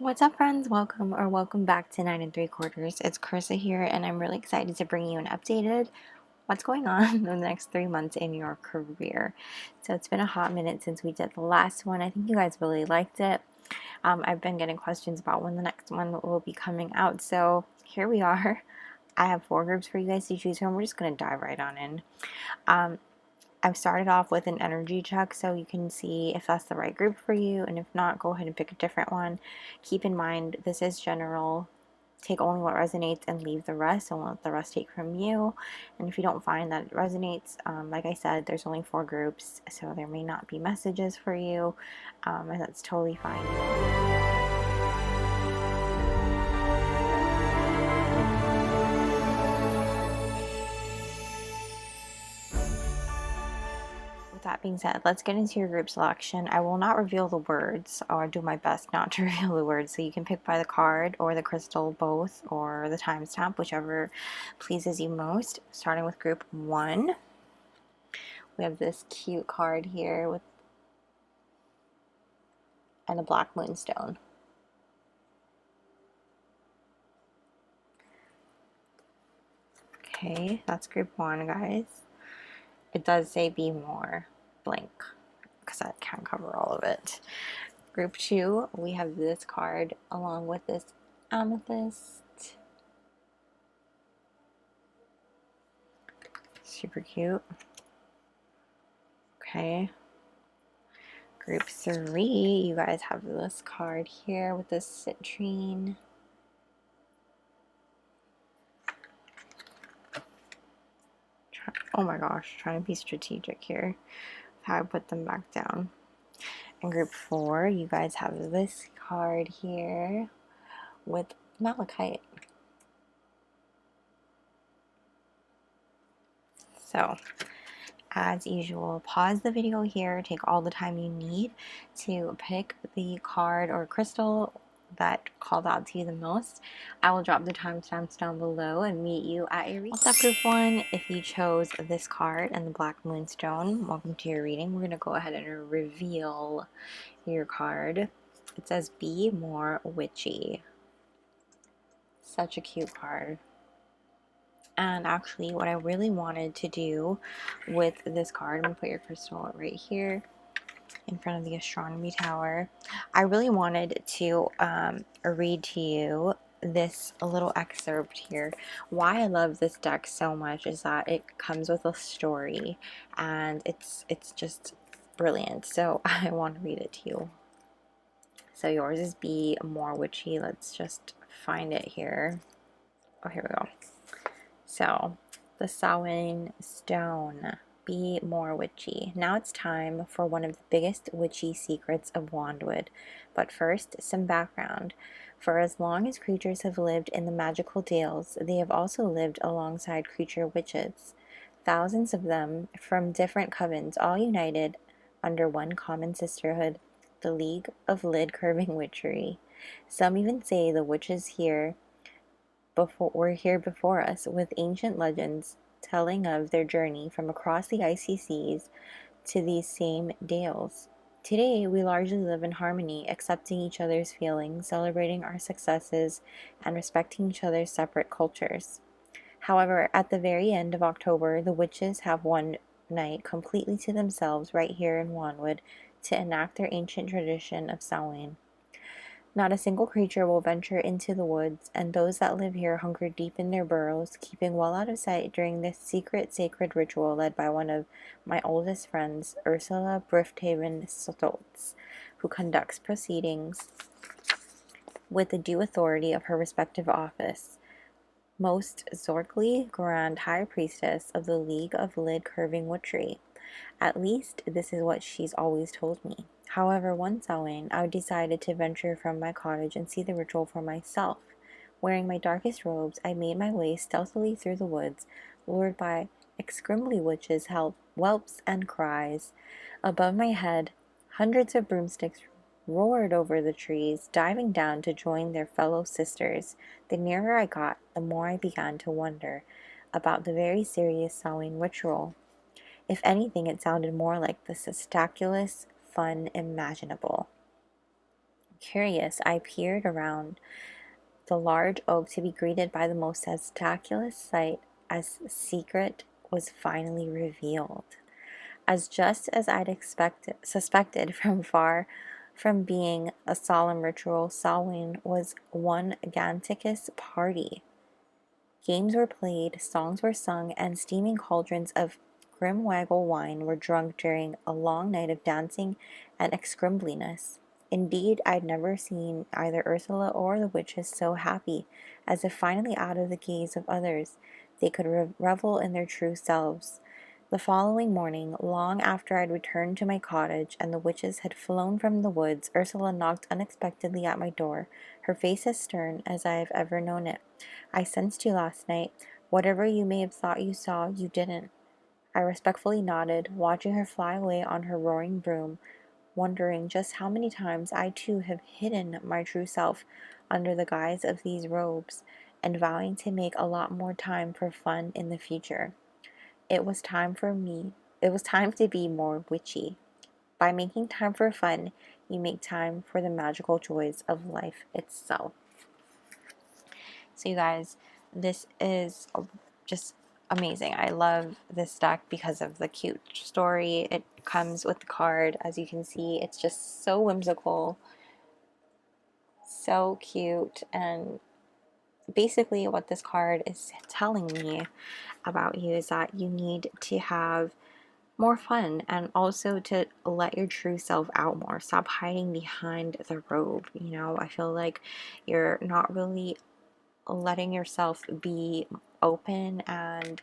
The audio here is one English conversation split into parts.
What's up, friends? Welcome back to 9 3/4. It's Carissa here, and I'm really excited to bring you an updated what's going on in the next 3 months in your career. So it's been a hot minute since we did the last one. I think you guys really liked it. I've been getting questions about when the next one will be coming out, so here we are. I have 4 groups for you guys to choose from. We're just going to dive right on in. I've started off with an energy check so you can see if that's the right group for you, and if not, go ahead and pick a different one. Keep in mind, this is general. Take only what resonates and leave the rest, and let the rest take from you. And if you don't find that it resonates, like I said, there's only 4 groups, so there may not be messages for you, and that's totally fine. That being said, let's get into your group selection. I will not reveal the words, or do my best not to reveal the words, so you can pick by the card or the crystal, both, or the timestamp, whichever pleases you most. Starting with group 1, we have this cute card here with and a black moonstone. Okay, that's group 1, guys. It does say be more blank, because I can't cover all of it. Group 2, we have this card along with this amethyst. Super cute. Okay. Group 3, you guys have this card here with this citrine. Oh my gosh, trying to be strategic here. How I put them back down. And group 4, you guys have this card here with malachite. So, as usual, pause the video here, take all the time you need to pick the card or crystal that called out to you the most. I will drop the timestamps down below and meet you at your reading. What's up, group 1? If you chose this card and the black moonstone, welcome to your reading. We're going to go ahead and reveal your card. It says be more witchy. Such a cute card. And actually, what I really wanted to do with this card, I'm going to put your crystal right here in front of the astronomy tower. I really wanted to read to you this little excerpt here. Why I love this deck so much is that it comes with a story, and it's just brilliant. So I want to read it to you. So yours is be more witchy. Let's just find it here. Oh, here we go. So, the Samhain Stone, be more witchy. Now it's time for one of the biggest witchy secrets of Wandwood. But first, some background. For as long as creatures have lived in the magical dales, they have also lived alongside creature witches. Thousands of them, from different covens, all united under one common sisterhood, the League of Lid-Curving Witchery. Some even say the witches here were here before us, with ancient legends telling of their journey from across the icy seas to these same dales. Today, we largely live in harmony, accepting each other's feelings, celebrating our successes, and respecting each other's separate cultures. However, at the very end of October, the witches have one night completely to themselves right here in Wandwood to enact their ancient tradition of Samhain. Not a single creature will venture into the woods, and those that live here hunker deep in their burrows, keeping well out of sight during this secret sacred ritual led by one of my oldest friends, Ursula Brifthaven Stoltz, who conducts proceedings with the due authority of her respective office. Most Zorkly Grand High Priestess of the League of Lid-Curving Witchery. At least, this is what she's always told me. However, one Samhain, I decided to venture from my cottage and see the ritual for myself. Wearing my darkest robes, I made my way stealthily through the woods, lured by extremely witches' whelps and cries. Above my head, hundreds of broomsticks roared over the trees, diving down to join their fellow sisters. The nearer I got, the more I began to wonder about the very serious Samhain ritual. If anything, it sounded more like the spectacular fun imaginable. Curious, I peered around the large oak to be greeted by the most spectacular sight as secret was finally revealed. As just as I'd suspected from far from being a solemn ritual, Samhain was one gigantic party. Games were played, songs were sung, and steaming cauldrons of Grimwaggle wine were drunk during a long night of dancing and excrumbliness. Indeed, I'd never seen either Ursula or the witches so happy, as if finally out of the gaze of others, they could revel in their true selves. The following morning, long after I'd returned to my cottage and the witches had flown from the woods, Ursula knocked unexpectedly at my door, her face as stern as I have ever known it. I sensed you last night. Whatever you may have thought you saw, you didn't. I respectfully nodded, watching her fly away on her roaring broom, wondering just how many times I too have hidden my true self under the guise of these robes, and vowing to make a lot more time for fun in the future. It was time for me. It was time to be more witchy. By making time for fun, you make time for the magical joys of life itself. So you guys, this is just amazing. I love this deck because of the cute story. It comes with the card. As you can see, it's just so whimsical, so cute, and basically what this card is telling me about you is that you need to have more fun and also to let your true self out more. Stop hiding behind the robe. You know, I feel like you're not really letting yourself be open, and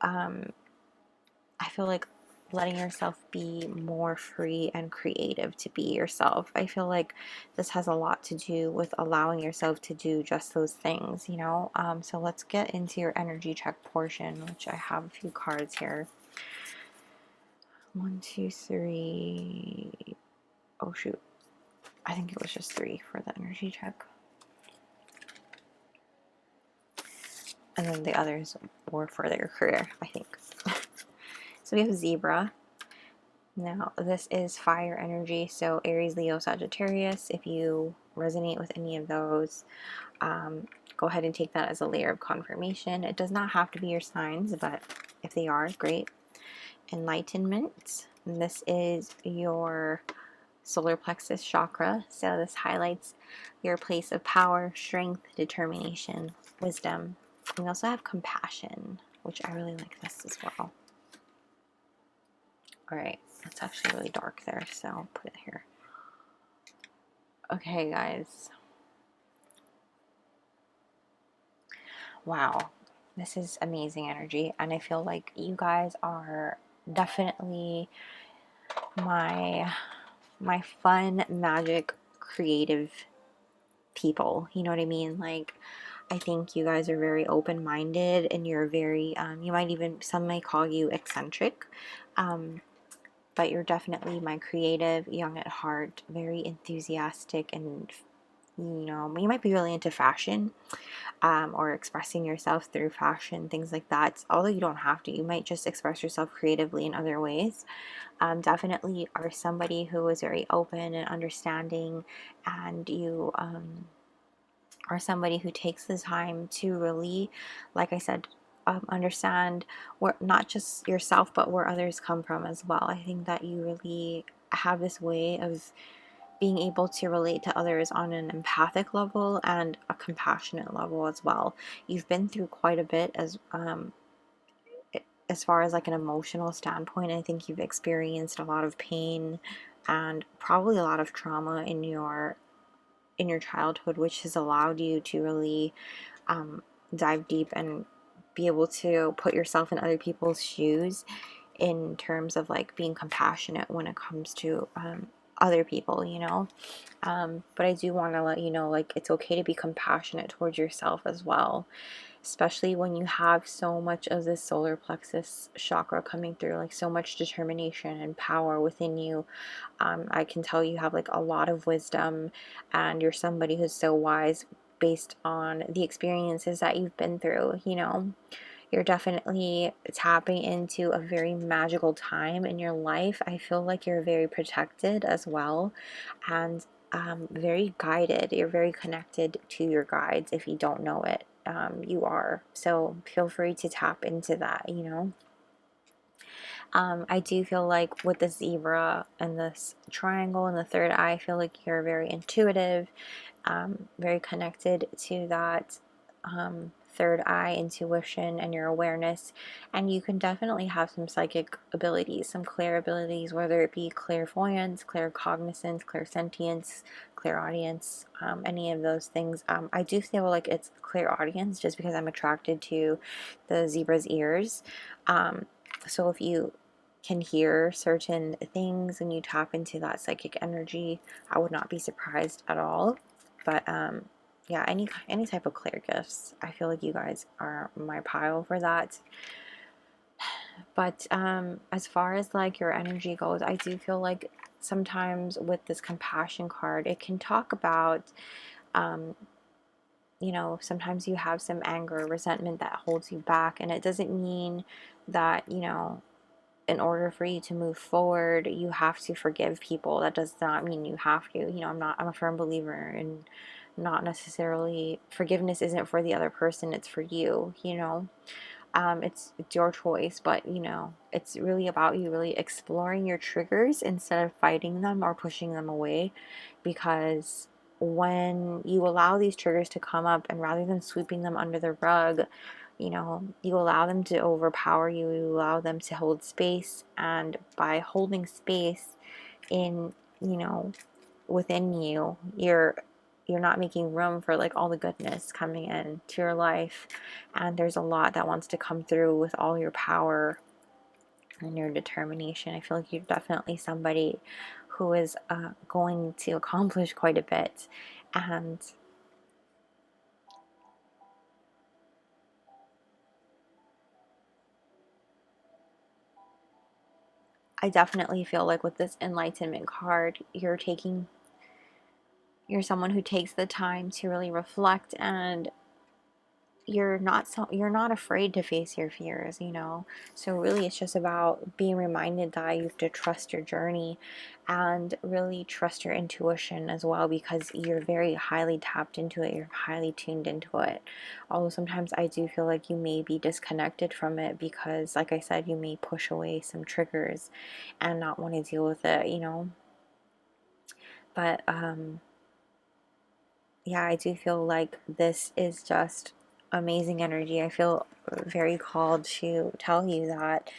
I feel like letting yourself be more free and creative to be yourself. I feel like this has a lot to do with allowing yourself to do just those things, you know? So let's get into your energy check portion, which I have a few cards here. 1, 2, 3. Oh, shoot. I think it was just 3 for the energy check. And then the others were for their career, I think. So we have Zebra. Now, this is fire energy, so Aries, Leo, Sagittarius. If you resonate with any of those, go ahead and take that as a layer of confirmation. It does not have to be your signs, but if they are, great. Enlightenment. And this is your solar plexus chakra, so this highlights your place of power, strength, determination, wisdom. We also have compassion, which I really like this as well. Alright, it's actually really dark there, so I'll put it here. Okay, guys. Wow, this is amazing energy, and I feel like you guys are definitely my fun, magic, creative people. You know what I mean? Like, I think you guys are very open-minded, and you're very, you might even, some may call you eccentric, but you're definitely my creative, young at heart, very enthusiastic, and you know, you might be really into fashion, or expressing yourself through fashion, things like that. Although you don't have to, you might just express yourself creatively in other ways. Definitely are somebody who is very open and understanding, and you are somebody who takes the time to really, like I said, understand where, not just yourself, but where others come from as well. I think that you really have this way of being able to relate to others on an empathic level and a compassionate level as well. You've been through quite a bit as far as like an emotional standpoint. I think you've experienced a lot of pain and probably a lot of trauma in your childhood, which has allowed you to really dive deep and be able to put yourself in other people's shoes in terms of like being compassionate when it comes to other people, you know. But I do want to let you know, like, it's okay to be compassionate towards yourself as well, especially when you have so much of this solar plexus chakra coming through, like so much determination and power within you. I can tell you have like a lot of wisdom, and you're somebody who's so wise based on the experiences that you've been through, you know. You're definitely tapping into a very magical time in your life. I feel like you're very protected as well, and very guided. You're very connected to your guides. If you don't know it, you are. So feel free to tap into that, you know. I do feel like with the zebra and this triangle and the third eye, I feel like you're very intuitive, very connected to that third eye intuition and your awareness, and you can definitely have some psychic abilities, some clear abilities, whether it be clairvoyance, claircognizance, clairsentience, clairaudience, any of those things. I do feel like it's clairaudience just because I'm attracted to the zebra's ears. So if you can hear certain things and you tap into that psychic energy, I would not be surprised at all. But yeah, any type of clear gifts, I feel like you guys are my pile for that. But as far as like your energy goes, I do feel like sometimes with this compassion card, it can talk about you know, sometimes you have some anger or resentment that holds you back, and it doesn't mean that, you know, in order for you to move forward, you have to forgive people. That does not mean you have to. You know, I'm a firm believer in not necessarily, forgiveness isn't for the other person, it's for you, you know. It's your choice, but you know, it's really about you really exploring your triggers instead of fighting them or pushing them away, because when you allow these triggers to come up and rather than sweeping them under the rug, you know, you allow them to overpower you, you allow them to hold space, and by holding space in, you know, within you, you're not making room for like all the goodness coming in to your life, and there's a lot that wants to come through with all your power and your determination. I feel like you're definitely somebody who is going to accomplish quite a bit, and I definitely feel like with this enlightenment card, you're someone who takes the time to really reflect, and you're not afraid to face your fears, you know. So really it's just about being reminded that you have to trust your journey and really trust your intuition as well, because you're very highly tapped into it, you're highly tuned into it. Although sometimes I do feel like you may be disconnected from it because, like I said, you may push away some triggers and not want to deal with it, you know. But yeah, I do feel like this is just amazing energy. I feel very called to tell you that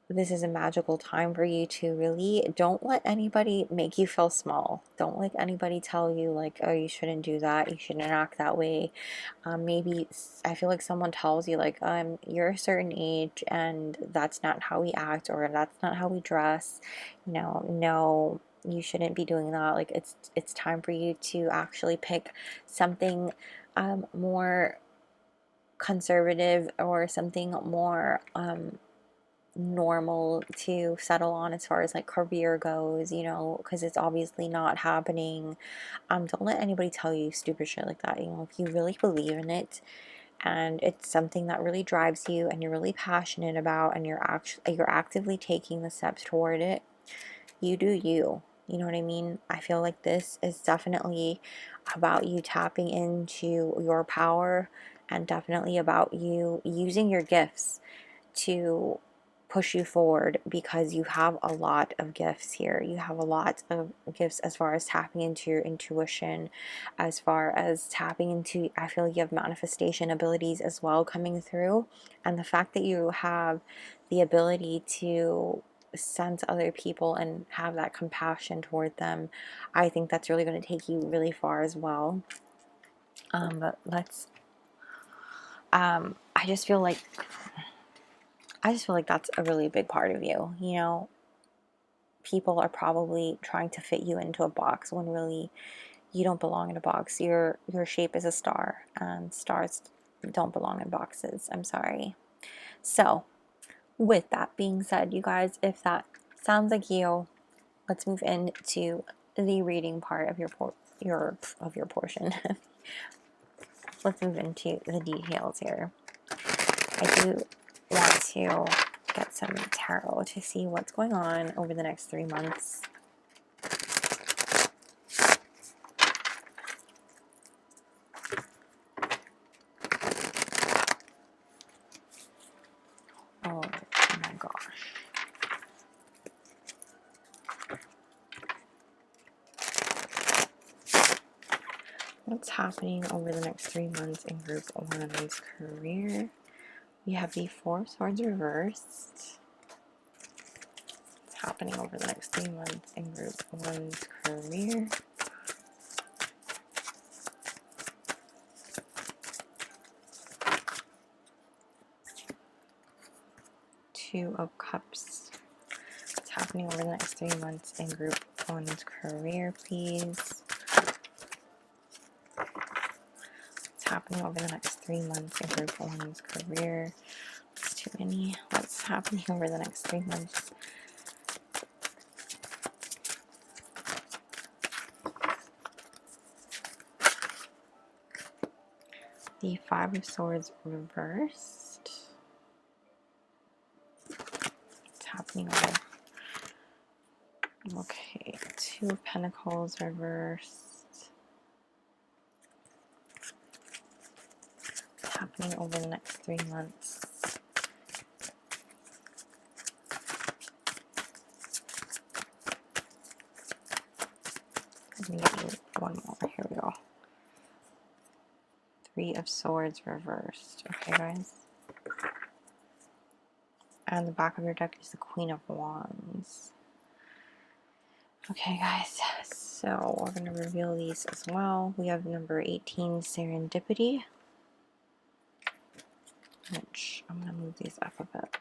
this is a magical time for you to really, don't let anybody make you feel small. Don't let anybody tell you like, oh, you shouldn't do that, you shouldn't act that way. Maybe I feel like someone tells you like, you're a certain age and that's not how we act, or that's not how we dress, you know, no, you shouldn't be doing that. Like it's time for you to actually pick something more conservative, or something more normal to settle on as far as like career goes, you know, because it's obviously not happening. Don't let anybody tell you stupid shit like that. You know, if you really believe in it and it's something that really drives you and you're really passionate about, and you're actively taking the steps toward it, you do you. You know what I mean? I feel like this is definitely about you tapping into your power, and definitely about you using your gifts to push you forward, because you have a lot of gifts here. You have a lot of gifts as far as tapping into your intuition, as far as tapping into, I feel like you have manifestation abilities as well coming through. And the fact that you have the ability to sense other people and have that compassion toward them, I think that's really going to take you really far as well. But let's I just feel like that's a really big part of you. You know, people are probably trying to fit you into a box when really you don't belong in a box. Your shape is a star, and stars don't belong in boxes. I'm sorry. So, with that being said, you guys, if that sounds like you, let's move into the reading part of your portion. Let's move into the details here. I do want to get some tarot to see what's going on over the next 3 months. What's happening over the next 3 months in group one's career? We have the Four of Swords reversed. What's happening over the next 3 months in group one's career? Two of Cups. What's happening over the next 3 months in group one's career, please? What's happening over the next 3 months in group one's career? It's too many. What's happening over the next 3 months? The Five of Swords reversed. What's happening over? Okay, Two of Pentacles reversed. What's happening over the next 3 months? Let me get you one more. Here we go. Three of Swords reversed. Okay, guys. And the back of your deck is the Queen of Wands. Okay, guys. So we're going to reveal these as well. We have number 18, Serendipity. Which I'm going to move these up a bit.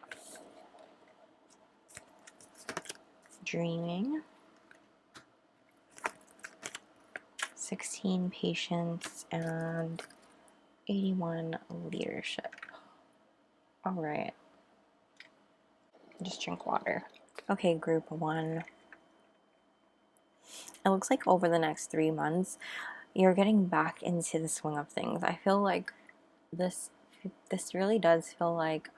Dreaming. 16, Patience. And 81, Leadership. Alright. Just drink water. Okay, group one. It looks like over the next 3 months, you're getting back into the swing of things. I feel like this really does feel like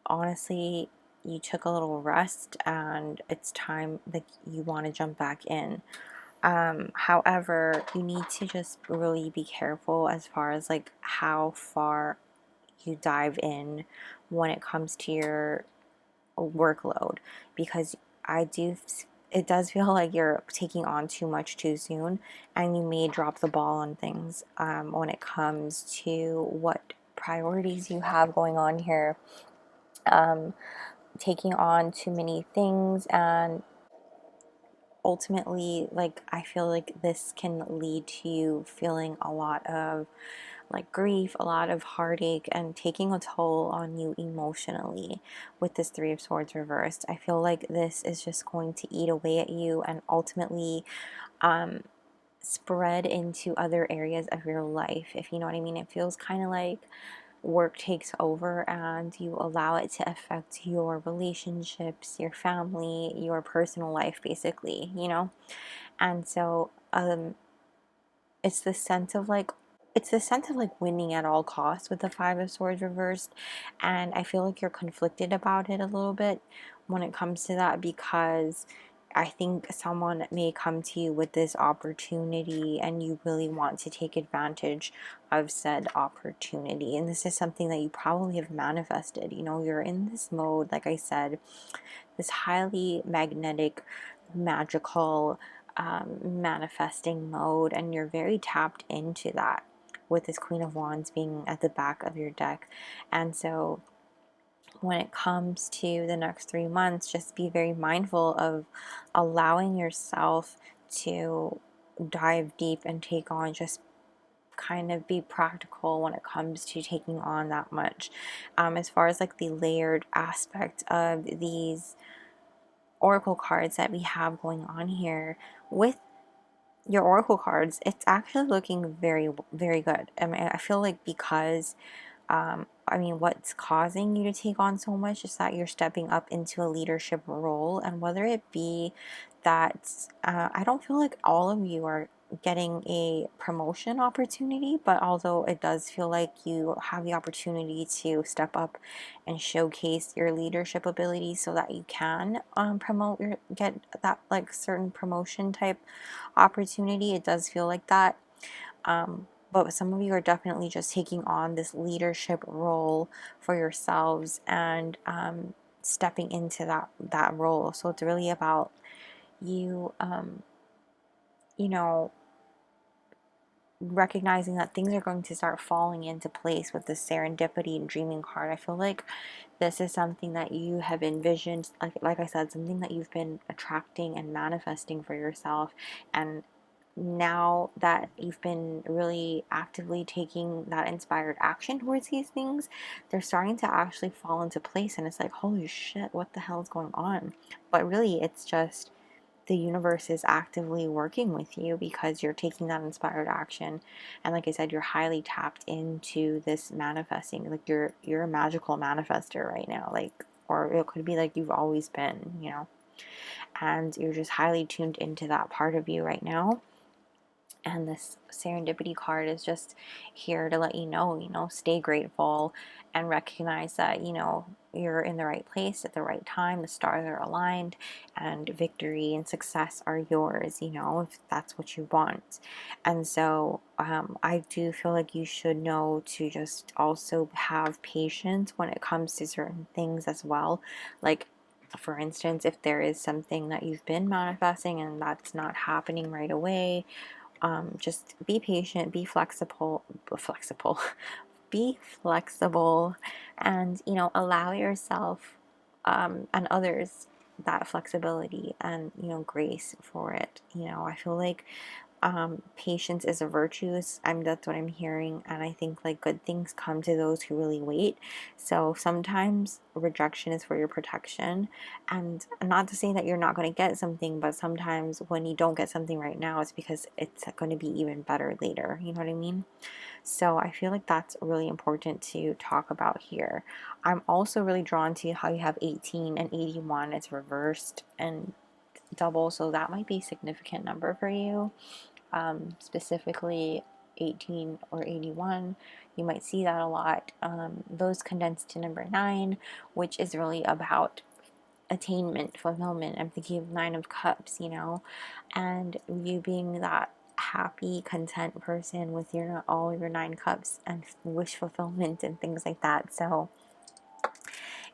honestly, you took a little rest and it's time that you want to jump back in. However, you need to just really be careful as far as like how far you dive in when it comes to your workload, because it does feel like you're taking on too much too soon, and you may drop the ball on things when it comes to what priorities you have going on here. Taking on too many things, and ultimately, like, I feel like this can lead to you feeling a lot of like grief, a lot of heartache, and taking a toll on you emotionally with this Three of Swords reversed. I feel like this is just going to eat away at you and ultimately spread into other areas of your life, if you know what I mean. It feels kind of like work takes over and you allow it to affect your relationships, your family, your personal life, basically, you know. And so it's the sense of like winning at all costs with the Five of Swords reversed, and I feel like you're conflicted about it a little bit when it comes to that, because I think someone may come to you with this opportunity and you really want to take advantage of said opportunity, and this is something that you probably have manifested. You know, you're in this mode, like I said, this highly magnetic, magical manifesting mode, and you're very tapped into that with this Queen of Wands being at the back of your deck. And so when it comes to the next 3 months, just be very mindful of allowing yourself to dive deep and take on, just kind of be practical when it comes to taking on that much. As far as like the layered aspect of these oracle cards that we have going on here with your oracle cards, it's actually looking very, very good. I mean, I feel like because what's causing you to take on so much is that you're stepping up into a leadership role, and whether it be that I don't feel like all of you are getting a promotion opportunity, but although it does feel like you have the opportunity to step up and showcase your leadership abilities so that you can get that like certain promotion type opportunity, it does feel like that. But some of you are definitely just taking on this leadership role for yourselves and stepping into that role. So it's really about you you know, recognizing that things are going to start falling into place with the serendipity and dreaming card. I feel like this is something that you have envisioned, like I said, something that you've been attracting and manifesting for yourself. And now that you've been really actively taking that inspired action towards these things, they're starting to actually fall into place. And it's like, holy shit, what the hell is going on? But really, it's just the universe is actively working with you because you're taking that inspired action. And like I said, you're highly tapped into this manifesting. Like you're a magical manifester right now. Like, or it could be like you've always been, you know, and you're just highly tuned into that part of you right now. And this serendipity card is just here to let you know, stay grateful and recognize that, you know, you're in the right place at the right time. The stars are aligned and victory and success are yours, you know, if that's what you want. And so I do feel like you should know to just also have patience when it comes to certain things as well. Like, for instance, if there is something that you've been manifesting and that's not happening right away, just be patient, be flexible, be flexible, and, you know, allow yourself and others that flexibility and, you know, grace for it. You know, I feel like patience is a virtue. That's what I'm hearing, and I think like good things come to those who really wait. So sometimes rejection is for your protection, and not to say that you're not going to get something, but sometimes when you don't get something right now, it's because it's going to be even better later. You know what I mean? So I feel like that's really important to talk about here. I'm also really drawn to how you have 18 and 81. It's reversed and double, so that might be a significant number for you. Specifically 18 or 81, you might see that a lot. Those condensed to number 9, which is really about attainment, fulfillment. I'm thinking of 9 of Cups, you know, and you being that happy, content person with your all your 9 cups and wish fulfillment and things like that. So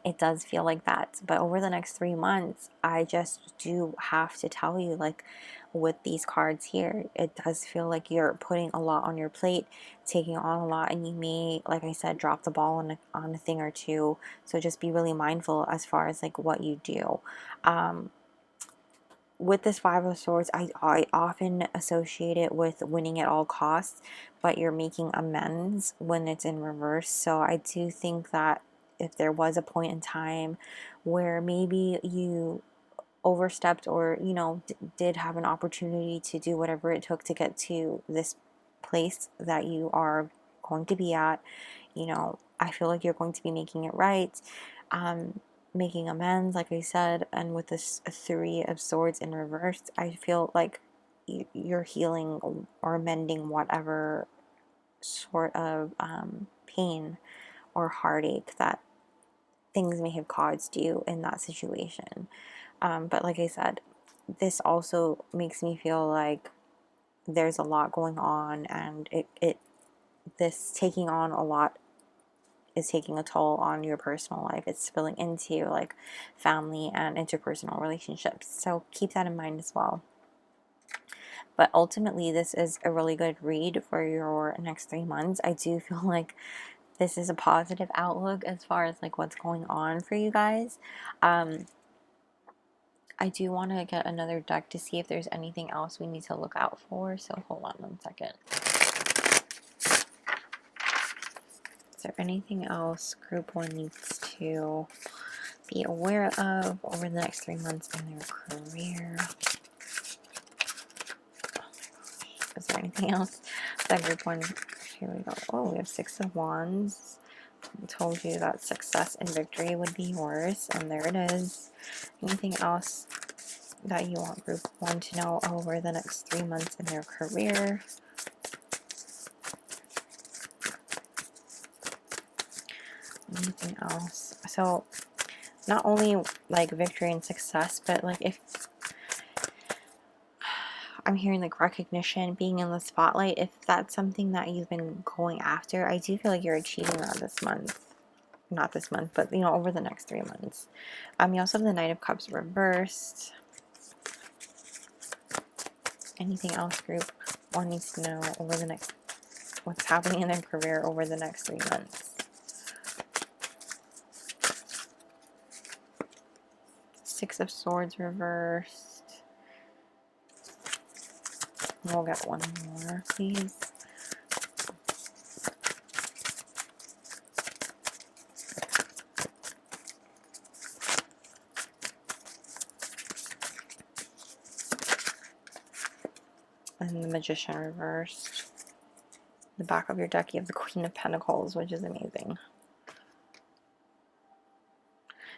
it does feel like that. But over the next 3 months, I just do have to tell you, like, with these cards here, it does feel like you're putting a lot on your plate, taking on a lot, and you may, like I said, drop the ball on a thing or two. So just be really mindful as far as like what you do. With this Five of Swords, I often associate it with winning at all costs, but you're making amends when it's in reverse. So I do think that if there was a point in time where maybe you overstepped or, you know, did have an opportunity to do whatever it took to get to this place that you are going to be at, you know, I feel like you're going to be making it right. Making amends, like I said, and with this 3 of Swords in reverse, I feel like you're healing or mending whatever sort of pain or heartache that things may have caused you in that situation. But like I said, this also makes me feel like there's a lot going on, and this taking on a lot is taking a toll on your personal life. It's spilling into like family and interpersonal relationships. So keep that in mind as well. But ultimately, this is a really good read for your next 3 months. I do feel like this is a positive outlook as far as like what's going on for you guys. I do want to get another deck to see if there's anything else we need to look out for. So hold on one second. Is there anything else Group 1 needs to be aware of over the next 3 months in their career? Is there anything else that Group 1? Here we go. Oh, we have 6 of Wands. I told you that success and victory would be yours, and there it is. Anything else that you want Group 1 to know over the next 3 months in their career? Anything else? So not only like victory and success, but like if I'm hearing like recognition, being in the spotlight, if that's something that you've been going after, I do feel like you're achieving that this month. Not this month, but you know, over the next 3 months. You also have the Knight of Cups reversed. Anything else group one needs to know over the next, what's happening in their career over the next 3 months. Six of Swords reversed. We'll get one more, please. And the Magician reversed. The back of your deck, you have the Queen of Pentacles, which is amazing.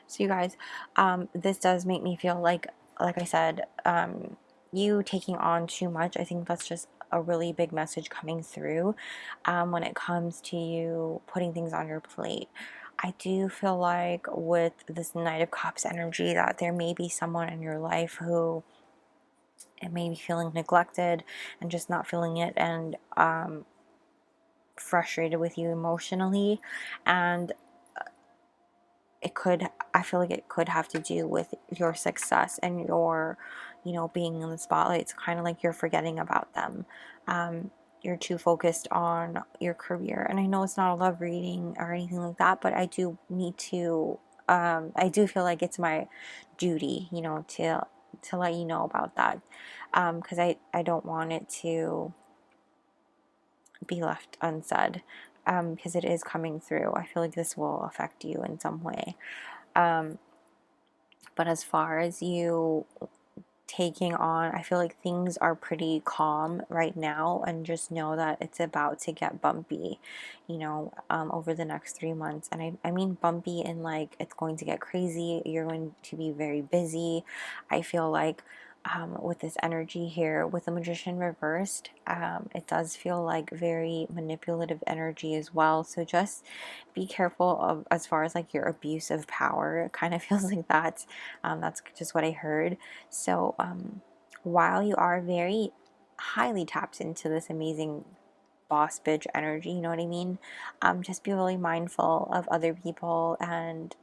So you guys, this does make me feel like I said, you taking on too much. I think that's just a really big message coming through when it comes to you putting things on your plate. I do feel like with this Knight of Cups energy that there may be someone in your life who it may be feeling neglected and just not feeling it, and frustrated with you emotionally, and I feel like it could have to do with your success and your, you know, being in the spotlight. It's kind of like you're forgetting about them. You're too focused on your career. And I know it's not a love reading or anything like that, but I do need to, I do feel like it's my duty, you know, to let you know about that. Because I don't want it to be left unsaid. Because it is coming through. I feel like this will affect you in some way. But as far as you taking on, I feel like things are pretty calm right now, and just know that it's about to get bumpy, you know, over the next 3 months. And I mean bumpy in like it's going to get crazy. You're going to be very busy. I feel like with this energy here, with the Magician reversed, it does feel like very manipulative energy as well. So just be careful of as far as like your abuse of power. It kind of feels like that. That's just what I heard. So while you are very highly tapped into this amazing boss bitch energy, you know what I mean? Just be really mindful of other people and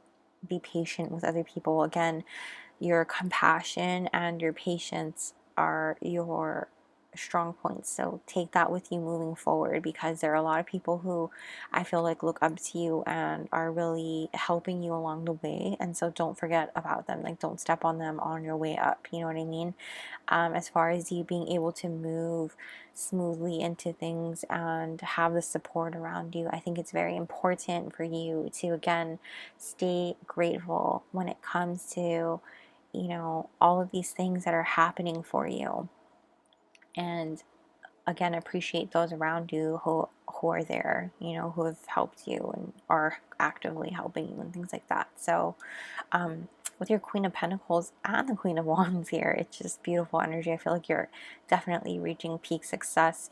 be patient with other people. Again, your compassion and your patience are your strong points, so take that with you moving forward, because there are a lot of people who I feel like look up to you and are really helping you along the way, and so don't forget about them. Like, don't step on them on your way up, you know what I mean? As far as you being able to move smoothly into things and have the support around you, I think it's very important for you to, again, stay grateful when it comes to, you know, all of these things that are happening for you. And again, appreciate those around you who are there, you know, who have helped you and are actively helping you and things like that. So with your Queen of Pentacles and the Queen of Wands here, it's just beautiful energy. I feel like you're definitely reaching peak success.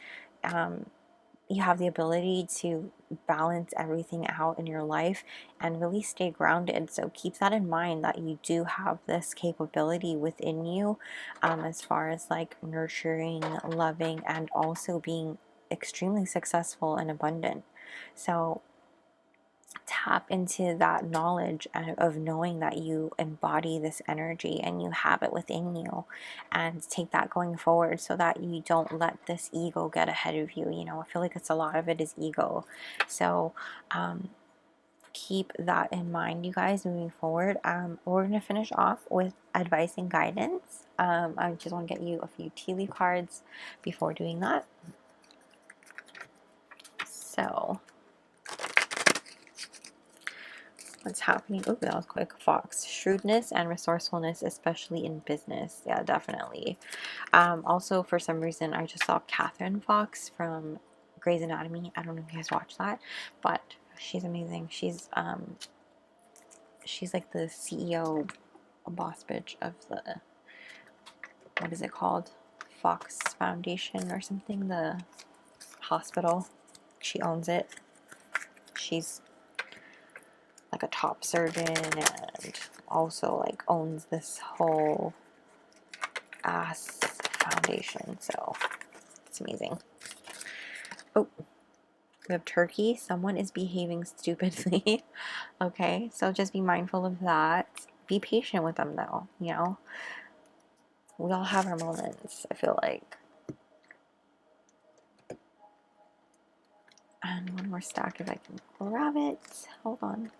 You have the ability to balance everything out in your life and really stay grounded. So keep that in mind, that you do have this capability within you, as far as like nurturing, loving, and also being extremely successful and abundant. So tap into that knowledge of knowing that you embody this energy and you have it within you, and take that going forward so that you don't let this ego get ahead of you. You know, I feel like it's a lot of it is ego. So keep that in mind, you guys, moving forward. We're going to finish off with advice and guidance. I just want to get you a few tea leaf cards before doing that. So what's happening? Oh, that was quick. Fox. Shrewdness and resourcefulness, especially in business. Yeah, definitely. Also, for some reason, I just saw Catherine Fox from Grey's Anatomy. I don't know if you guys watch that, but she's amazing. She's like the CEO, boss bitch of the, what is it called? Fox Foundation or something, the hospital. She owns it. She's like a top surgeon and also like owns this whole ass foundation. So it's amazing. Oh, we have turkey. Someone is behaving stupidly. Okay, so just be mindful of that. Be patient with them though, you know. We all have our moments, I feel like. And one more stack if I can grab it. Hold on.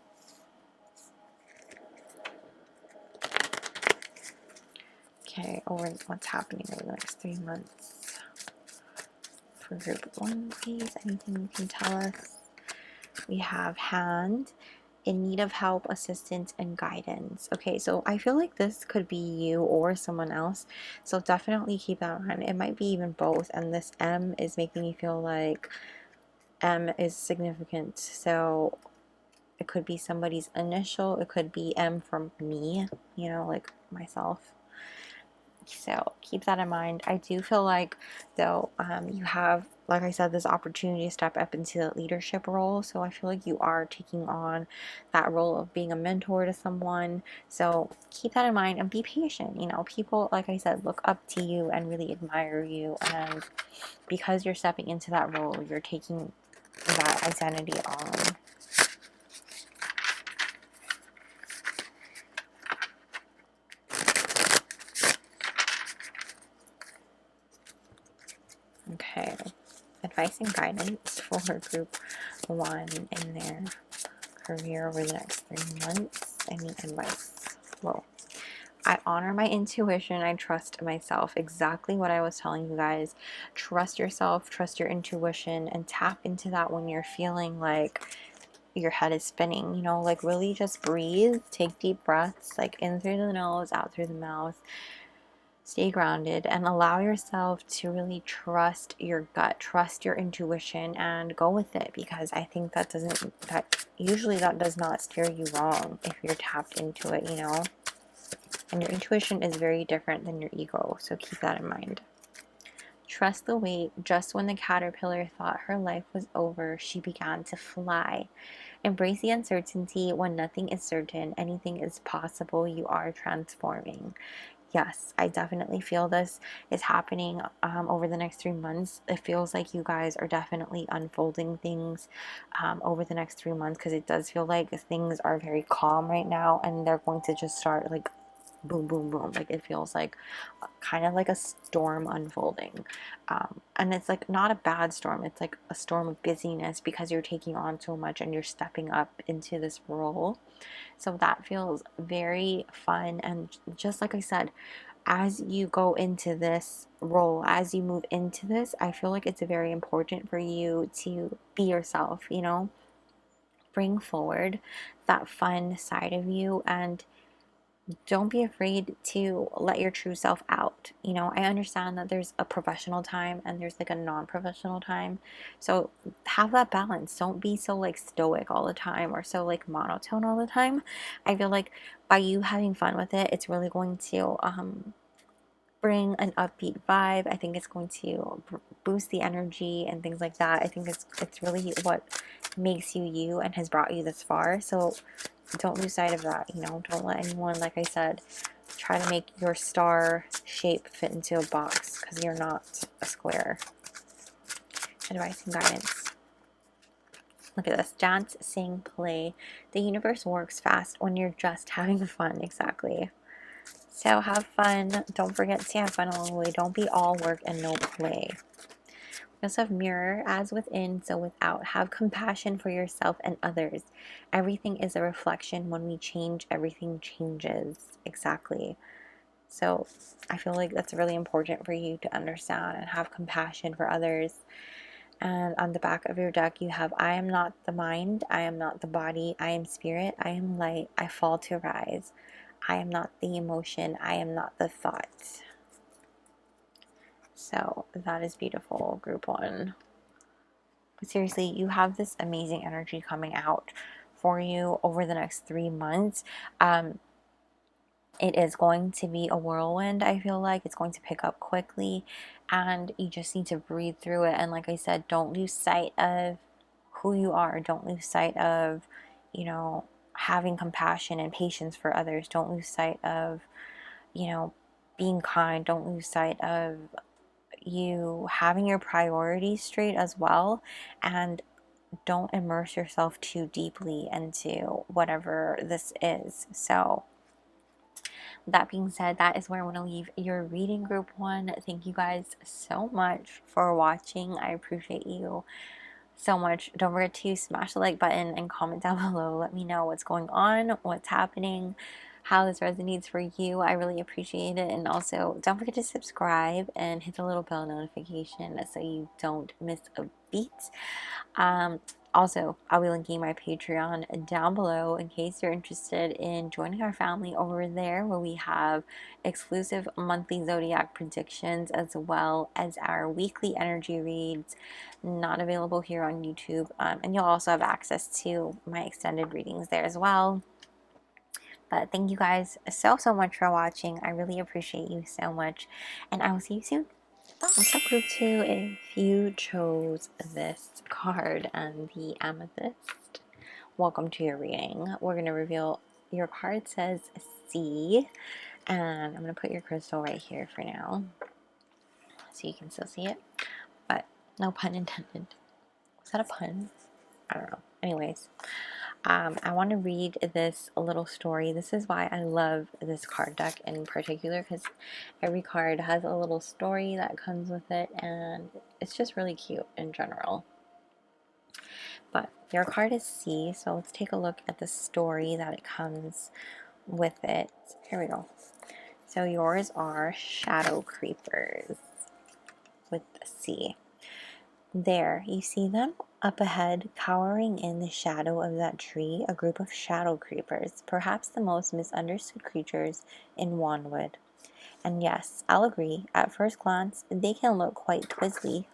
Okay, over what's happening over the next 3 months. For group 1, please, anything you can tell us. We have hand, in need of help, assistance, and guidance. Okay, so I feel like this could be you or someone else. So definitely keep that in mind. It might be even both. And this M is making me feel like M is significant. So it could be somebody's initial. It could be M from me, you know, like myself. So keep that in mind. I do feel like, though, you have, like I said, this opportunity to step up into the leadership role. So I feel like you are taking on that role of being a mentor to someone. So keep that in mind and be patient. You know, people, like I said, look up to you and really admire you. And because you're stepping into that role, you're taking that identity on. Okay, advice and guidance for group 1 in their career over the next 3 months. Any advice? Well, I honor my intuition. I trust myself. Exactly what I was telling you guys. Trust yourself, trust your intuition, and tap into that when you're feeling like your head is spinning. You know, like really just breathe, take deep breaths, like in through the nose, out through the mouth. Stay grounded and allow yourself to really trust your gut, trust your intuition, and go with it, because I think that usually that does not steer you wrong if you're tapped into it, you know. And your intuition is very different than your ego, so keep that in mind. Trust the wait. Just when the caterpillar thought her life was over, she began to fly. Embrace the uncertainty. When nothing is certain, anything is possible. You are transforming. Yes, I definitely feel this is happening over the next 3 months. It feels like you guys are definitely unfolding things over the next 3 months, because it does feel like things are very calm right now, and they're going to just start like boom, boom, boom. Like it feels like kind of like a storm unfolding. And it's like not a bad storm. It's like a storm of busyness, because you're taking on so much and you're stepping up into this role. So that feels very fun. And just like I said, as you go into this role, as you move into this, I feel like it's very important for you to be yourself, you know, bring forward that fun side of you, and don't be afraid to let your true self out. You know, I understand that there's a professional time and there's like a non-professional time. So have that balance. Don't be so like stoic all the time or so like monotone all the time. I feel like by you having fun with it, it's really going to bring an upbeat vibe. I think it's going to boost the energy and things like that. I think it's really what makes you you and has brought you this far. So don't lose sight of that. You know, don't let anyone, like I said, try to make your star shape fit into a box, because you're not a square. Advice and guidance. Look at this. Dance, sing, play. The universe works fast when you're just having fun. Exactly. So have fun. Don't forget to have fun along the way. Don't be all work and no play. We also have mirror. As within, so without. Have compassion for yourself and others. Everything is a reflection. When we change, everything changes. Exactly. So I feel like that's really important for you to understand and have compassion for others. And on the back of your deck, you have, I am not the mind. I am not the body. I am spirit. I am light. I fall to rise. I am not the emotion. I am not the thought. So that is beautiful, group 1. But seriously, you have this amazing energy coming out for you over the next 3 months. It is going to be a whirlwind. I feel like it's going to pick up quickly, and you just need to breathe through it. And like I said, don't lose sight of who you are. Don't lose sight of, you know, having compassion and patience for others. Don't lose sight of, you know, being kind. Don't lose sight of you having your priorities straight as well. And don't immerse yourself too deeply into whatever this is. So that being said, that is where I'm going to leave your reading, group 1. Thank you guys so much for watching. I appreciate you so much. Don't forget to smash the like button and comment down below. Let me know what's going on, what's happening, how this resonates for you. I really appreciate it. And also, don't forget to subscribe and hit the little bell notification so you don't miss a beat. Also, I'll be linking my Patreon down below in case you're interested in joining our family over there, where we have exclusive monthly zodiac predictions as well as our weekly energy reads, not available here on YouTube. And you'll also have access to my extended readings there as well. But thank you guys so much for watching. I really appreciate you so much, and I will see you soon. What's up, group 2? If you chose this card and the Amethyst, welcome to your reading. We're going to reveal, your card says C, and I'm going to put your crystal right here for now so you can still see it, but no pun intended. Was that a pun? I don't know. Anyways, I want to read this little story. This is why I love this card deck in particular, because every card has a little story that comes with it, and it's just really cute in general. But your card is C, so let's take a look at the story that it comes with it. Here we go. So yours are shadow creepers with C. There, you see them? Up ahead, cowering in the shadow of that tree, a group of shadow creepers, perhaps the most misunderstood creatures in Wandwood. And yes, I'll agree, at first glance, they can look quite twizzly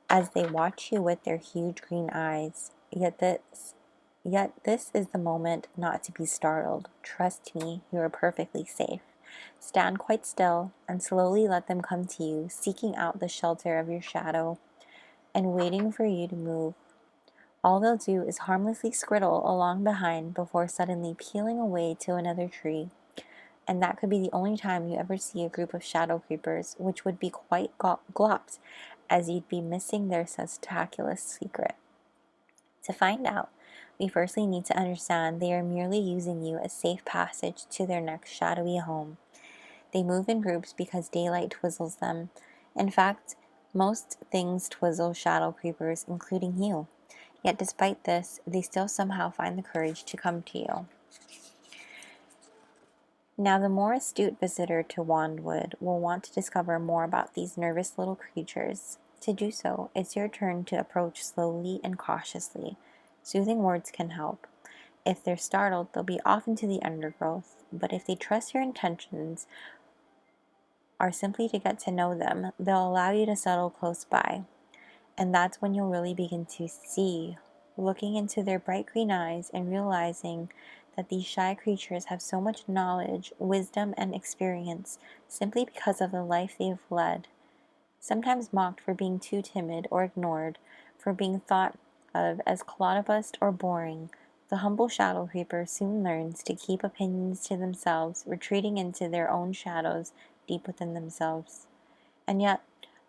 as they watch you with their huge green eyes. Yet this is the moment not to be startled. Trust me, you are perfectly safe. Stand quite still and slowly let them come to you, seeking out the shelter of your shadow and waiting for you to move. All they'll do is harmlessly skrittle along behind before suddenly peeling away to another tree. And that could be the only time you ever see a group of shadow creepers, which would be quite glopped, as you'd be missing their spectacular secret. To find out, we firstly need to understand they are merely using you as safe passage to their next shadowy home. They move in groups because daylight twizzles them. In fact, most things twizzle shadow creepers, including you. Yet despite this, they still somehow find the courage to come to you. Now, the more astute visitor to Wandwood will want to discover more about these nervous little creatures. To do so, it's your turn to approach slowly and cautiously. Soothing words can help. If they're startled, they'll be off into the undergrowth. But if they trust your intentions are simply to get to know them, they'll allow you to settle close by. And that's when you'll really begin to see, looking into their bright green eyes and realizing that these shy creatures have so much knowledge, wisdom, and experience simply because of the life they've led. Sometimes mocked for being too timid or ignored, for being thought of as clodabust or boring, the humble shadow creeper soon learns to keep opinions to themselves, retreating into their own shadows deep within themselves. And yet,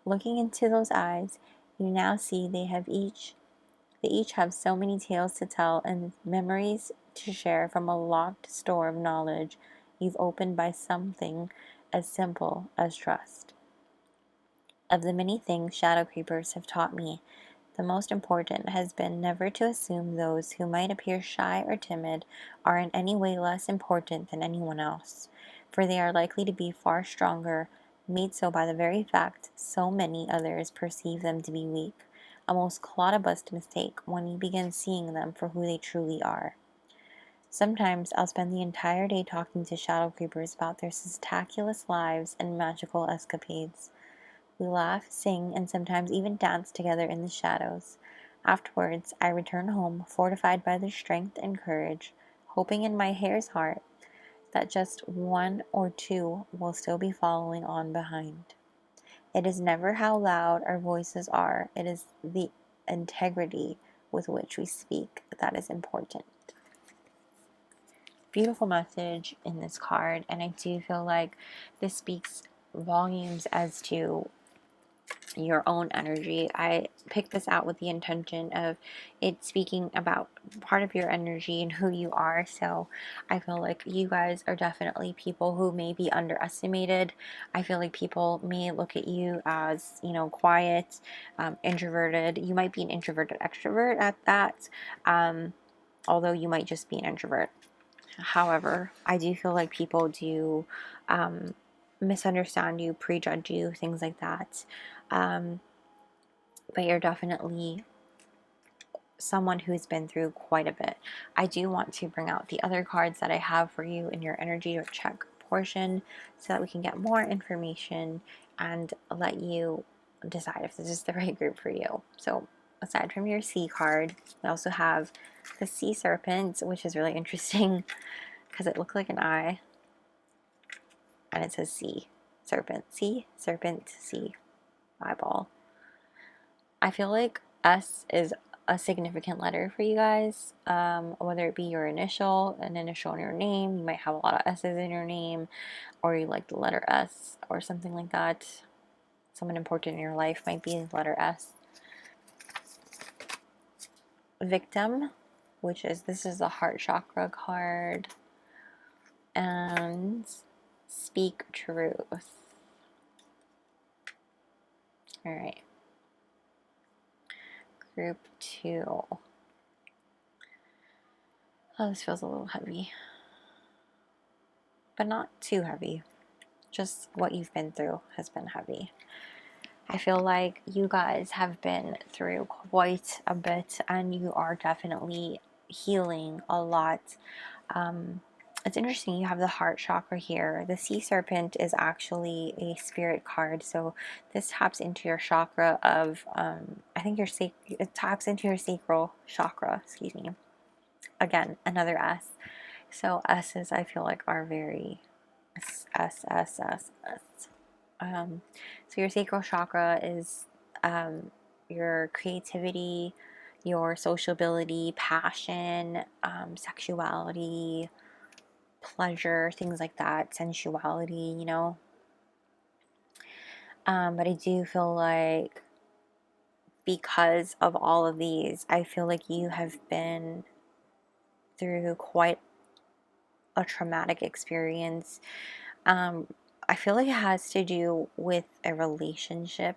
looking into those eyes, you now see they each have so many tales to tell and memories to share from a locked store of knowledge you've opened by something as simple as trust. Of the many things shadow creepers have taught me, the most important has been never to assume those who might appear shy or timid are in any way less important than anyone else, for they are likely to be far stronger, made so by the very fact so many others perceive them to be weak, a most clodabust mistake when you begin seeing them for who they truly are. Sometimes I'll spend the entire day talking to shadow creepers about their spectacular lives and magical escapades. We laugh, sing, and sometimes even dance together in the shadows. Afterwards, I return home, fortified by their strength and courage, hoping in my hare's heart that just one or two will still be following on behind. It is never how loud our voices are, it is the integrity with which we speak that is important. Beautiful message in this card, and I do feel like this speaks volumes as to your own energy. I picked this out with the intention of it speaking about part of your energy and who you are. So I feel like you guys are definitely people who may be underestimated. I feel like people may look at you as, you know, quiet, introverted. You might be an introverted extrovert at that, although you might just be an introvert. However, I do feel like people do misunderstand you, prejudge you, things like that. But you're definitely someone who's been through quite a bit. I do want to bring out the other cards that I have for you in your energy or check portion so that we can get more information and let you decide if this is the right group for you. So aside from your sea card, we also have the sea serpent, which is really interesting because it looked like an eye and it says sea serpent, sea serpent, sea eyeball. I feel like S is a significant letter for you guys, whether it be your initial, an initial in your name. You might have a lot of S's in your name, or you like the letter S or something like that. Someone important in your life might be the letter S. Victim, which is, this is the heart chakra card, and speak truth. All right. Group 2. Oh, this feels a little heavy, but not too heavy. Just what you've been through has been heavy. I feel like you guys have been through quite a bit and you are definitely healing a lot. It's interesting, you have the heart chakra here. The sea serpent is actually a spirit card, so this taps into your chakra of, I think it taps into your sacral chakra, excuse me. Again, another S. So S's, I feel like, are very S. So your sacral chakra is your creativity, your sociability, passion, sexuality, pleasure, things like that, sensuality, you know. But I do feel like because of all of these, I feel like you have been through quite a traumatic experience. I feel like it has to do with a relationship,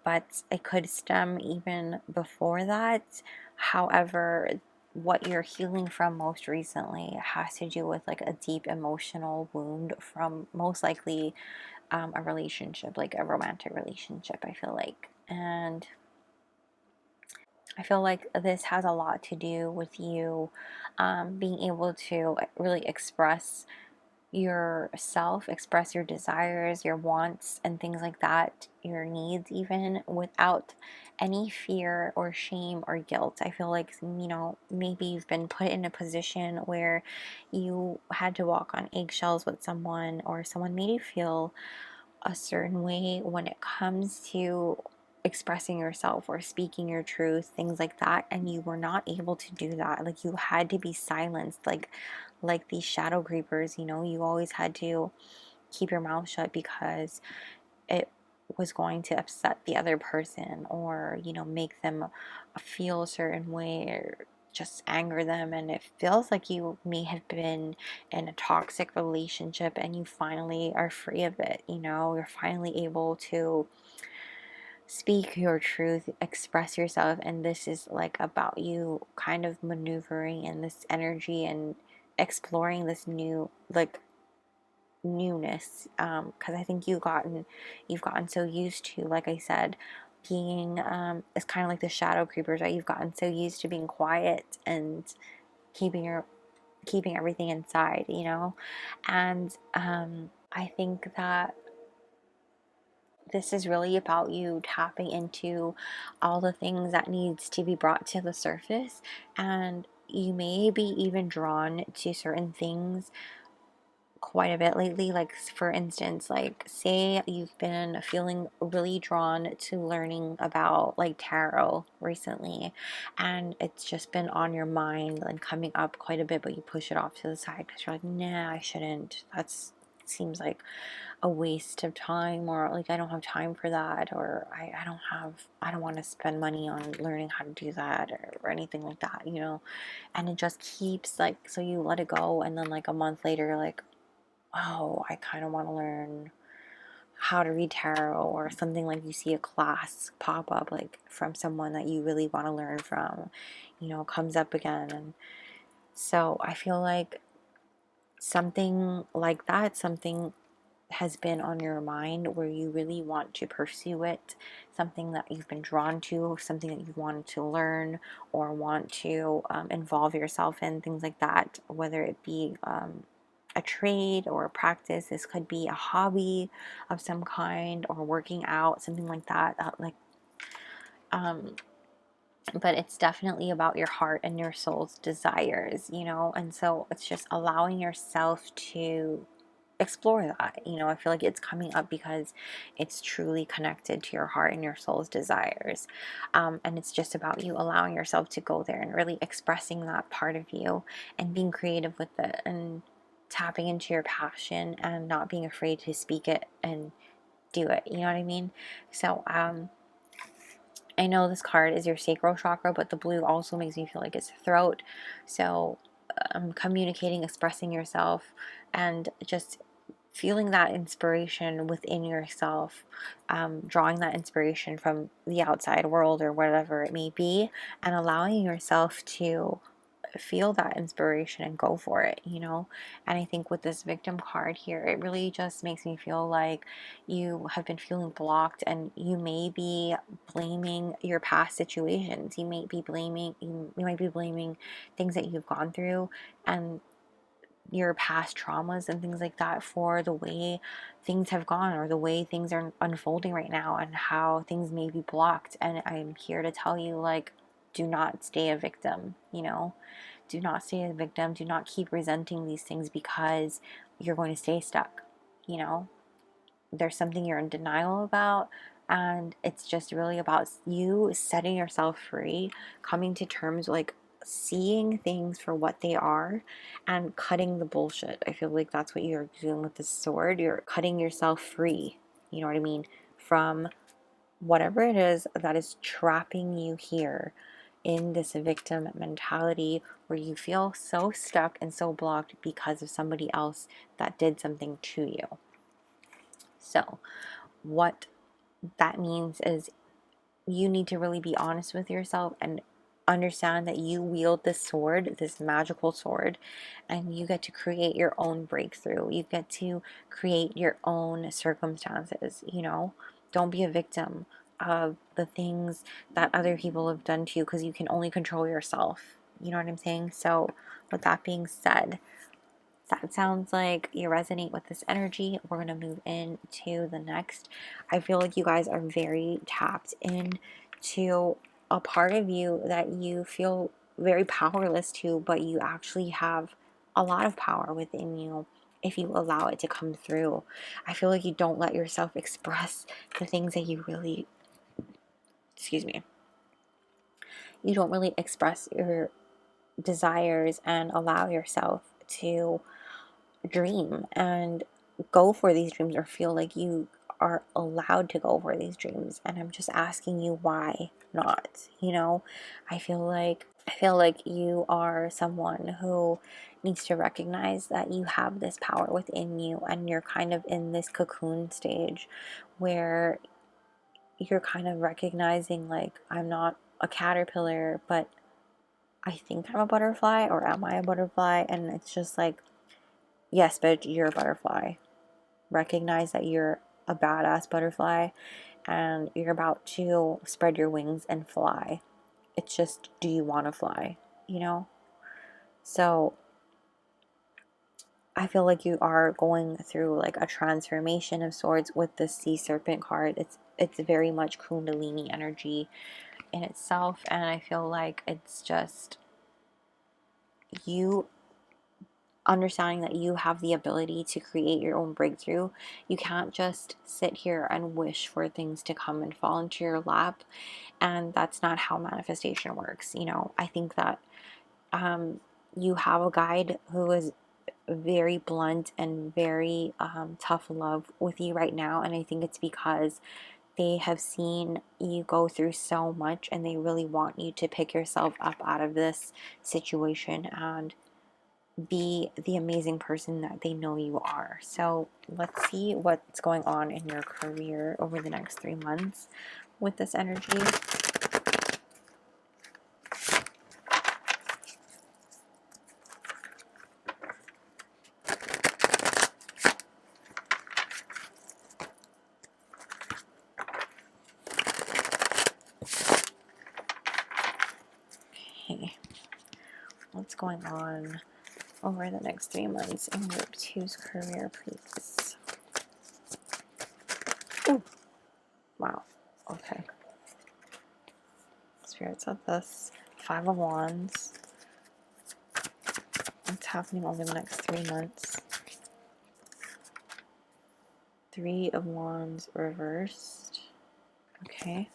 but it could stem even before that. However, what you're healing from most recently has to do with like a deep emotional wound from most likely a relationship, like a romantic relationship, I feel like. And I feel like this has a lot to do with you being able to really express yourself, express your desires, your wants, and things like that, your needs, even without any fear or shame or guilt. I feel like, you know, maybe you've been put in a position where you had to walk on eggshells with someone, or someone made you feel a certain way when it comes to expressing yourself or speaking your truth, things like that, and you were not able to do that. Like, you had to be silenced, like these shadow creepers, you know. You always had to keep your mouth shut because it was going to upset the other person, or, you know, make them feel a certain way, or just anger them. And it feels like you may have been in a toxic relationship and you finally are free of it, you know. You're finally able to speak your truth, express yourself, and this is like about you kind of maneuvering in this energy and exploring this new, like, newness, because I think you've gotten so used to, like I said, being it's kind of like the shadow creepers, right? You've gotten so used to being quiet and keeping everything inside, you know. And I think that this is really about you tapping into all the things that needs to be brought to the surface, and you may be even drawn to certain things quite a bit lately. Like, for instance, like, say you've been feeling really drawn to learning about like tarot recently, and it's just been on your mind and coming up quite a bit, but you push it off to the side because you're like, nah, I shouldn't, that's it seems like a waste of time, or like I don't have time for that, or I don't want to spend money on learning how to do that, or anything like that, you know. And it just keeps like, so you let it go, and then like a month later you're like, oh, I kind of want to learn how to read tarot, or something, like you see a class pop up like from someone that you really want to learn from, you know, comes up again. And so I feel like something like that, something has been on your mind where you really want to pursue it, something that you've been drawn to, something that you wanted to learn or want to involve yourself in, things like that, whether it be a trade or a practice. This could be a hobby of some kind, or working out, something like that, um, but it's definitely about your heart and your soul's desires, you know. And so it's just allowing yourself to explore that, you know. I feel like it's coming up because it's truly connected to your heart and your soul's desires, and it's just about you allowing yourself to go there and really expressing that part of you and being creative with it and tapping into your passion and not being afraid to speak it and do it, you know what I mean? So I know this card is your sacral chakra, but the blue also makes me feel like it's throat. So communicating, expressing yourself, and just feeling that inspiration within yourself, drawing that inspiration from the outside world or whatever it may be, and allowing yourself to feel that inspiration and go for it, you know. And I think with this victim card here, it really just makes me feel like you have been feeling blocked, and you may be blaming your past situations. You might be blaming things that you've gone through and your past traumas and things like that for the way things have gone, or the way things are unfolding right now, and how things may be blocked. And I'm here to tell you, like, do not stay a victim, you know. Do not stay a victim. Do not keep resenting these things because you're going to stay stuck, you know. There's something you're in denial about, and it's just really about you setting yourself free, coming to terms, like seeing things for what they are and cutting the bullshit. I feel like that's what you're doing with this sword. You're cutting yourself free, you know what I mean, from whatever it is that is trapping you here in this victim mentality, where you feel so stuck and so blocked because of somebody else that did something to you. So what that means is you need to really be honest with yourself and understand that you wield this sword, this magical sword, and you get to create your own breakthrough. You get to create your own circumstances, you know. Don't be a victim of the things that other people have done to you, because you can only control yourself. You know what I'm saying? So with that being said, that sounds like you resonate with this energy. We're going to move into the next. I feel like you guys are very tapped in to a part of you that you feel very powerless to, but you actually have a lot of power within you if you allow it to come through. I feel like you don't let yourself express the things that you really, excuse me, you don't really express your desires and allow yourself to dream and go for these dreams, or feel like you are allowed to go for these dreams. And I'm just asking you, why not? You know, I feel like you are someone who needs to recognize that you have this power within you, and you're kind of in this cocoon stage where you're kind of recognizing, like, I'm not a caterpillar, but I think I'm a butterfly, or am I a butterfly? And it's just like, yes, but you're a butterfly. Recognize that you're a badass butterfly, and you're about to spread your wings and fly. It's just, do you want to fly? You know? So I feel like you are going through like a transformation of sorts with the sea serpent card. It's very much Kundalini energy in itself, and I feel like it's just you understanding that you have the ability to create your own breakthrough. You can't just sit here and wish for things to come and fall into your lap, and that's not how manifestation works. You know, I think that you have a guide who is very blunt and very tough love with you right now, and I think it's because they have seen you go through so much and they really want you to pick yourself up out of this situation and be the amazing person that they know you are. So let's see what's going on in your career over the next 3 months with this energy. Okay, what's going on over the next 3 months in group 2's career, please? Ooh. Wow. Okay. Spirit said this. 5 of Wands. What's happening over the next 3 months? 3 of Wands reversed. Okay.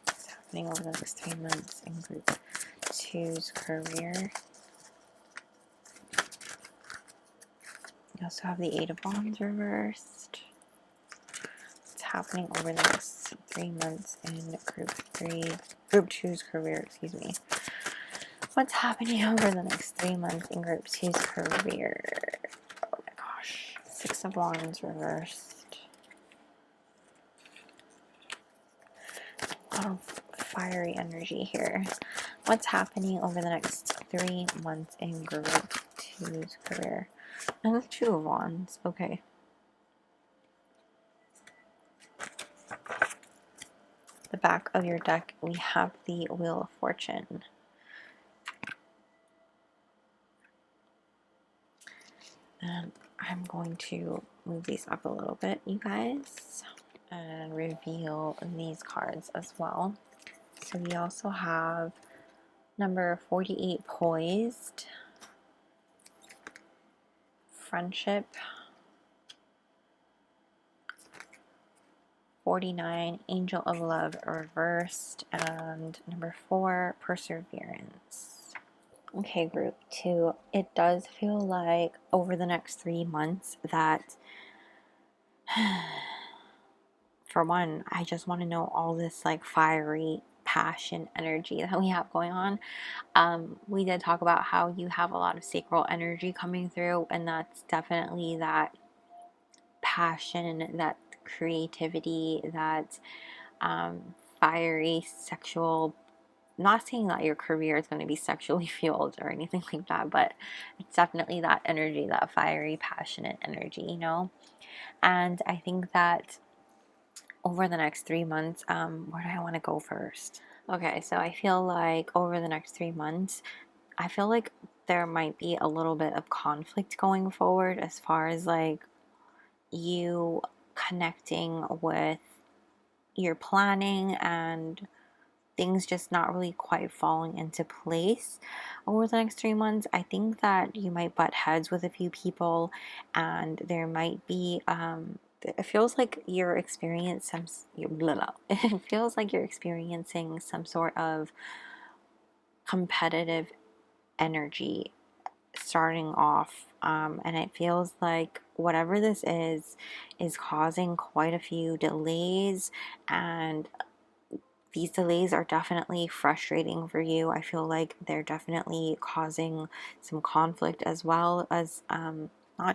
What's happening over the next 3 months in group 2's career? You also have the 8 of Wands reversed. What's happening over the next 3 months in group 2's career, excuse me. What's happening over the next 3 months in group 2's career? Oh my gosh. 6 of Wands reversed. A lot of fiery energy here. What's happening over the next 3 months in group 2's career? And the 2 of Wands. Okay. The back of your deck, we have the Wheel of Fortune. And I'm going to move these up a little bit, you guys, and reveal these cards as well. So we also have number 48, Poised, Friendship, 49, Angel of Love reversed, and number 4, Perseverance. Okay, group 2, it does feel like over the next 3 months that for one, I just want to know all this like fiery passion energy that we have going on. We did talk about how you have a lot of sacral energy coming through, and that's definitely that passion, that creativity, that fiery sexual. Not saying that your career is going to be sexually fueled or anything like that, but it's definitely that energy, that fiery, passionate energy, you know? And I think that over the next 3 months, where do I want to go first? Okay, so I feel like over the next 3 months, I feel like there might be a little bit of conflict going forward as far as like you connecting with your planning and things just not really quite falling into place over the next 3 months. I think that you might butt heads with a few people, and there might be it feels like you're experiencing it feels like you're experiencing some sort of competitive energy starting off, and it feels like whatever this is causing quite a few delays, and these delays are definitely frustrating for you. I feel like they're definitely causing some conflict, as well as not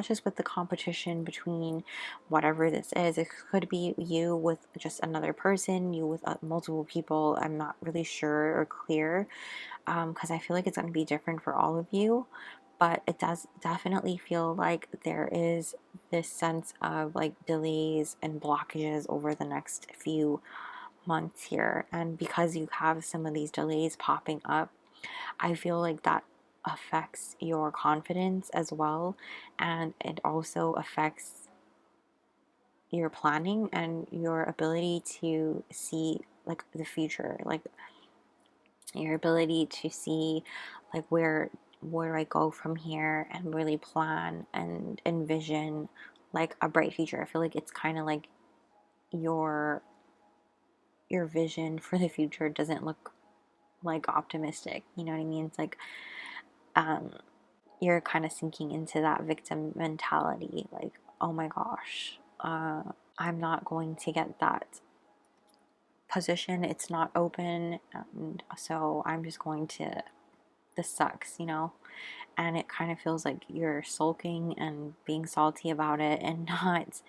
just with the competition between whatever this is. It could be you with just another person, you with multiple people. I'm not really sure or clear, because I feel like it's going to be different for all of you. But it does definitely feel like there is this sense of like delays and blockages over the next few months here, and because you have some of these delays popping up, I feel like that affects your confidence as well, and it also affects your planning and your ability to see like the future, like your ability to see like where do I go from here, and really plan and envision like a bright future. I feel like it's kind of like your vision for the future doesn't look like optimistic, you know what I mean? It's like you're kind of sinking into that victim mentality, like, oh my gosh, I'm not going to get that position, it's not open, and so I'm just going to, this sucks, you know? And it kind of feels like you're sulking and being salty about it and not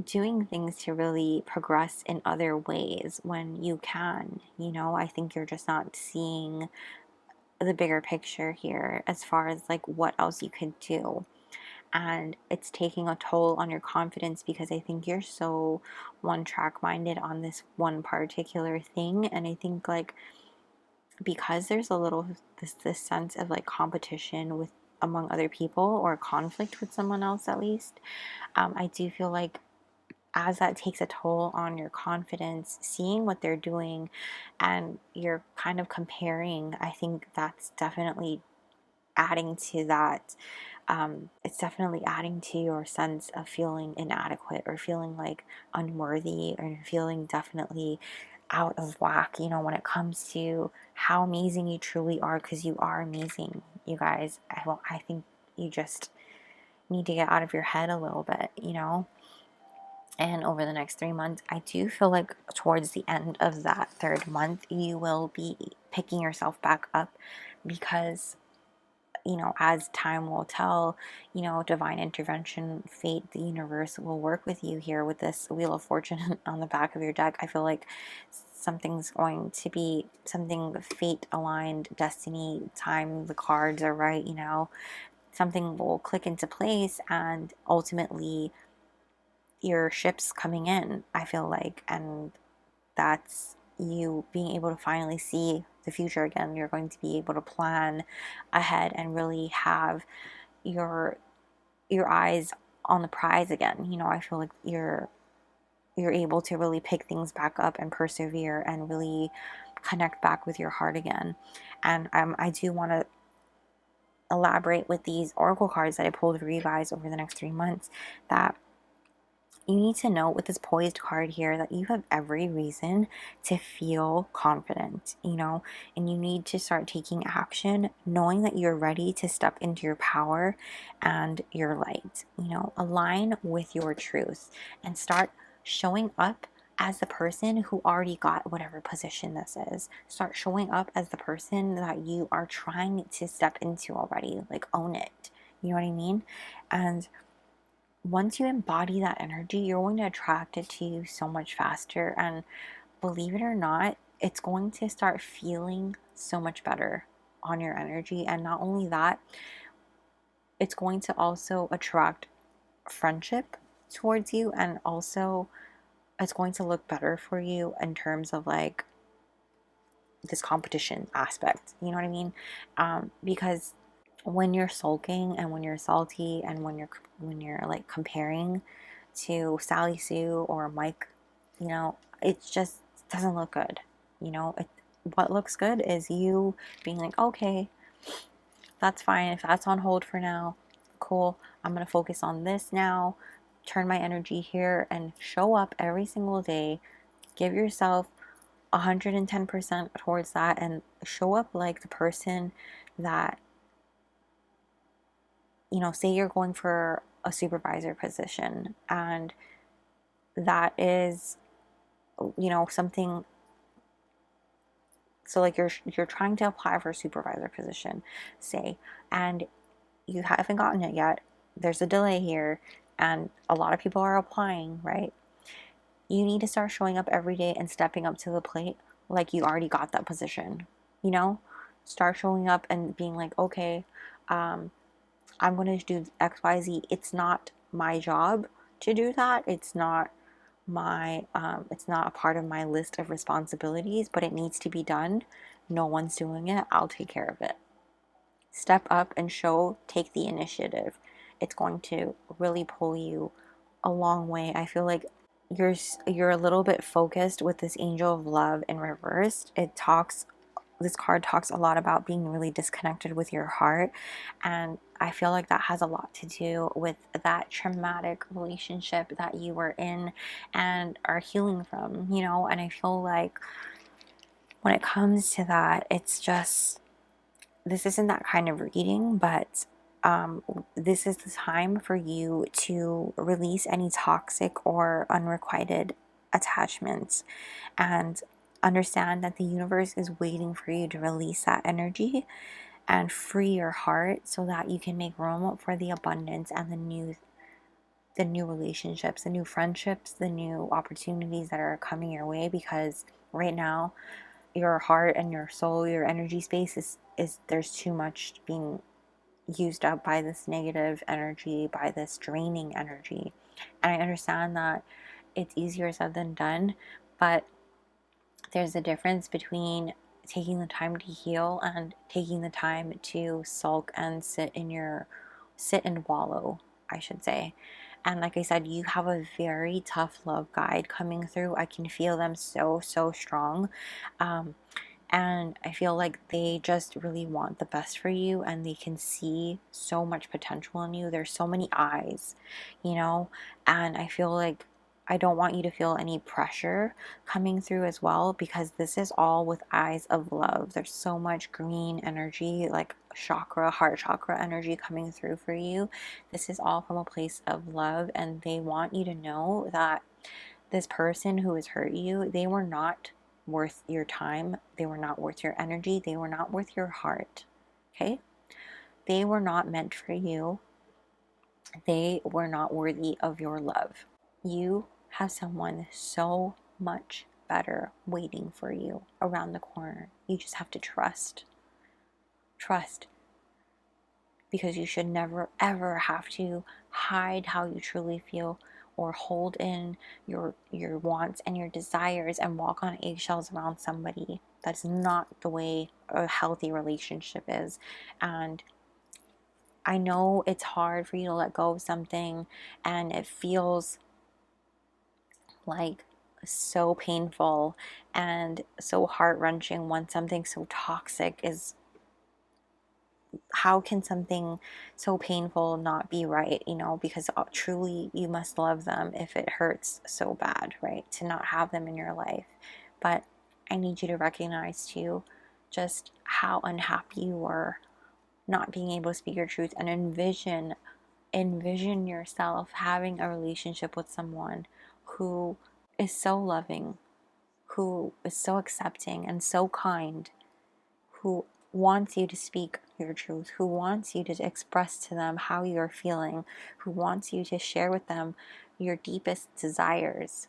doing things to really progress in other ways when you can, you know? I think you're just not seeing the bigger picture here as far as like what else you could do. And it's taking a toll on your confidence because I think you're so one track minded on this one particular thing. And I think like because there's a little this sense of like competition with among other people or conflict with someone else at least, I do feel like as that takes a toll on your confidence, seeing what they're doing and you're kind of comparing, I think that's definitely adding to that. It's definitely adding to your sense of feeling inadequate or feeling like unworthy or feeling definitely out of whack, you know, when it comes to how amazing you truly are, because you are amazing, you guys. I think you just need to get out of your head a little bit, you know. And over the next 3 months, I do feel like towards the end of that third month, you will be picking yourself back up because, you know, as time will tell, you know, divine intervention, fate, the universe will work with you here with this Wheel of Fortune on the back of your deck. I feel like something's going to be something fate aligned, destiny, time, the cards are right, you know, something will click into place and ultimately your ship's coming in, I feel like, and that's you being able to finally see the future again. You're going to be able to plan ahead and really have your eyes on the prize again. You know, I feel like you're able to really pick things back up and persevere and really connect back with your heart again. And I do want to elaborate with these oracle cards that I pulled for you guys over the next 3 months that you need to know with this poised card here that you have every reason to feel confident, you know, and you need to start taking action knowing that you're ready to step into your power and your light, you know, align with your truth and start showing up as the person who already got whatever position this is. Start showing up as the person that you are trying to step into already, like own it. You know what I mean? And once you embody that energy, you're going to attract it to you so much faster. And believe it or not, it's going to start feeling so much better on your energy. And not only that, it's going to also attract friendship towards you. And also, it's going to look better for you in terms of like this competition aspect. You know what I mean? Because when you're sulking and when you're salty and when you're like comparing to Sally Sue or Mike, you know, it just doesn't look good. You know, what looks good is you being like, okay, that's fine. If that's on hold for now, cool. I'm going to focus on this now, turn my energy here and show up every single day. Give yourself 110% towards that and show up like the person that, you know, say you're going for a supervisor position and that is, you know, something. So like you're trying to apply for a supervisor position, say, and you haven't gotten it yet. There's a delay here and a lot of people are applying, right? You need to start showing up every day and stepping up to the plate like you already got that position. You know, start showing up and being like, okay, I'm going to do XYZ. It's not my job to do that. It's not it's not a part of my list of responsibilities, but it needs to be done. No one's doing it. I'll take care of it. Step up and take the initiative. It's going to really pull you a long way. I feel like you're a little bit focused with this angel of love in reverse. This card talks a lot about being really disconnected with your heart, and I feel like that has a lot to do with that traumatic relationship that you were in and are healing from, you know. And I feel like when it comes to that, it's just this isn't that kind of reading, but this is the time for you to release any toxic or unrequited attachments, and understand that the universe is waiting for you to release that energy and free your heart so that you can make room for the abundance and the new relationships, the new friendships, the new opportunities that are coming your way. Because right now your heart and your soul, your energy space is there's too much being used up by this negative energy, by this draining energy. And I understand that it's easier said than done, but there's a difference between taking the time to heal and taking the time to sulk and sit and wallow, I should say. And like I said, you have a very tough love guide coming through. I can feel them so strong. And I feel like they just really want the best for you, and they can see so much potential in you. There's so many eyes, you know, and I feel like I don't want you to feel any pressure coming through as well, because this is all with eyes of love. There's so much green energy, like chakra, heart chakra energy coming through for you. This is all from a place of love, and they want you to know that this person who has hurt you, they were not worth your time. They were not worth your energy. They were not worth your heart. Okay? They were not meant for you. They were not worthy of your love. You have someone so much better waiting for you around the corner. You just have to trust. Trust. Because you should never ever have to hide how you truly feel, or hold in your wants and your desires and walk on eggshells around somebody. That's not the way a healthy relationship is. And I know it's hard for you to let go of something, and it feels like so painful and so heart-wrenching when something so toxic is. How can something so painful not be right, you know? Because truly you must love them if it hurts so bad, right? To not have them in your life. But I need you to recognize too just how unhappy you were not being able to speak your truth, and envision yourself having a relationship with someone who is so loving, who is so accepting and so kind, who wants you to speak your truth, who wants you to express to them how you're feeling, who wants you to share with them your deepest desires,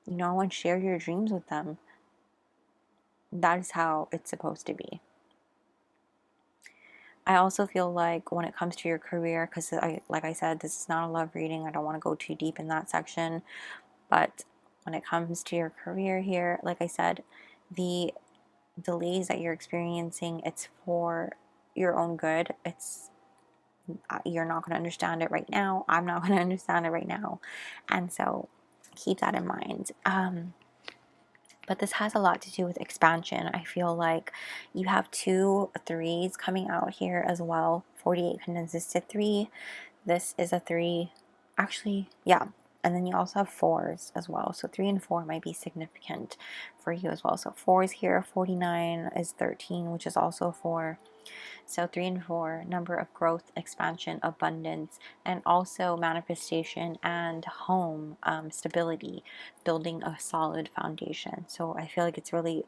you know, and share your dreams with them. That is how it's supposed to be. I also feel like when it comes to your career, because like I said, this is not a love reading. I don't want to go too deep in that section. But when it comes to your career here, like I said, the delays that you're experiencing, it's for your own good. It's you're not going to understand it right now. I'm not going to understand it right now. And so keep that in mind. But this has a lot to do with expansion. I feel like you have 2 3s coming out here as well. 48 condenses to 3. This is a 3. Actually, yeah. And then you also have 4s as well. So 3 and 4 might be significant for you as well. So 4 is here. 49 is 13, which is also 4. So 3 and 4, number of growth, expansion, abundance, and also manifestation and home, stability, building a solid foundation. So I feel like it's really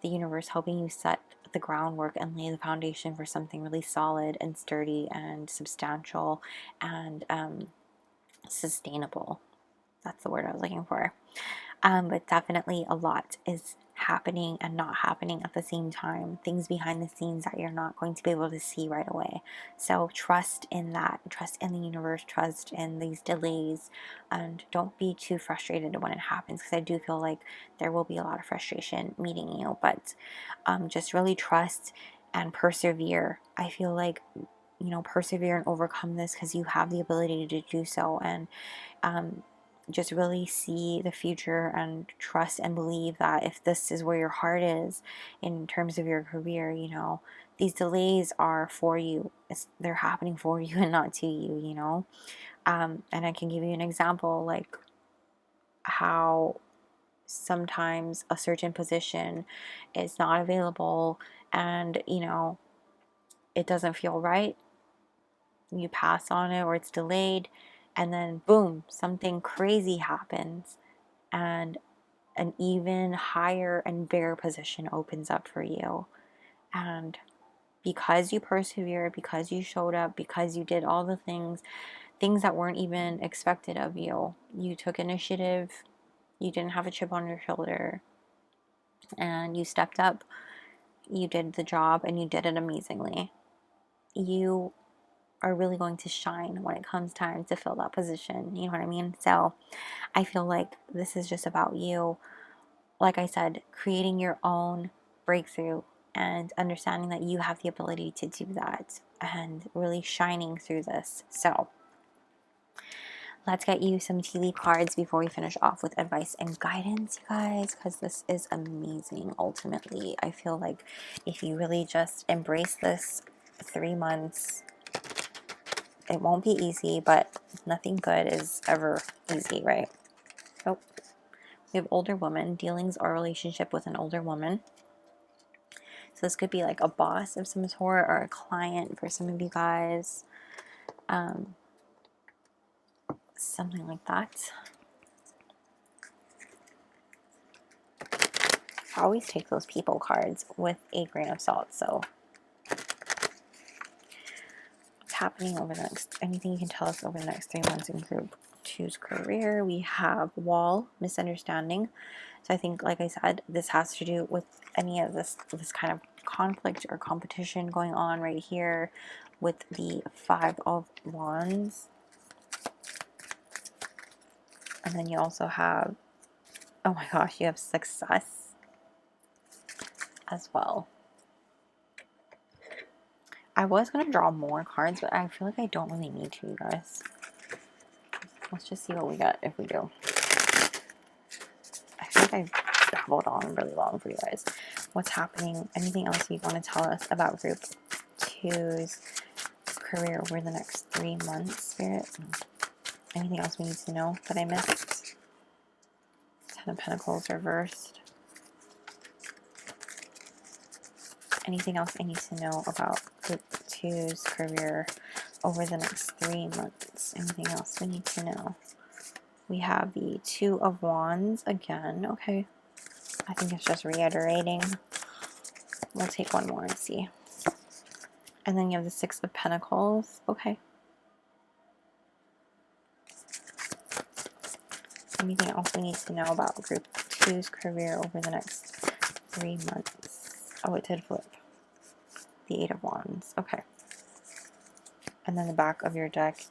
the universe helping you set the groundwork and lay the foundation for something really solid and sturdy and substantial and sustainable. That's the word I was looking for. But definitely a lot is happening and not happening at the same time. Things behind the scenes that you're not going to be able to see right away. So trust in that. Trust in the universe. Trust in these delays. And don't be too frustrated when it happens, because I do feel like there will be a lot of frustration meeting you. But just really trust and persevere. I feel like, you know, persevere and overcome this, because you have the ability to do so. And just really see the future and trust and believe that if this is where your heart is in terms of your career, you know, these delays are for you. They're happening for you and not to you, you know. And I can give you an example, like how sometimes a certain position is not available, and, you know, it doesn't feel right, you pass on it or it's delayed, and then boom, something crazy happens and an even higher and bigger position opens up for you. And because you persevered, because you showed up, because you did all the things that weren't even expected of you, you took initiative, you didn't have a chip on your shoulder, and you stepped up, you did the job, and you did it amazingly. You are really going to shine when it comes time to fill that position. You know what I mean? So I feel like this is just about you, like I said, creating your own breakthrough and understanding that you have the ability to do that and really shining through this. So let's get you some tea leaf cards before we finish off with advice and guidance, you guys, because this is amazing. Ultimately, I feel like if you really just embrace this 3 months, it won't be easy, but nothing good is ever easy, right? Oh, we have older woman, dealings or relationship with an older woman. So this could be like a boss of some sort or a client for some of you guys. Something like that. I always take those people cards with a grain of salt. So what's happening over the next, anything you can tell us over the next 3 months in group two's career? We have wall, misunderstanding. So I think, like I said, this has to do with any of this kind of conflict or competition going on right here with the 5 of Wands. And then you also have, oh my gosh, you have success as well. I was going to draw more cards, but I feel like I don't really need to, you guys. Let's just see what we get if we do. I feel like I babbled on really long for you guys. What's happening? Anything else you want to tell us about group two's career over the next 3 months, Spirit? Anything else we need to know that I missed? 10 of Pentacles reversed. Anything else I need to know about group two's career over the next 3 months? Anything else we need to know? We have the 2 of Wands again. Okay. I think it's just reiterating. We'll take one more and see. And then you have the 6 of Pentacles. Okay. Anything else we need to know about group two's career over the next 3 months? Oh, it did flip. The 8 of Wands. Okay. And then the back of your deck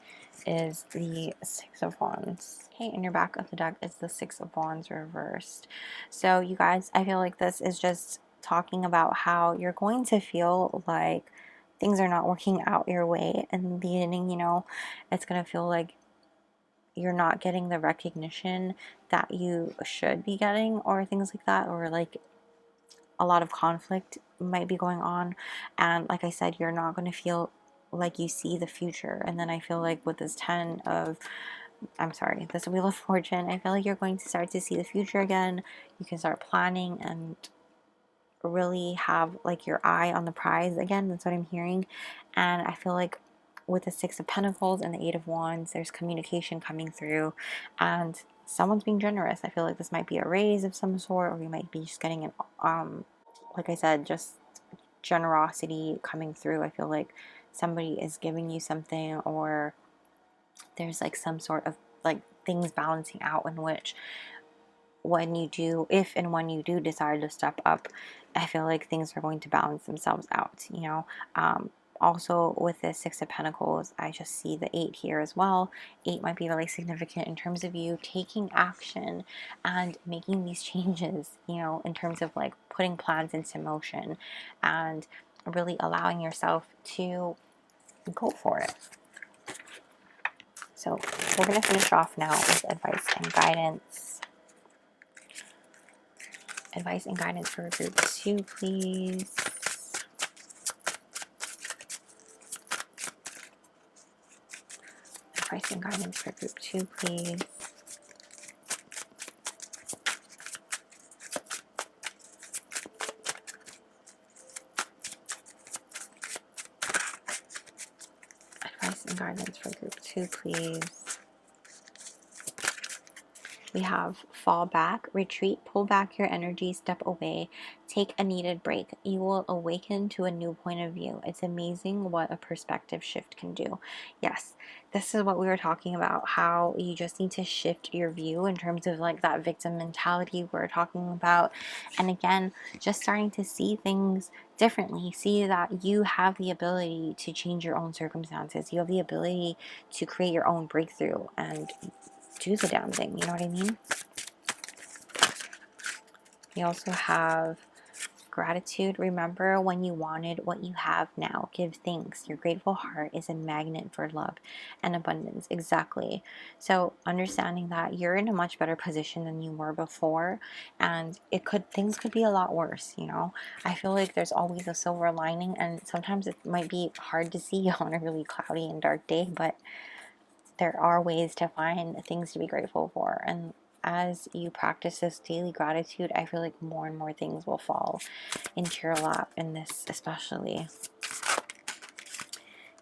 is the 6 of Wands. Okay, and your back of the deck is the 6 of Wands reversed. So you guys, I feel like this is just talking about how you're going to feel like things are not working out your way in the beginning. You know, it's going to feel like you're not getting the recognition that you should be getting, or things like that, or like a lot of conflict might be going on. And like I said, you're not going to feel like you see the future. And then I feel like with this this Wheel of Fortune, I feel like you're going to start to see the future again. You can start planning and really have like your eye on the prize again. That's what I'm hearing. And I feel like with the 6 of Pentacles and the 8 of Wands, there's communication coming through and someone's being generous. I feel like this might be a raise of some sort, or you might be just getting an like I said, just generosity coming through. I feel like somebody is giving you something, or there's like some sort of like things balancing out, in which if and when you do decide to step up, I feel like things are going to balance themselves out, you know. Also with the 6 of Pentacles, I just see the 8 here as well. 8 might be really significant in terms of you taking action and making these changes, you know, in terms of like putting plans into motion and really allowing yourself to go for it. So we're going to finish off now with advice and guidance. Advice and guidance for group 2, please. Advice and guidance for group 2, please. guidance for group 2, please. We have fall back, retreat, pull back your energy, step away, take a needed break. You will awaken to a new point of view. It's amazing what a perspective shift can do. Yes, this is what we were talking about, how you just need to shift your view in terms of like that victim mentality we're talking about. And again, just starting to see things differently. See that you have the ability to change your own circumstances. You have the ability to create your own breakthrough and do the damn thing, you know what I mean? You also have gratitude. Remember when you wanted what you have now. Give thanks. Your grateful heart is a magnet for love and abundance. Exactly. So understanding that you're in a much better position than you were before, and things could be a lot worse, you know? I feel like there's always a silver lining, and sometimes it might be hard to see on a really cloudy and dark day, but there are ways to find things to be grateful for. And as you practice this daily gratitude, I feel like more and more things will fall into your lap in this especially.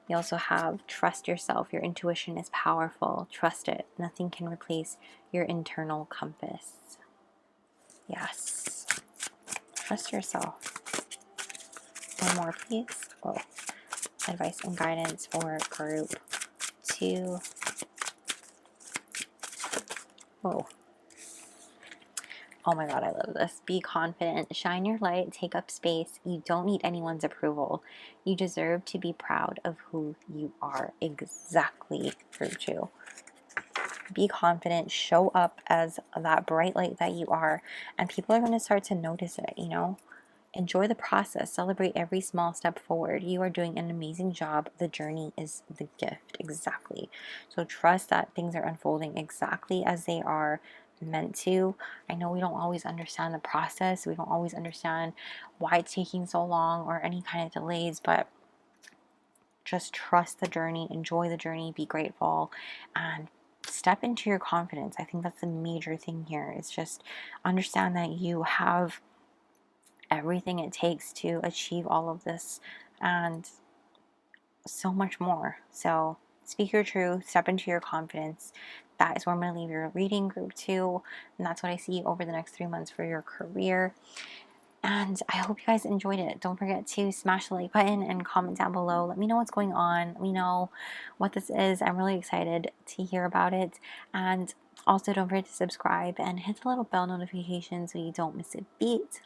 You also have trust yourself. Your intuition is powerful. Trust it. Nothing can replace your internal compass. Yes. Trust yourself. One more, please. Oh, advice and guidance for group 2. Oh. Oh my God, I love this. Be confident, shine your light, take up space. You don't need anyone's approval. You deserve to be proud of who you are. Exactly, group 2. Be confident, show up as that bright light that you are, and people are going to start to notice it, you know? Enjoy the process. Celebrate every small step forward. You are doing an amazing job. The journey is the gift. Exactly. So trust that things are unfolding exactly as they are meant to. I know we don't always understand the process. We don't always understand why it's taking so long or any kind of delays, but just trust the journey, enjoy the journey, be grateful, and step into your confidence. I think that's the major thing here. Is just understand that you have everything it takes to achieve all of this and so much more. So speak your truth, step into your confidence. That is where I'm going to leave your reading, group 2, and that's what I see over the next 3 months for your career. And I hope you guys enjoyed it. Don't forget to smash the like button and comment down below. Let me know what's going on. Let me know what this is. I'm really excited to hear about it. And also don't forget to subscribe and hit the little bell notification so you don't miss a beat.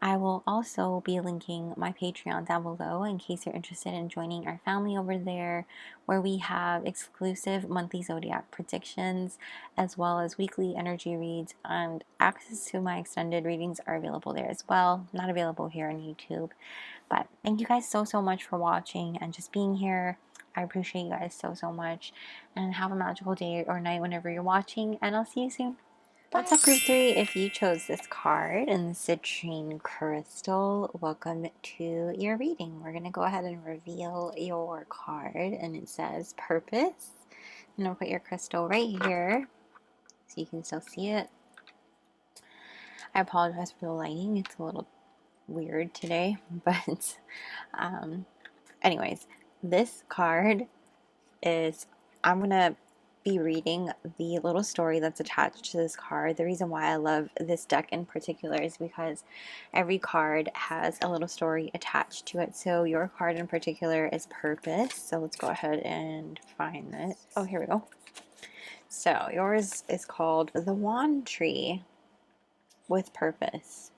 I will also be linking my Patreon down below in case you're interested in joining our family over there, where we have exclusive monthly zodiac predictions as well as weekly energy reads, and access to my extended readings are available there as well. Not available here on YouTube. But thank you guys so much for watching and just being here. I appreciate you guys so much, and have a magical day or night whenever you're watching, and I'll see you soon. What's up, group 3? If you chose this card in the Citrine crystal, welcome to your reading. We're going to go ahead and reveal your card, and it says purpose. I'm going to put your crystal right here so you can still see it. I apologize for the lighting. It's a little weird today, but anyways, this card is, I'm going to be reading the little story that's attached to this card. The reason why I love this deck in particular is because every card has a little story attached to it. So your card in particular is purpose. So let's go ahead and find it. Oh, here we go. So yours is called the Wand Tree with purpose.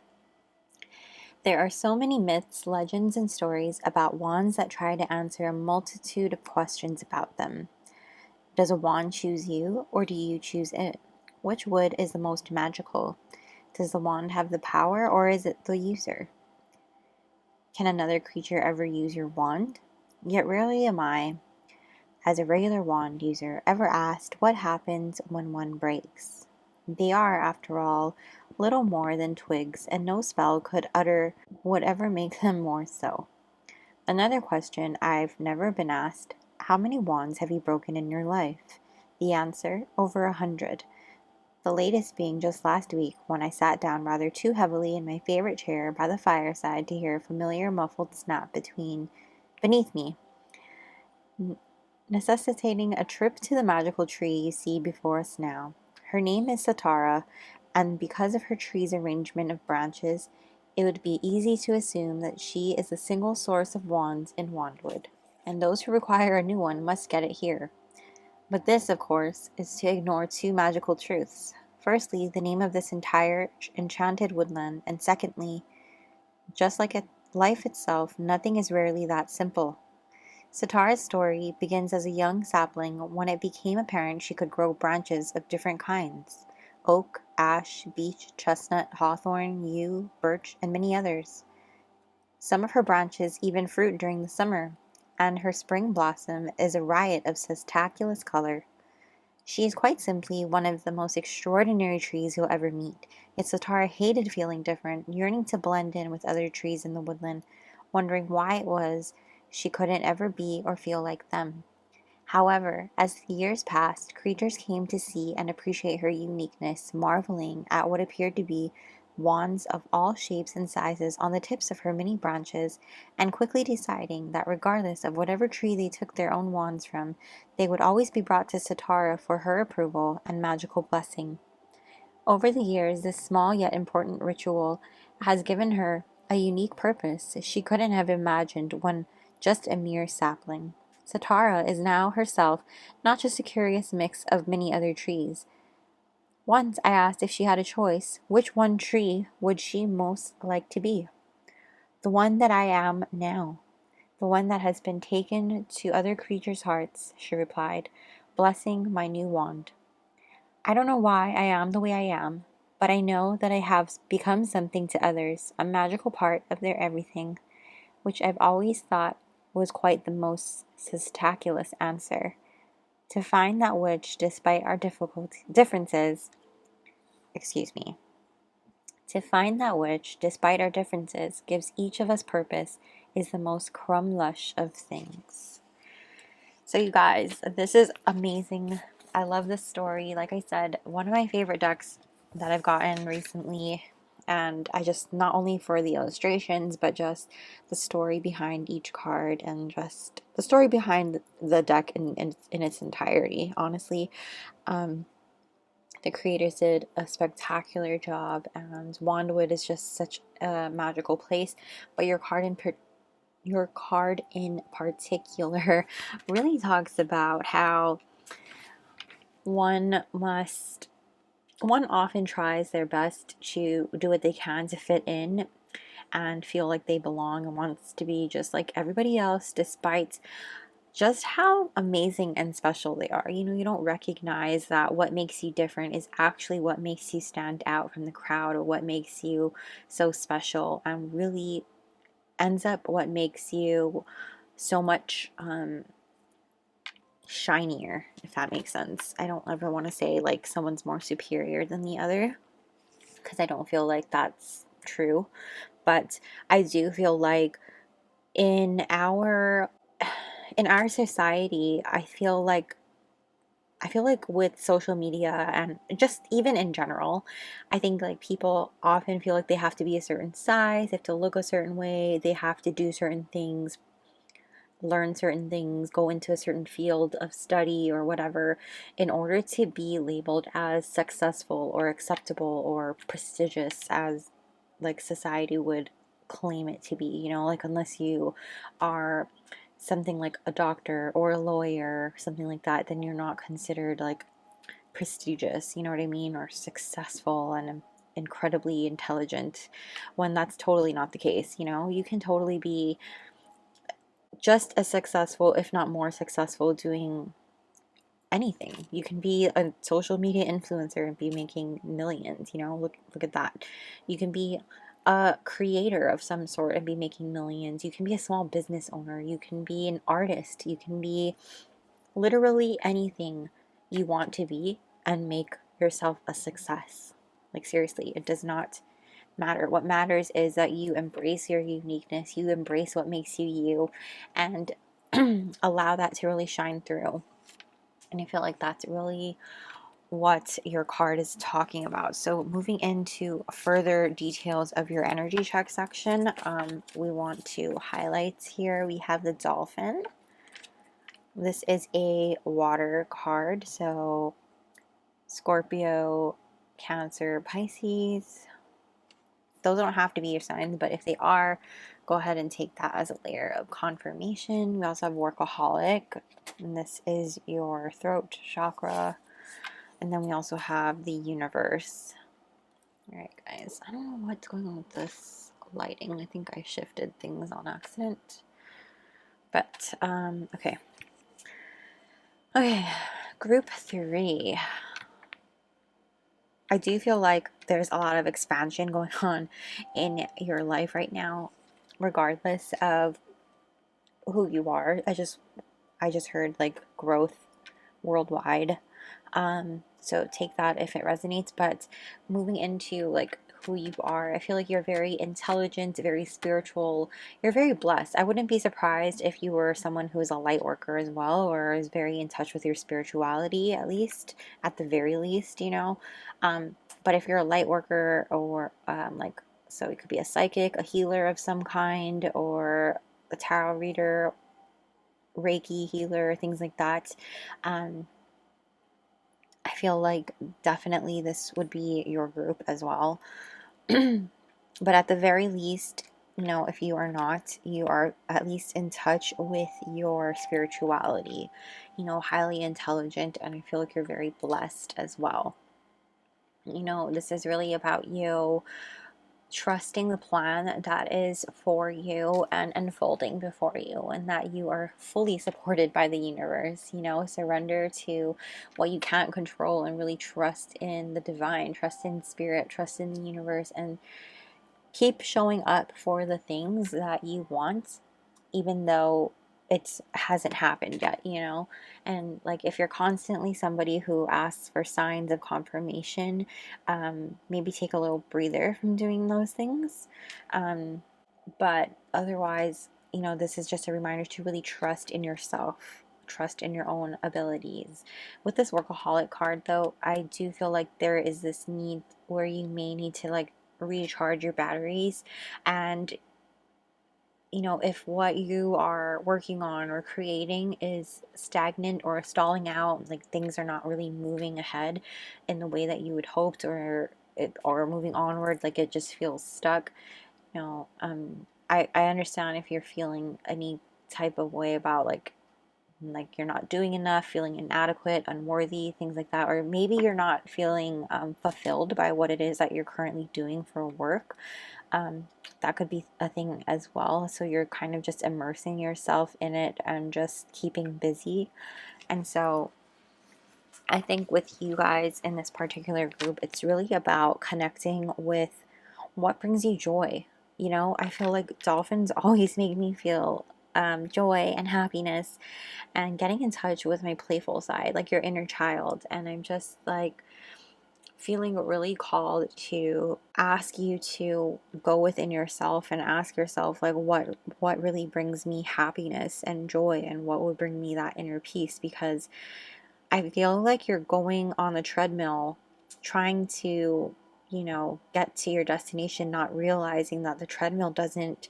There are so many myths, legends, and stories about wands that try to answer a multitude of questions about them. Does a wand choose you, or do you choose it? Which wood is the most magical? Does the wand have the power, or is it the user? Can another creature ever use your wand? Yet rarely am I, as a regular wand user, ever asked what happens when one breaks. They are, after all, little more than twigs, and no spell could utter would ever make them more so. Another question I've never been asked: how many wands have you broken in your life? The answer: over 100. The latest being just last week, when I sat down rather too heavily in my favorite chair by the fireside to hear a familiar muffled snap beneath me. necessitating a trip to the magical tree you see before us now. Her name is Satara, and because of her tree's arrangement of branches, it would be easy to assume that she is the single source of wands in Wandwood, and those who require a new one must get it here. But this, of course, is to ignore two magical truths. Firstly, the name of this entire enchanted woodland, and secondly, just like life itself, nothing is rarely that simple. Satara's story begins as a young sapling when it became apparent she could grow branches of different kinds: oak, ash, beech, chestnut, hawthorn, yew, birch, and many others. Some of her branches even fruit during the summer, and her spring blossom is a riot of spectacular color. She is quite simply one of the most extraordinary trees you'll ever meet. Yet Satara hated feeling different, yearning to blend in with other trees in the woodland, wondering why it was she couldn't ever be or feel like them. However, as the years passed, creatures came to see and appreciate her uniqueness, marveling at what appeared to be wands of all shapes and sizes on the tips of her many branches, and quickly deciding that regardless of whatever tree they took their own wands from, they would always be brought to Satara for her approval and magical blessing. Over the years, this small yet important ritual has given her a unique purpose she couldn't have imagined when just a mere sapling. Satara is now herself not just a curious mix of many other trees. Once I asked if she had a choice, which one tree would she most like to be? The one that I am now. The one that has been taken to other creatures' hearts, she replied, blessing my new wand. I don't know why I am the way I am, but I know that I have become something to others, a magical part of their everything, which I've always thought was quite the most spectacular answer. To find that which, despite our differences, to find that which, despite our differences, gives each of us purpose is the most crumlush of things. So you guys, this is amazing. I love this story. Like I said, one of my favorite decks that I've gotten recently, and I just, not only for the illustrations, but just the story behind each card and just the story behind the deck in its entirety, honestly. The creators did a spectacular job, and Wandwood is just such a magical place, but your card in particular really talks about how one often tries their best to do what they can to fit in and feel like they belong and wants to be just like everybody else, despite just how amazing and special they are. You know, you don't recognize that what makes you different is actually what makes you stand out from the crowd, or what makes you so special, and really ends up what makes you so much shinier, if that makes sense. I don't ever want to say like someone's more superior than the other, because I don't feel like that's true. But I do feel like in our society, I feel like with social media and just even in general, I think like people often feel like they have to be a certain size, they have to look a certain way, they have to do certain things, learn certain things, go into a certain field of study or whatever in order to be labeled as successful or acceptable or prestigious as like society would claim it to be, you know, like unless you are something like a doctor or a lawyer, something like that, then you're not considered like prestigious, you know what I mean, or successful and incredibly intelligent, when that's totally not the case. You know, you can totally be just as successful, if not more successful, doing anything. You can be a social media influencer and be making millions, you know, look at that. You can be a creator of some sort and be making millions. You can be a small business owner. You can be an artist. You can be literally anything you want to be and make yourself a success. Like seriously, it does not matter. What matters is that you embrace your uniqueness, you embrace what makes you you, and allow that to really shine through. And I feel like that's really what your card is talking about. So moving into further details of your energy check section, we want to highlight here. We have the dolphin, This is a water card, so Scorpio, Cancer, Pisces. Those don't have to be your signs, but if they are, go ahead and take that as a layer of confirmation. We also have Workaholic, and this is your throat chakra. And then we also have the Universe. All right, guys, I don't know what's going on with this lighting. I think I shifted things on accident. But, okay. Okay, group 3. I do feel like there's a lot of expansion going on in your life right now, regardless of who you are. I just heard like growth worldwide. So take that if it resonates. But moving into like who you are, I feel like you're very intelligent, very spiritual. You're very blessed. I wouldn't be surprised if you were someone who is a light worker as well, or is very in touch with your spirituality, at least, at the very least, you know. But if you're a light worker, or like, so it could be a psychic, a healer of some kind, or a tarot reader, Reiki healer, things like that. Um, I feel like definitely this would be your group as well. But at the very least, you know, if you are not, you are at least in touch with your spirituality, you know, highly intelligent, and I feel like you're very blessed as well. You know, this is really about you trusting the plan that is for you and unfolding before you, and that you are fully supported by the universe. You know, surrender to what you can't control and really trust in the divine, trust in spirit, trust in the universe, and keep showing up for the things that you want, even though it hasn't happened yet, you know. And like, if you're constantly somebody who asks for signs of confirmation, maybe take a little breather from doing those things. But otherwise, you know, this is just a reminder to really trust in yourself, trust in your own abilities. With this workaholic card, though, I do feel like there is this need where you may need to like recharge your batteries. And you know, if what you are working on or creating is stagnant or stalling out, like things are not really moving ahead in the way that you would hoped, or moving onward, like it just feels stuck. You know, I understand if you're feeling any type of way about like you're not doing enough, feeling inadequate, unworthy, things like that, or maybe you're not feeling fulfilled by what it is that you're currently doing for work. That could be a thing as well. So you're kind of just immersing yourself in it and just keeping busy. And so I think with you guys in this particular group, it's really about connecting with what brings you joy. You know, I feel like dolphins always make me feel joy and happiness, and getting in touch with my playful side, like your inner child. And I'm just like feeling really called to ask you to go within yourself and ask yourself like what really brings me happiness and joy, and what would bring me that inner peace. Because I feel like you're going on the treadmill trying to, you know, get to your destination, not realizing that the treadmill doesn't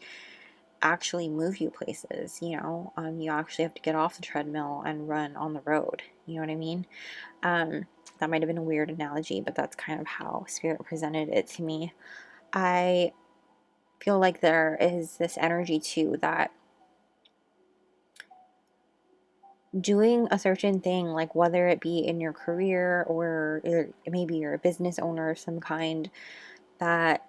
actually move you places. You know, you actually have to get off the treadmill and run on the road. You know what I mean? That might have been a weird analogy, but that's kind of how Spirit presented it to me. I feel like there is this energy too that doing a certain thing, like whether it be in your career or maybe you're a business owner of some kind, that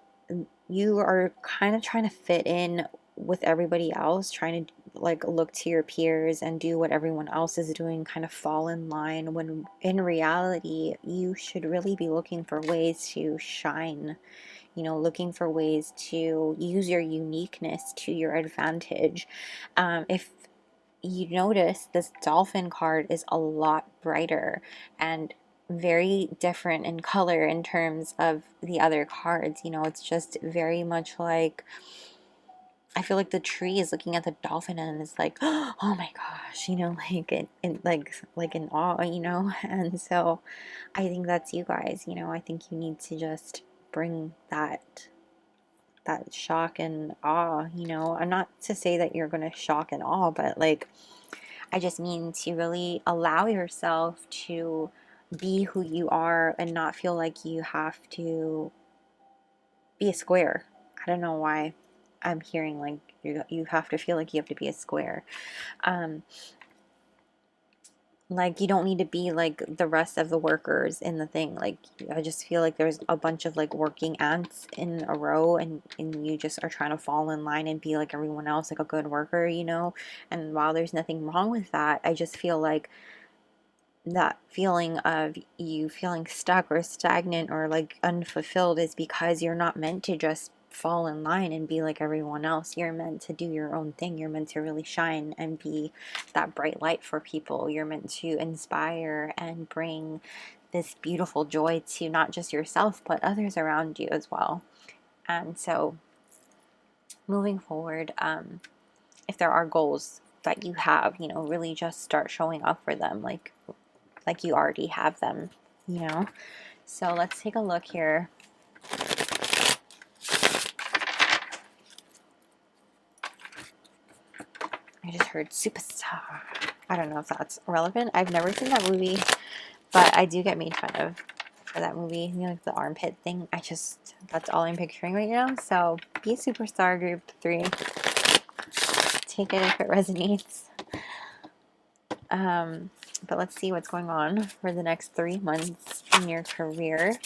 you are kind of trying to fit in with everybody else, trying to like look to your peers and do what everyone else is doing, kind of fall in line, when in reality you should really be looking for ways to shine, you know, looking for ways to use your uniqueness to your advantage. If you notice, this dolphin card is a lot brighter and very different in color in terms of the other cards. You know, it's just very much like, I feel like the tree is looking at the dolphin and is like, oh my gosh, you know, like like in awe, you know. And so I think that's you guys. You know, I think you need to just bring that shock and awe. You know, I'm not to say that you're gonna shock and awe, but like, I just mean to really allow yourself to be who you are and not feel like you have to be a square. I don't know why I'm hearing like you have to feel like you have to be a square. Like you don't need to be like the rest of the workers in the thing. Like I just feel like there's a bunch of like working ants in a row, and you just are trying to fall in line and be like everyone else, like a good worker, you know. And while there's nothing wrong with that, I just feel like that feeling of you feeling stuck or stagnant or like unfulfilled is because you're not meant to just fall in line and be like everyone else. You're meant to do your own thing. You're meant to really shine and be that bright light for people. You're meant to inspire and bring this beautiful joy to not just yourself but others around you as well. And so moving forward, if there are goals that you have, you know, really just start showing up for them like you already have them, you know. So let's take a look here. I just heard superstar. I don't know if that's relevant. I've never seen that movie, but I do get made fun of for that movie, you know, like the armpit thing. That's all I'm picturing right now. So be a superstar, group 3. Take it if it resonates. But let's see what's going on for the next 3 months in your career.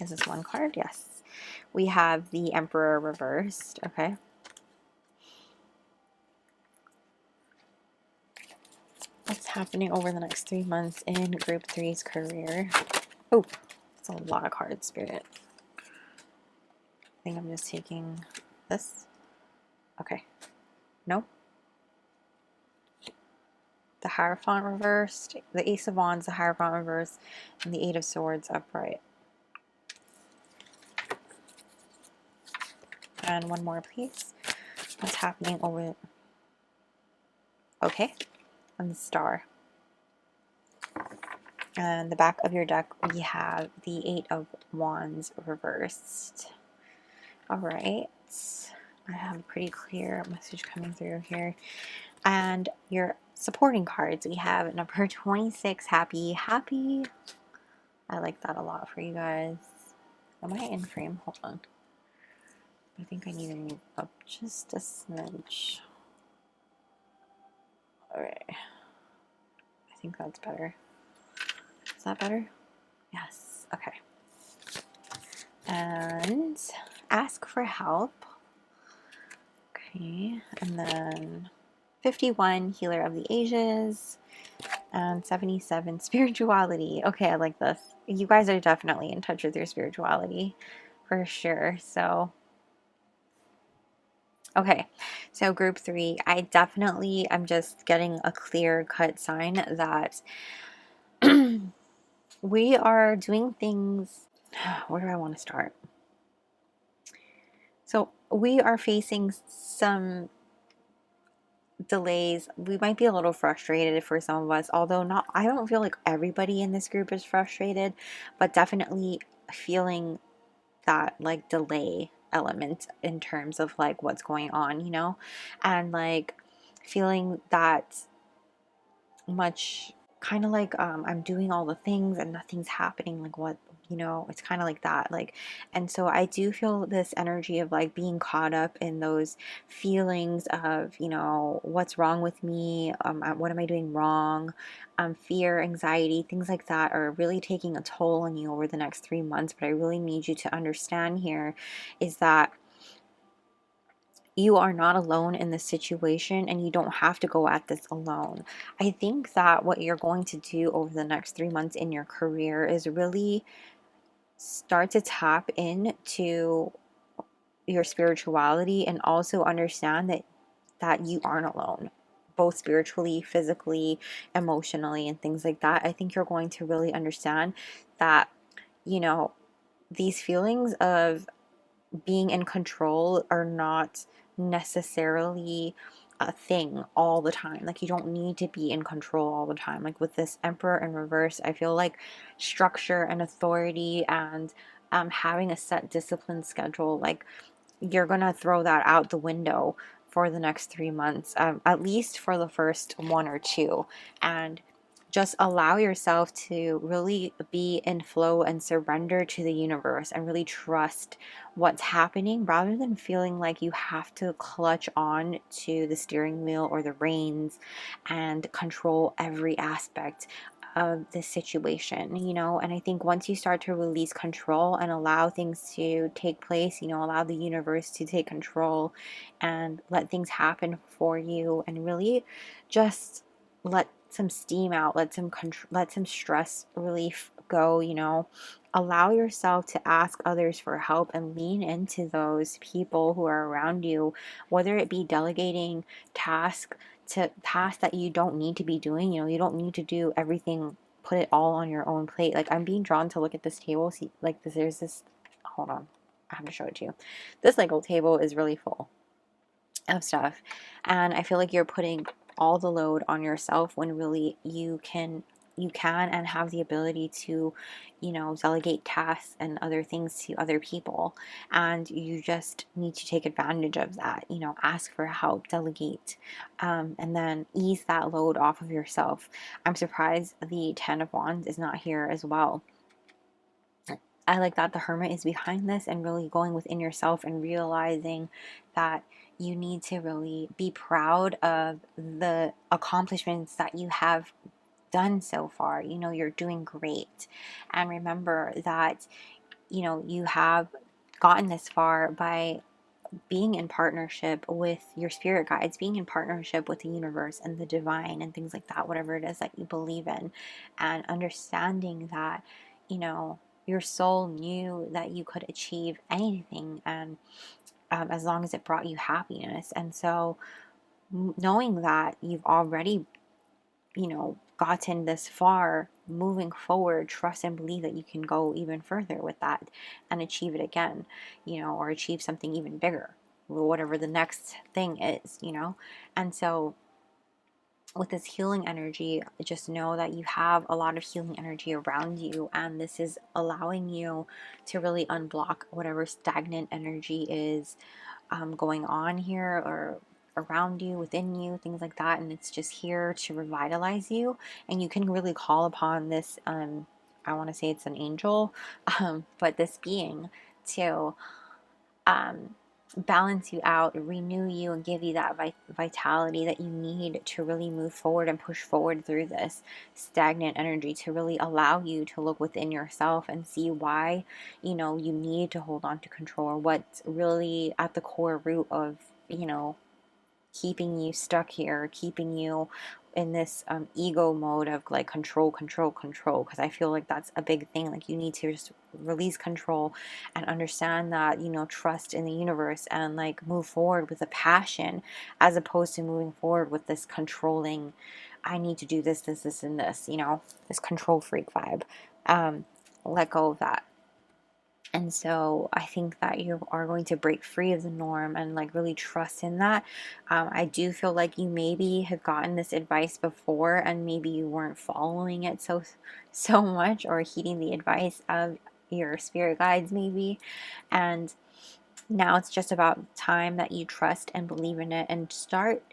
Is this one card? Yes. We have the Emperor reversed. Okay. What's happening over the next 3 months in group 3's career? Oh, it's a lot of cards, Spirit. I think I'm just taking this. Okay. No. The Hierophant reversed, the Ace of Wands, the Hierophant reversed, and the Eight of Swords upright. And one more, please. What's happening over... Okay. And the Star. And the back of your deck, we have the Eight of Wands reversed. All right. I have a pretty clear message coming through here. And your supporting cards, we have number 26, happy. I like that a lot for you guys. Am I in frame? Hold on. I think I need to move up just a smidge. Alright. I think that's better. Is that better? Yes. Okay. And ask for help. Okay. And then 51, Healer of the Ages. And 77, Spirituality. Okay, I like this. You guys are definitely in touch with your spirituality. For sure. So... Okay, so group 3, I definitely am just getting a clear-cut sign that we are doing things. Where do I want to start? So we are facing some delays. We might be a little frustrated for some of us, although not. I don't feel like everybody in this group is frustrated, but definitely feeling that like delay element in terms of like what's going on, you know, and like feeling that much kind of like I'm doing all the things and nothing's happening, like what, you know, it's kind of like that, like. And so I do feel this energy of like being caught up in those feelings of, you know, what's wrong with me, what am I doing wrong, fear, anxiety, things like that are really taking a toll on you over the next 3 months. But I really need you to understand here is that you are not alone in this situation, and you don't have to go at this alone. I think that what you're going to do over the next 3 months in your career is really start to tap into your spirituality and also understand that you aren't alone, both spiritually, physically, emotionally, and things like that. I think you're going to really understand that, you know, these feelings of being in control are not necessarily a thing all the time. Like you don't need to be in control all the time. Like with this Emperor in reverse, I feel like structure and authority and having a set discipline schedule, like you're gonna throw that out the window for the next 3 months, at least for the first 1 or 2. And just allow yourself to really be in flow and surrender to the universe and really trust what's happening, rather than feeling like you have to clutch on to the steering wheel or the reins and control every aspect of the situation, you know. And I think once you start to release control and allow things to take place, you know, allow the universe to take control and let things happen for you, and really just let some steam out, let some stress relief go, you know. Allow yourself to ask others for help and lean into those people who are around you, whether it be delegating tasks that you don't need to be doing. You know, you don't need to do everything, put it all on your own plate. Like, I'm being drawn to look at this table. See, like this, there's this, hold on, I have to show it to you. This Lego table is really full of stuff, and I feel like you're putting all the load on yourself when really you can and have the ability to, you know, delegate tasks and other things to other people. And you just need to take advantage of that, you know, ask for help, delegate, and then ease that load off of yourself. I'm surprised the 10 of Wands is not here as well. I like that the Hermit is behind this, and really going within yourself and realizing that you need to really be proud of the accomplishments that you have done so far. You know, you're doing great. And remember that, you know, you have gotten this far by being in partnership with your spirit guides, being in partnership with the universe and the divine and things like that, whatever it is that you believe in, and understanding that, you know, your soul knew that you could achieve anything, and as long as it brought you happiness. And so knowing that you've already, you know, gotten this far, moving forward, trust and believe that you can go even further with that and achieve it again, you know, or achieve something even bigger, whatever the next thing is, you know. And so with this healing energy, just know that you have a lot of healing energy around you, and this is allowing you to really unblock whatever stagnant energy is going on here, or around you, within you, things like that. And it's just here to revitalize you, and you can really call upon this, I want to say it's an angel, but this being to um, balance you out, renew you, and give you that vitality that you need to really move forward and push forward through this stagnant energy, to really allow you to look within yourself and see why, you know, you need to hold on to control, or what's really at the core root of, you know, keeping you stuck here, keeping you in this ego mode of like control, because I feel like that's a big thing. Like, you need to just release control and understand that, you know, trust in the universe, and like move forward with a passion, as opposed to moving forward with this controlling, I need to do this, and this, you know, this control freak vibe. Let go of that. And so I think that you are going to break free of the norm and like really trust in that. I do feel like you maybe have gotten this advice before, and maybe you weren't following it so much, or heeding the advice of your spirit guides maybe. And now it's just about time that you trust and believe in it, and start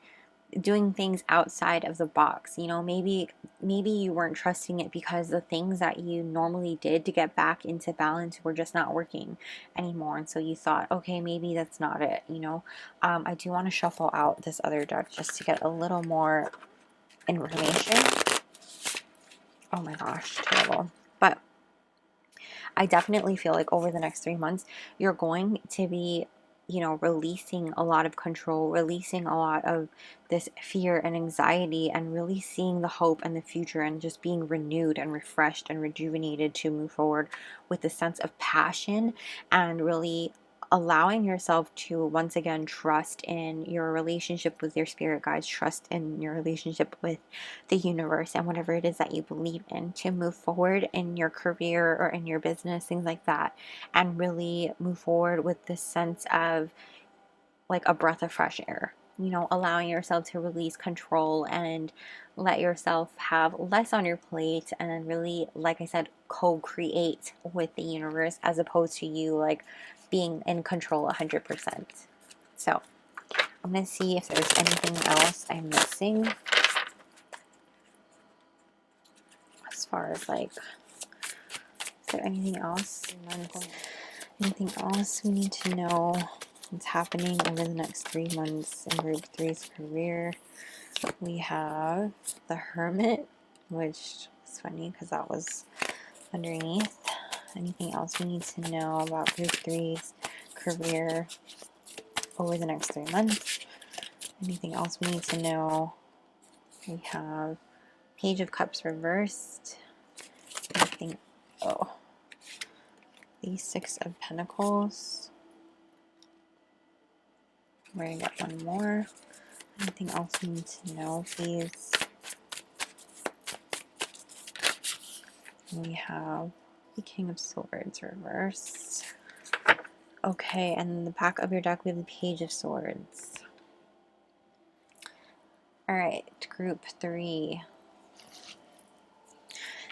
doing things outside of the box. You know, maybe you weren't trusting it because the things that you normally did to get back into balance were just not working anymore, and so you thought, okay, maybe that's not it, you know. I do want to shuffle out this other deck just to get a little more information. Oh my gosh, terrible. But I definitely feel like over the next 3 months, you're going to be, you know, releasing a lot of control, releasing a lot of this fear and anxiety, and really seeing the hope and the future, and just being renewed and refreshed and rejuvenated to move forward with a sense of passion, and really allowing yourself to once again trust in your relationship with your spirit guides, trust in your relationship with the universe and whatever it is that you believe in, to move forward in your career or in your business, things like that, and really move forward with this sense of like a breath of fresh air, you know, allowing yourself to release control and let yourself have less on your plate, and then really, like I said, co-create with the universe, as opposed to you like being in control 100%. So I'm going to see if there's anything else I'm missing. As far as like, is there anything else? Anything else we need to know what's happening over the next 3 months in Group 3's career? We have the Hermit, which is funny because that was underneath. Anything else we need to know about Group 3's career over the next 3 months? Anything else we need to know? We have Page of Cups reversed. Anything? Oh, the Six of Pentacles. We're going to get one more. Anything else we need to know, please? We have the King of Swords reversed. Okay, and in the back of your deck, we have the Page of Swords. Alright, Group 3.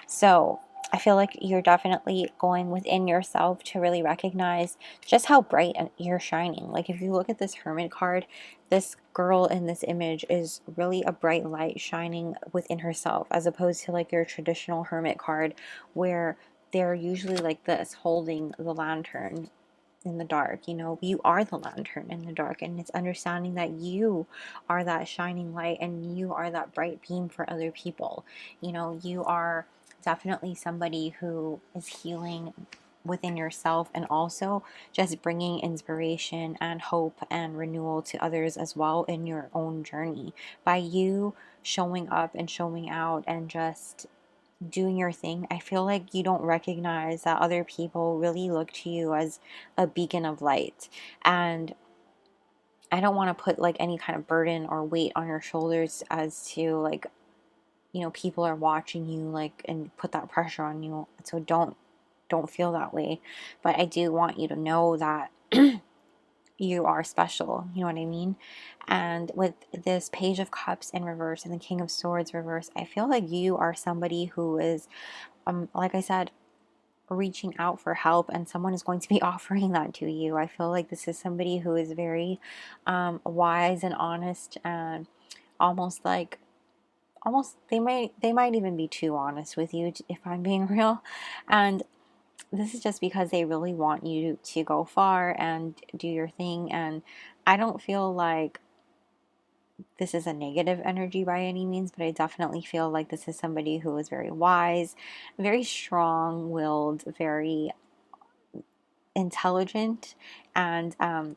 So, I feel like you're definitely going within yourself to really recognize just how bright you're shining. Like, if you look at this Hermit card, this girl in this image is really a bright light shining within herself, as opposed to like your traditional Hermit card where they're usually like this, holding the lantern in the dark. You know, you are the lantern in the dark, and it's understanding that you are that shining light and you are that bright beam for other people. You know, you are definitely somebody who is healing within yourself and also just bringing inspiration and hope and renewal to others as well in your own journey by you showing up and showing out and just doing your thing. I feel like you don't recognize that other people really look to you as a beacon of light. And I don't want to put like any kind of burden or weight on your shoulders as to like, you know, people are watching you, like, and put that pressure on you. So don't feel that way. But I do want you to know that you are special, you know what I mean? And with this Page of Cups in reverse and the King of Swords reverse, I feel like you are somebody who is, like I said, reaching out for help, and someone is going to be offering that to you. I feel like this is somebody who is very wise and honest, and almost they might even be too honest with you, if I'm being real. And this is just because they really want you to go far and do your thing. And I don't feel like this is a negative energy by any means, but I definitely feel like this is somebody who is very wise, very strong-willed, very intelligent, and I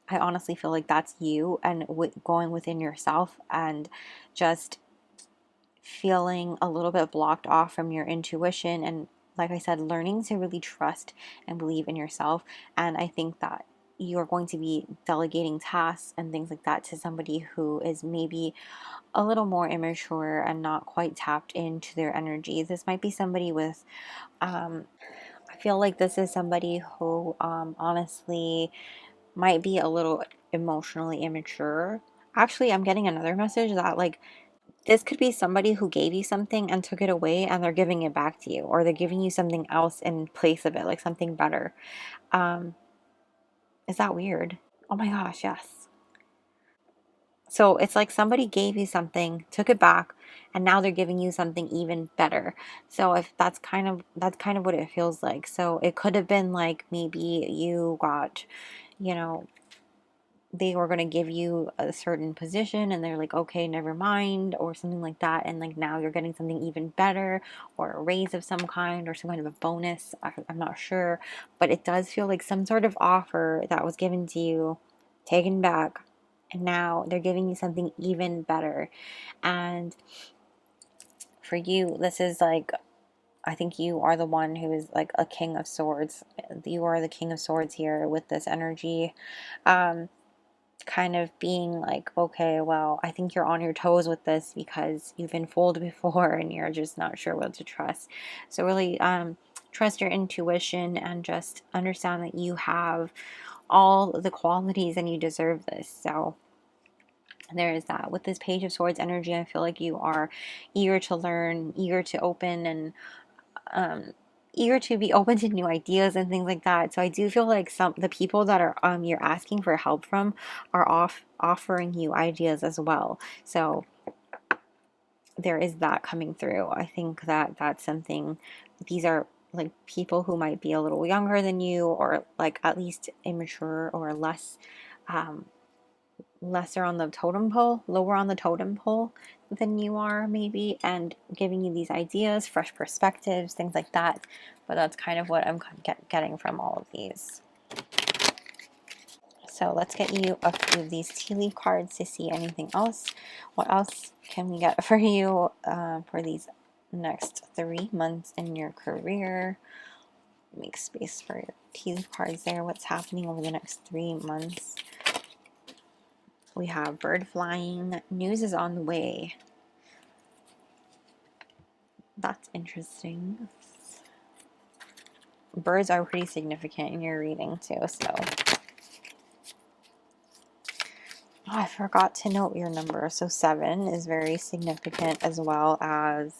honestly feel like that's you, and going within yourself and just feeling a little bit blocked off from your intuition, and like I said, learning to really trust and believe in yourself. And I think that you're going to be delegating tasks and things like that to somebody who is maybe a little more immature and not quite tapped into their energy. This might be somebody with I feel like this is somebody who honestly might be a little emotionally immature. Actually, I'm getting another message that like this could be somebody who gave you something and took it away, and they're giving it back to you, or they're giving you something else in place of it, like something better. Is that weird? Oh my gosh, yes. So it's like somebody gave you something, took it back, and now they're giving you something even better. So if that's kind of what it feels like. So it could have been like maybe you got, you know, they were going to give you a certain position and they're like, okay, never mind, or something like that, and like now you're getting something even better, or a raise of some kind, or some kind of a bonus. I'm not sure, but it does feel like some sort of offer that was given to you, taken back, and now they're giving you something even better. And for you, this is like, I think you are the one who is like a King of Swords. You are the King of Swords here with this energy. Kind of being like, okay, well, I think you're on your toes with this because you've been fooled before and you're just not sure what to trust. So really trust your intuition and just understand that you have all the qualities and you deserve this. So there is that. With this Page of Swords energy, I feel like you are eager to learn, eager to open, and eager to be open to new ideas and things like that. So I do feel like the people that are you're asking for help from are offering you ideas as well. So there is that coming through. I think that that's something. These are like people who might be a little younger than you, or like at least immature, or less lesser on the totem pole, lower on the totem pole than you are, maybe, and giving you these ideas, fresh perspectives, things like that. But that's kind of what I'm getting from all of these. So let's get you a few of these tea leaf cards to see anything else. What else can we get for you for these next 3 months in your career? Make space for your tea leaf cards there. What's happening over the next 3 months? We have bird flying. News is on the way. That's interesting. Birds are pretty significant in your reading too, so. Oh, I forgot to note your number. So 7 is very significant, as well as,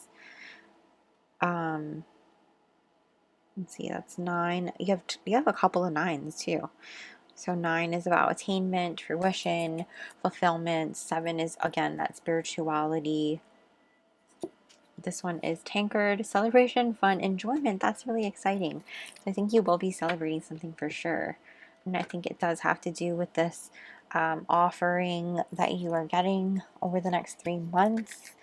let's see, that's 9. You have a couple of 9s too. So 9 is about attainment, fruition, fulfillment. 7 is, again, that spirituality. This one is tankard, celebration, fun, enjoyment. That's really exciting. So I think you will be celebrating something for sure. And I think it does have to do with this offering that you are getting over the next 3 months.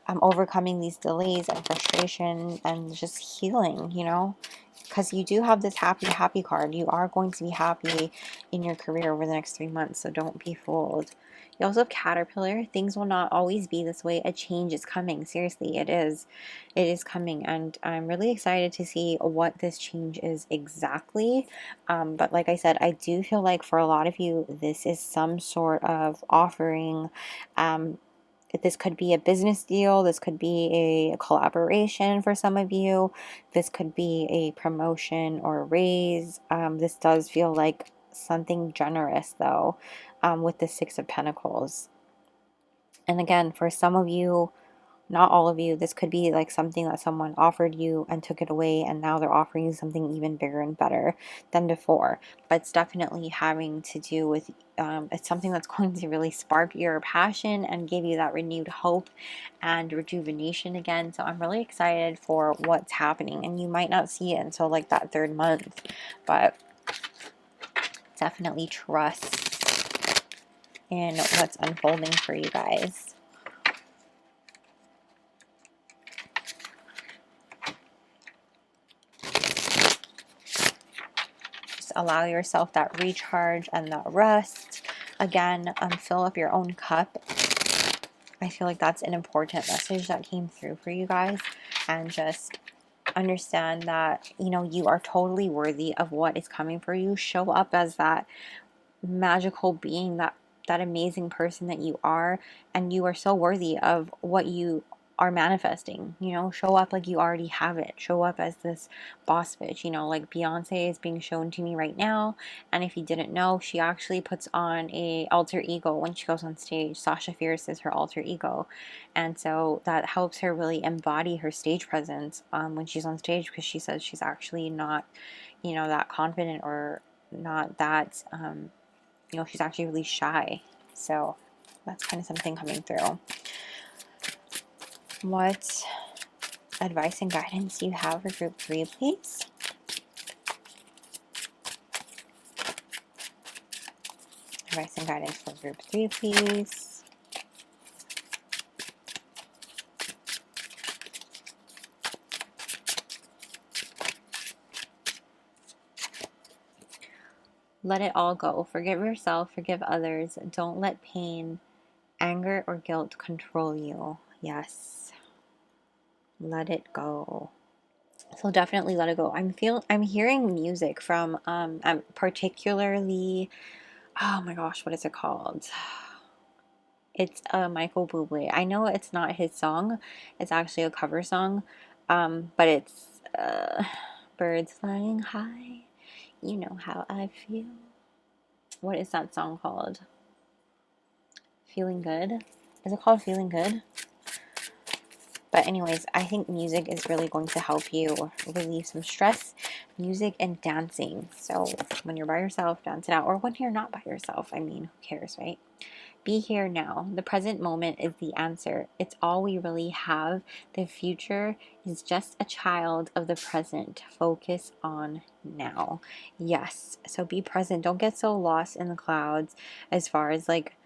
Overcoming these delays and frustration and just healing, you know, because you do have this happy card. You are going to be happy in your career over the next 3 months, so don't be fooled. You also have Caterpillar. Things will not always be this way. A change is coming. Seriously, it is. It is coming, and I'm really excited to see what this change is exactly. But like I said, I do feel like for a lot of you, this is some sort of offering. This could be a business deal. This could be a collaboration for some of you. This could be a promotion or a raise. This does feel like something generous, though, with the 6 of Pentacles. And again, for some of you, not all of you, this could be like something that someone offered you and took it away, and now they're offering you something even bigger and better than before. But it's definitely having to do with it's something that's going to really spark your passion and give you that renewed hope and rejuvenation again. So I'm really excited for what's happening, and you might not see it until like that 3rd month, but definitely trust in what's unfolding for you guys. Allow yourself that recharge and that rest. Again, fill up your own cup. I feel like that's an important message that came through for you guys. And just understand that, you know, you are totally worthy of what is coming for you. Show up as that magical being, that amazing person that you are. And you are so worthy of what you are manifesting. You know, show up like you already have it. Show up as this boss bitch, you know, like Beyonce is being shown to me right now. And if you didn't know, she actually puts on a alter ego when she goes on stage. Sasha Fierce is her alter ego, and so that helps her really embody her stage presence when she's on stage, because she says she's actually not, you know, that confident, or not that you know, she's actually really shy. So that's kind of something coming through. What advice and guidance do you have for group 3, please? Advice and guidance for group 3, please. Let it all go. Forgive yourself, forgive others. Don't let pain, anger, or guilt control you. Yes. Let it go. So definitely let it go. I'm hearing music from particularly, oh my gosh, what is it called? It's Michael Bublé. I know it's not his song. It's actually a cover song. But it's Birds Flying High. You know how I feel. What is that song called? Feeling Good? Is it called Feeling Good? But anyways, I think music is really going to help you relieve some stress. Music and dancing. So when you're by yourself, dance it out. Or when you're not by yourself. I mean, who cares, right? Be here now. The present moment is the answer. It's all we really have. The future is just a child of the present. Focus on now. Yes. So be present. Don't get so lost in the clouds as far as like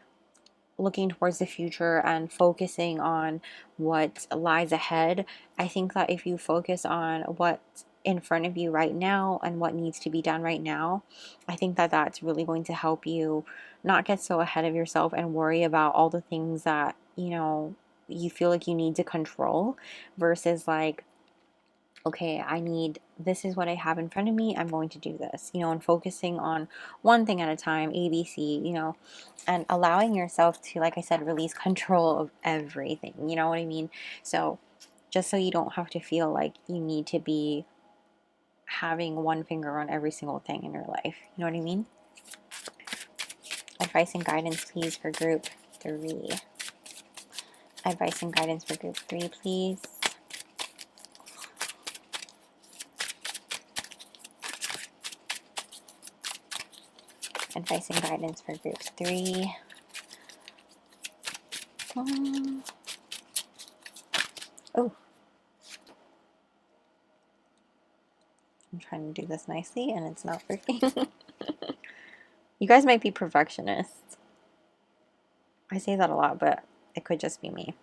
looking towards the future and focusing on what lies ahead. I think that if you focus on what's in front of you right now and what needs to be done right now, I think that that's really going to help you not get so ahead of yourself and worry about all the things that, you know, you feel like you need to control versus like, okay, this is what I have in front of me. I'm going to do this, you know, and focusing on one thing at a time, ABC, you know, and allowing yourself to, like I said, release control of everything. You know what I mean? So just so you don't have to feel like you need to be having one finger on every single thing in your life. You know what I mean? Advice and guidance, please, for group 3. Advice and guidance for group 3, please. Advice and guidance for group 3. Oh, I'm trying to do this nicely and it's not working. You guys might be perfectionists. I say that a lot, but it could just be me.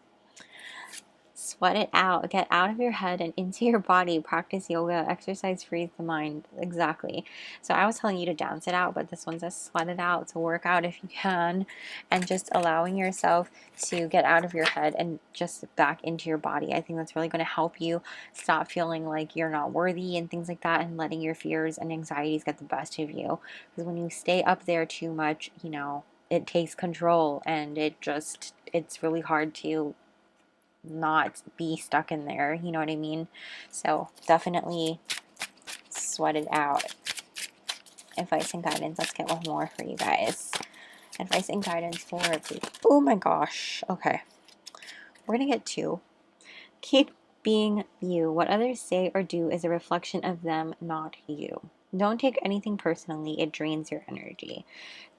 Sweat it out. Get out of your head and into your body. Practice yoga. Exercise frees the mind. Exactly. So I was telling you to dance it out, but this one says sweat it out. To work out if you can. And just allowing yourself to get out of your head and just back into your body. I think that's really going to help you stop feeling like you're not worthy and things like that, and letting your fears and anxieties get the best of you. Because when you stay up there too much, you know, it takes control, and it's really hard to not be stuck in there. You know what I mean? So definitely sweat it out. Advice and guidance. Let's get one more for you guys. Advice and guidance for, oh my gosh. Okay. We're going to get 2. Keep being you. What others say or do is a reflection of them, not you. Don't take anything personally. It drains your energy.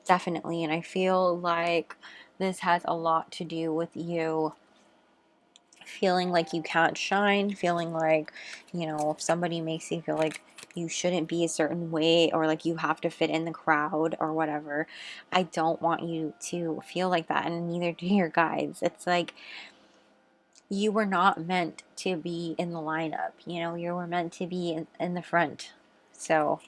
Definitely. And I feel like this has a lot to do with you feeling like you can't shine, feeling like, you know, if somebody makes you feel like you shouldn't be a certain way, or like you have to fit in the crowd or whatever. I don't want you to feel like that, and neither do your guides. It's like you were not meant to be in the lineup, you know, you were meant to be in the front. So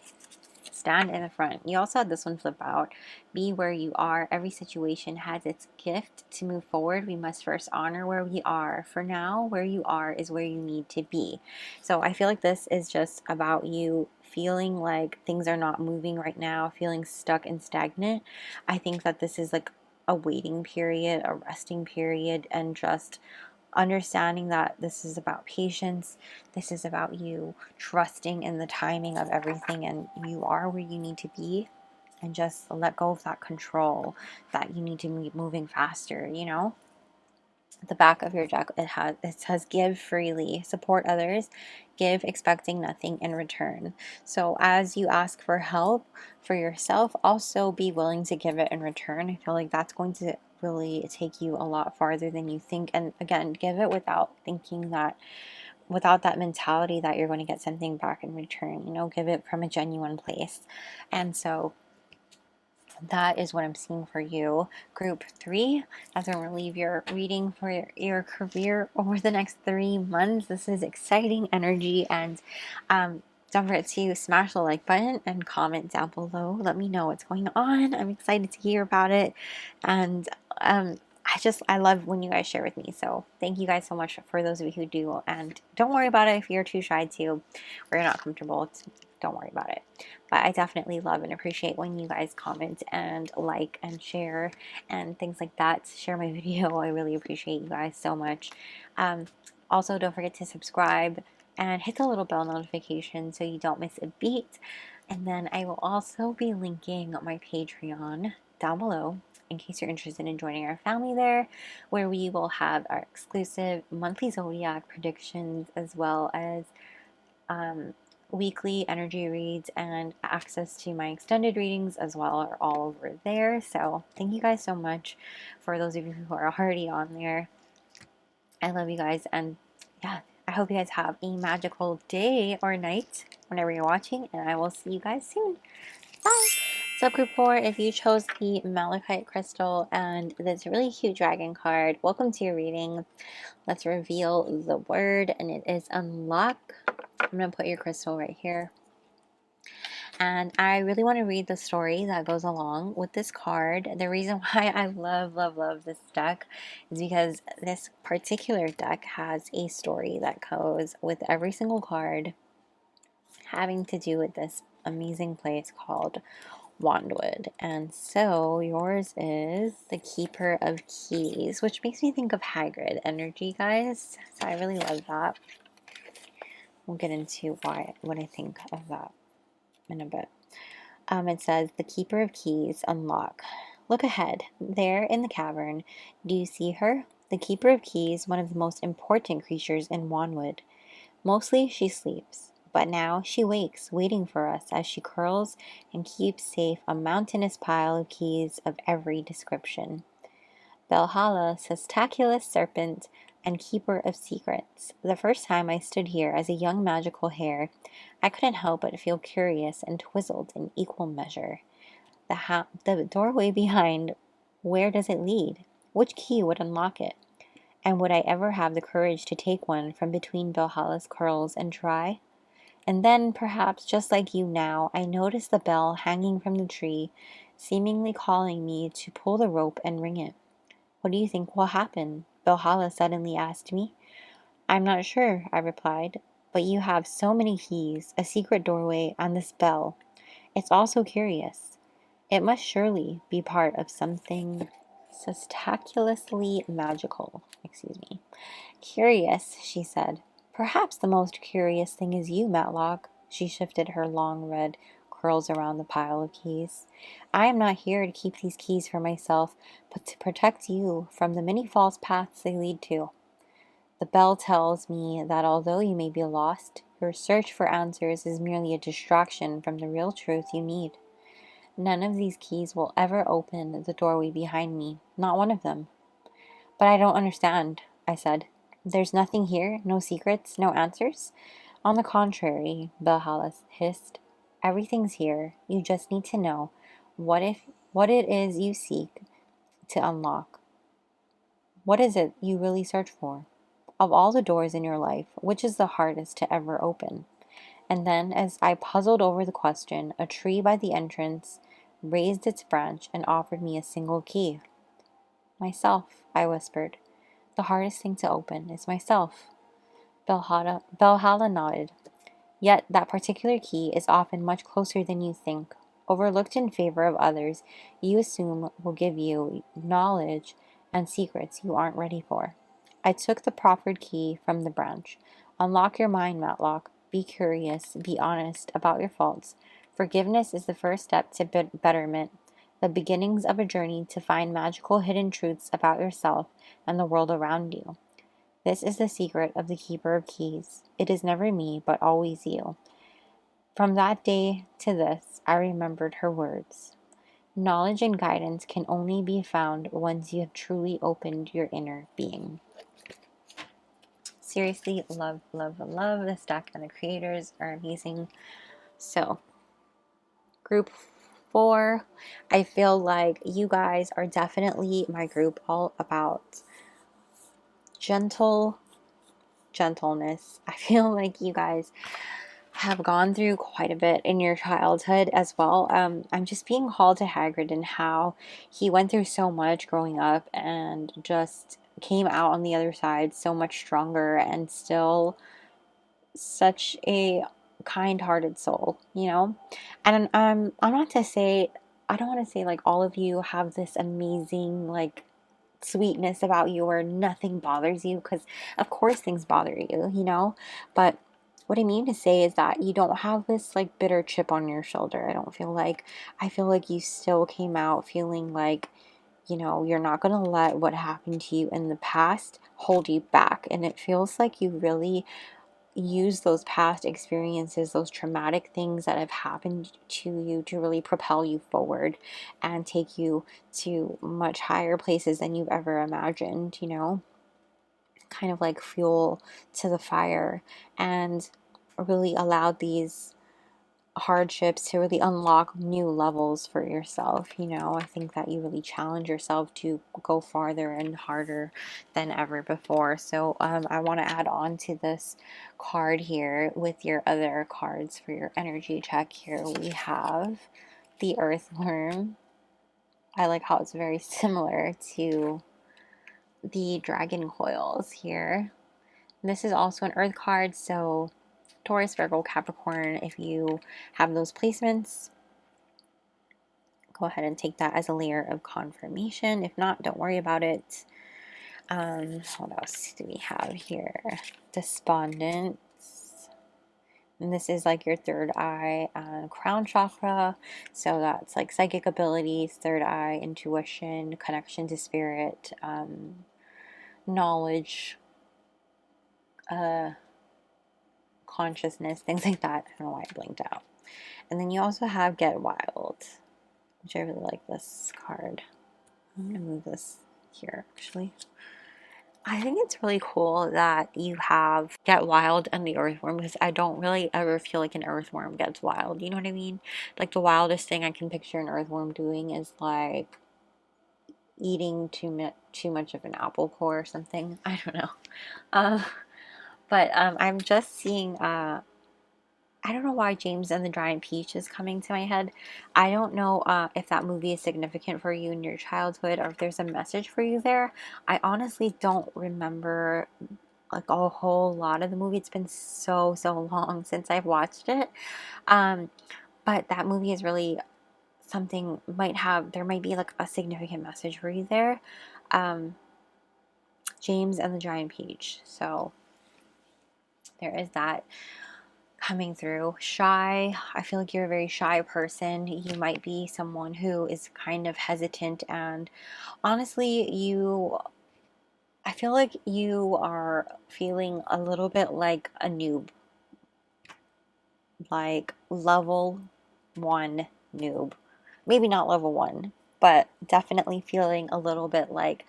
stand in the front. You also had this one flip out. Be where you are. Every situation has its gift. To move forward, we must first honor where we are. For now, where you are is where you need to be. So I feel like this is just about you feeling like things are not moving right now, feeling stuck and stagnant. I think that this is like a waiting period, a resting period, and just understanding that this is about patience. This is about you trusting in the timing of everything, and you are where you need to be, and just let go of that control that you need to be moving faster, you know. At the back of your deck, it says give freely, support others, give expecting nothing in return. So as you ask for help for yourself, also be willing to give it in return. I feel like that's going to really take you a lot farther than you think. And again, give it without thinking that, without that mentality that you're going to get something back in return. You know, give it from a genuine place. And so that is what I'm seeing for you, group 3. As I'm going to leave your reading for your career over the next 3 months. This is exciting energy, and don't forget to smash the like button and comment down below. Let me know what's going on. I'm excited to hear about it, and I love when you guys share with me. So thank you guys so much for those of you who do, and don't worry about it if you're too shy to, or you're not comfortable. Don't worry about it. But I definitely love and appreciate when you guys comment and like and share and things like that. Share my video. I really appreciate you guys so much. Also, don't forget to subscribe and hit the little bell notification so you don't miss a beat. And then I will also be linking my Patreon down below in case you're interested in joining our family there, where we will have our exclusive monthly zodiac predictions as well as weekly energy reads and access to my extended readings as well are all over there. So thank you guys so much for those of you who are already on there. I love you guys, and yeah, I hope you guys have a magical day or night whenever you're watching, and I will see you guys soon. Bye! So group 4, if you chose the Malachite crystal and this really cute dragon card, welcome to your reading. Let's reveal the word, and it is unlock. I'm going to put your crystal right here. And I really want to read the story that goes along with this card. The reason why I love this deck is because this particular deck has a story that goes with every single card having to do with this amazing place called Wandwood. And so yours is the Keeper of Keys, which makes me think of Hagrid energy, guys. So I really love that. We'll get into what I think of that in a bit. It says, the Keeper of Keys, unlock. Look ahead. There in the cavern. Do you see her? The Keeper of Keys, one of the most important creatures in Wandwood. Mostly she sleeps, but now she wakes, waiting for us as she curls and keeps safe a mountainous pile of keys of every description. Belhala, testaculous serpent and keeper of secrets. The first time I stood here as a young magical hare, I couldn't help but feel curious and twizzled in equal measure. The doorway behind, where does it lead? Which key would unlock it? And would I ever have the courage to take one from between Belhala's curls and try? And then, perhaps just like you now, I noticed the bell hanging from the tree, seemingly calling me to pull the rope and ring it. What do you think will happen? Belhala suddenly asked me. I'm not sure, I replied, but you have so many keys, a secret doorway, and this bell. It's all so curious. It must surely be part of something spectacularly magical. Curious, she said. Perhaps the most curious thing is you, Matlock. She shifted her long red curls around the pile of keys. I am not here to keep these keys for myself, but to protect you from the many false paths they lead to. The bell tells me that although you may be lost, your search for answers is merely a distraction from the real truth you need. None of these keys will ever open the doorway behind me, not one of them. But I don't understand, I said. There's nothing here, no secrets, no answers? On the contrary, Belhala hissed. Everything's here. You just need to know what it is you seek to unlock. What is it you really search for? Of all the doors in your life, which is the hardest to ever open? And then, as I puzzled over the question, a tree by the entrance raised its branch and offered me a single key. Myself, I whispered. The hardest thing to open is myself. Belhala nodded. Yet that particular key is often much closer than you think. Overlooked in favor of others, you assume will give you knowledge and secrets you aren't ready for. I took the proffered key from the branch. Unlock your mind, Matlock. Be curious. Be honest about your faults. Forgiveness is the first step to betterment, the beginnings of a journey to find magical hidden truths about yourself and the world around you. This is the secret of the Keeper of Keys. It is never me, but always you. From that day to this, I remembered her words. Knowledge and guidance can only be found once you have truly opened your inner being. Seriously, love this deck, and the creators are amazing. So, group 4, I feel like you guys are definitely my group, all about gentleness. I feel like you guys have gone through quite a bit in your childhood as well. I'm just being called to Hagrid and how he went through so much growing up and just came out on the other side so much stronger and still such a kind-hearted soul, you know? And I'm not to say, I don't want to say like all of you have this amazing like sweetness about you or nothing bothers you, because of course things bother you, you know? But what I mean to say is that you don't have this like bitter chip on your shoulder. I feel like you still came out feeling like, you know, you're not going to let what happened to you in the past hold you back. And it feels like you really use those past experiences, those traumatic things that have happened to you, to really propel you forward and take you to much higher places than you've ever imagined, you know, kind of like fuel to the fire, and really allowed these hardships to really unlock new levels for yourself. You know, I think that you really challenge yourself to go farther and harder than ever before. So I want to add on to this card here with your other cards for your energy check. Here we have the Earthworm. I like how it's very similar to the Dragon Coils here. This is also an Earth card, so Taurus, Virgo, Capricorn, if you have those placements, go ahead and take that as a layer of confirmation. If not, don't worry about it. What else do we have here? Despondence. And this is like your third eye, crown chakra. So that's like psychic abilities, third eye, intuition, connection to spirit, knowledge, consciousness, things like that. I don't know why I blinked out. And then you also have Get Wild, which I really like this card. I'm going to move this here, actually. I think it's really cool that you have Get Wild and the Earthworm, because I don't really ever feel like an earthworm gets wild. You know what I mean? Like, the wildest thing I can picture an earthworm doing is like eating too much of an apple core or something. I don't know. But I'm just seeing I don't know why James and the Giant Peach is coming to my head. I don't know if that movie is significant for you in your childhood, or if there's a message for you there. I honestly don't remember like a whole lot of the movie. It's been so long since I've watched it. But that movie is really something, there might be like a significant message for you there. James and the Giant Peach. So there is that coming through. Shy. I feel like you're a very shy person. You might be someone who is kind of hesitant, and honestly, I feel like you are feeling a little bit like a noob, like level 1 noob. Maybe not level 1, but definitely feeling a little bit like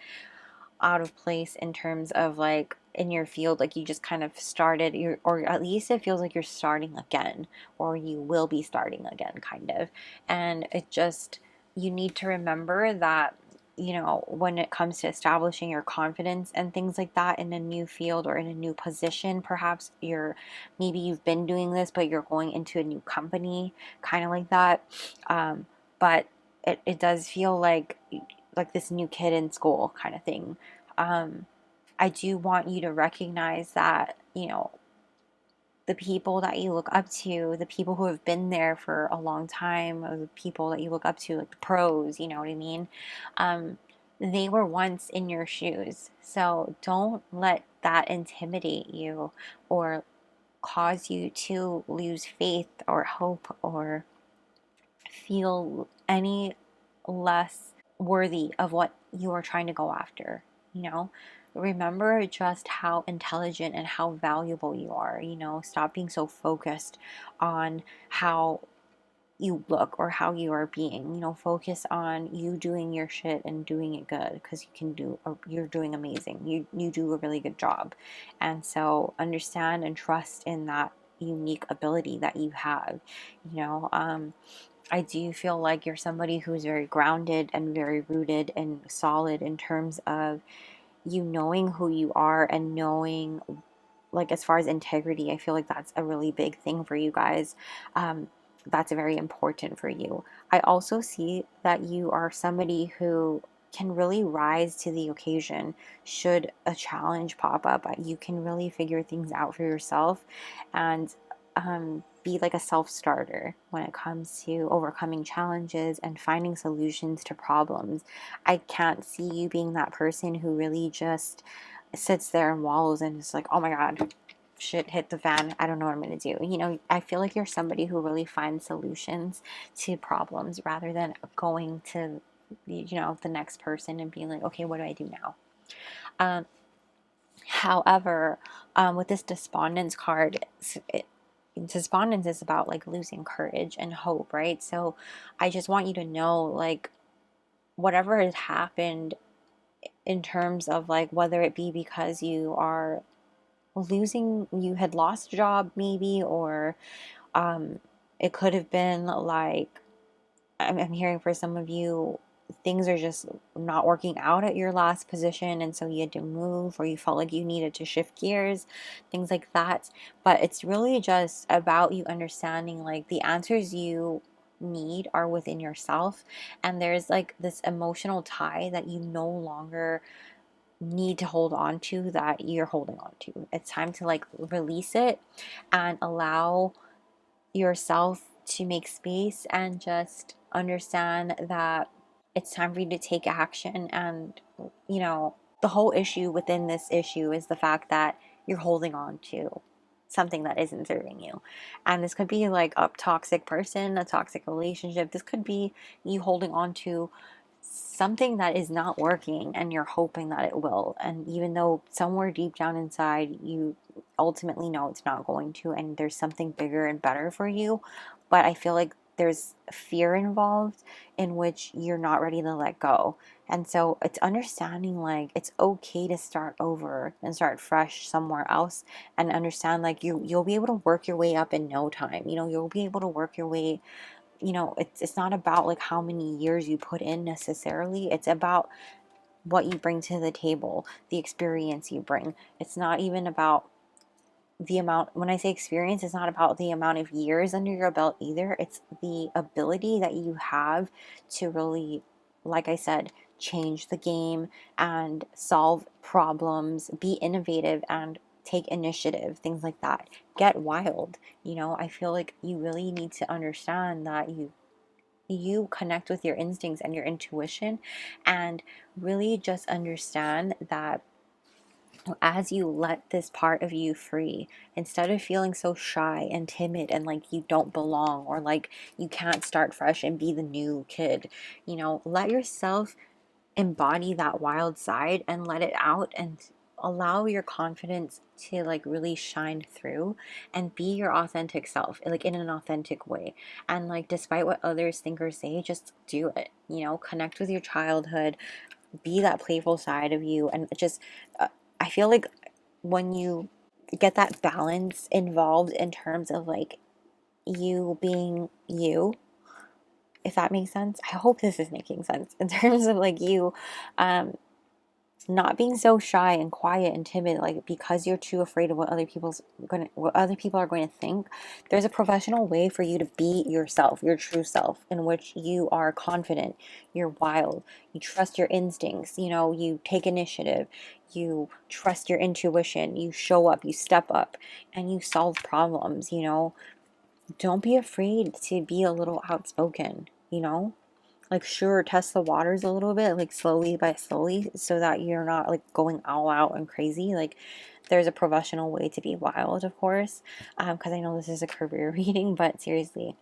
out of place in terms of like in your field, like you just kind of started, or at least it feels like you're starting again, or you will be starting again, kind of. And it just, you need to remember that, you know, when it comes to establishing your confidence and things like that in a new field or in a new position, perhaps maybe you've been doing this but you're going into a new company, kind of like that. But it does feel like this new kid in school kind of thing. I do want you to recognize that, you know, the people that you look up to, the people who have been there for a long time, or the people that you look up to, like the pros, you know what I mean? They were once in your shoes. So don't let that intimidate you or cause you to lose faith or hope or feel any less worthy of what you are trying to go after. You know, remember just how intelligent and how valuable you are. You know, stop being so focused on how you look or how you are being. You know, focus on you doing your shit and doing it good, because you're doing amazing. You do a really good job. And so understand and trust in that unique ability that you have. You know, I do feel like you're somebody who's very grounded and very rooted and solid in terms of you knowing who you are and knowing, like, as far as integrity, I feel like that's a really big thing for you guys. That's very important for you. I also see that you are somebody who can really rise to the occasion should a challenge pop up. You can really figure things out for yourself and be like a self-starter when it comes to overcoming challenges and finding solutions to problems. I can't see you being that person who really just sits there and wallows and is like, oh my God, shit hit the fan, I don't know what I'm going to do. You know, I feel like you're somebody who really finds solutions to problems rather than going to, you know, the next person and being like, okay, what do I do now? However, with this despondence card, despondence is about like losing courage and hope, right? So I just want you to know, like, whatever has happened in terms of like whether it be because you are you had lost a job maybe, or it could have been like, I'm hearing for some of you, things are just not working out at your last position, and so you had to move, or you felt like you needed to shift gears, things like that. But it's really just about you understanding like the answers you need are within yourself, and there's like this emotional tie that you no longer need to hold on to, that you're holding on to. It's time to like release it and allow yourself to make space and just understand that it's time for you to take action. And, you know, the whole issue within this issue is the fact that you're holding on to something that isn't serving you. And this could be like a toxic person, a toxic relationship. This could be you holding on to something that is not working and you're hoping that it will. And even though somewhere deep down inside you ultimately know it's not going to, and there's something bigger and better for you, but I feel like there's fear involved in which you're not ready to let go. And so it's understanding like it's okay to start over and start fresh somewhere else, and understand like you'll be able to work your way up in no time. You know, you'll be able to work your way, you know, it's not about like how many years you put in necessarily. It's about what you bring to the table, the experience you bring. It's not even about the amount, when I say experience, it's not about the amount of years under your belt either. It's the ability that you have to really, like I said, change the game and solve problems, be innovative and take initiative, things like that. Get wild. You know, I feel like you really need to understand that you connect with your instincts and your intuition, and really just understand that as you let this part of you free, instead of feeling so shy and timid and like you don't belong, or like you can't start fresh and be the new kid, you know, let yourself embody that wild side and let it out, and allow your confidence to like really shine through and be your authentic self, like in an authentic way. And like, despite what others think or say, just do it. You know, connect with your childhood, be that playful side of you, and just I feel like when you get that balance involved in terms of like you being you, if that makes sense. I hope this is making sense in terms of like you not being so shy and quiet and timid, like because you're too afraid of what what other people are going to think. There's a professional way for you to be yourself, your true self, in which you are confident, you're wild, you trust your instincts, you know, you take initiative, you trust your intuition, you show up, you step up, and you solve problems. You know, don't be afraid to be a little outspoken, you know? Like, sure, test the waters a little bit, like slowly by slowly, so that you're not like going all out and crazy. Like, there's a professional way to be wild, of course, because I know this is a career reading, but seriously,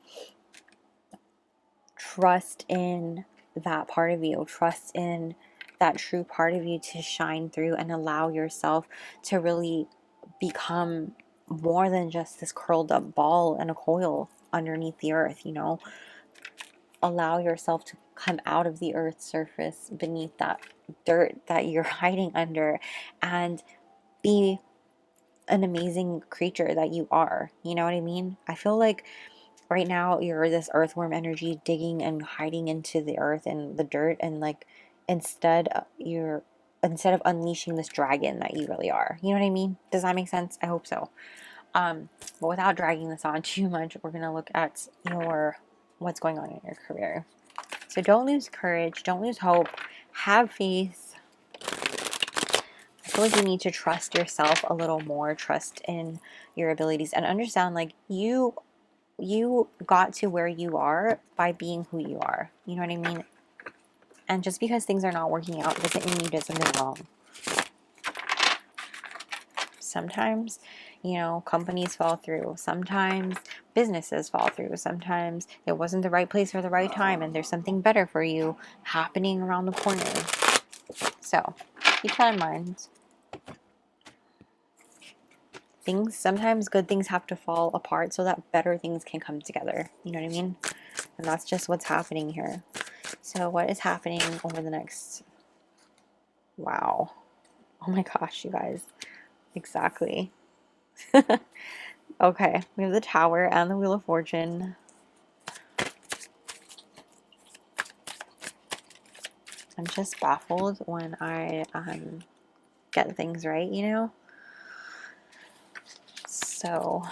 trust in that part of you, trust in that true part of you to shine through, and allow yourself to really become more than just this curled up ball and a coil underneath the earth, you know? Allow yourself to come out of the earth's surface, beneath that dirt that you're hiding under, and be an amazing creature that you are. You know what I mean? I feel like right now you're this earthworm energy digging and hiding into the earth and the dirt, and like instead of unleashing this dragon that you really are. You know what I mean? Does that make sense? I hope so. But without dragging this on too much, we're gonna look at what's going on in your career. So don't lose courage, don't lose hope, have faith. I feel like you need to trust yourself a little more, trust in your abilities, and understand like you got to where you are by being who you are. You know what I mean? And just because things are not working out doesn't mean you did something wrong. Sometimes, you know, companies fall through. Sometimes businesses fall through. Sometimes it wasn't the right place or the right time, and there's something better for you happening around the corner. So keep that in mind. Sometimes good things have to fall apart so that better things can come together. You know what I mean? And that's just what's happening here. So what is happening over the next... Wow. Oh my gosh, you guys. Exactly. Okay, we have the Tower and the Wheel of Fortune. I'm just baffled when I get things right, you know? So,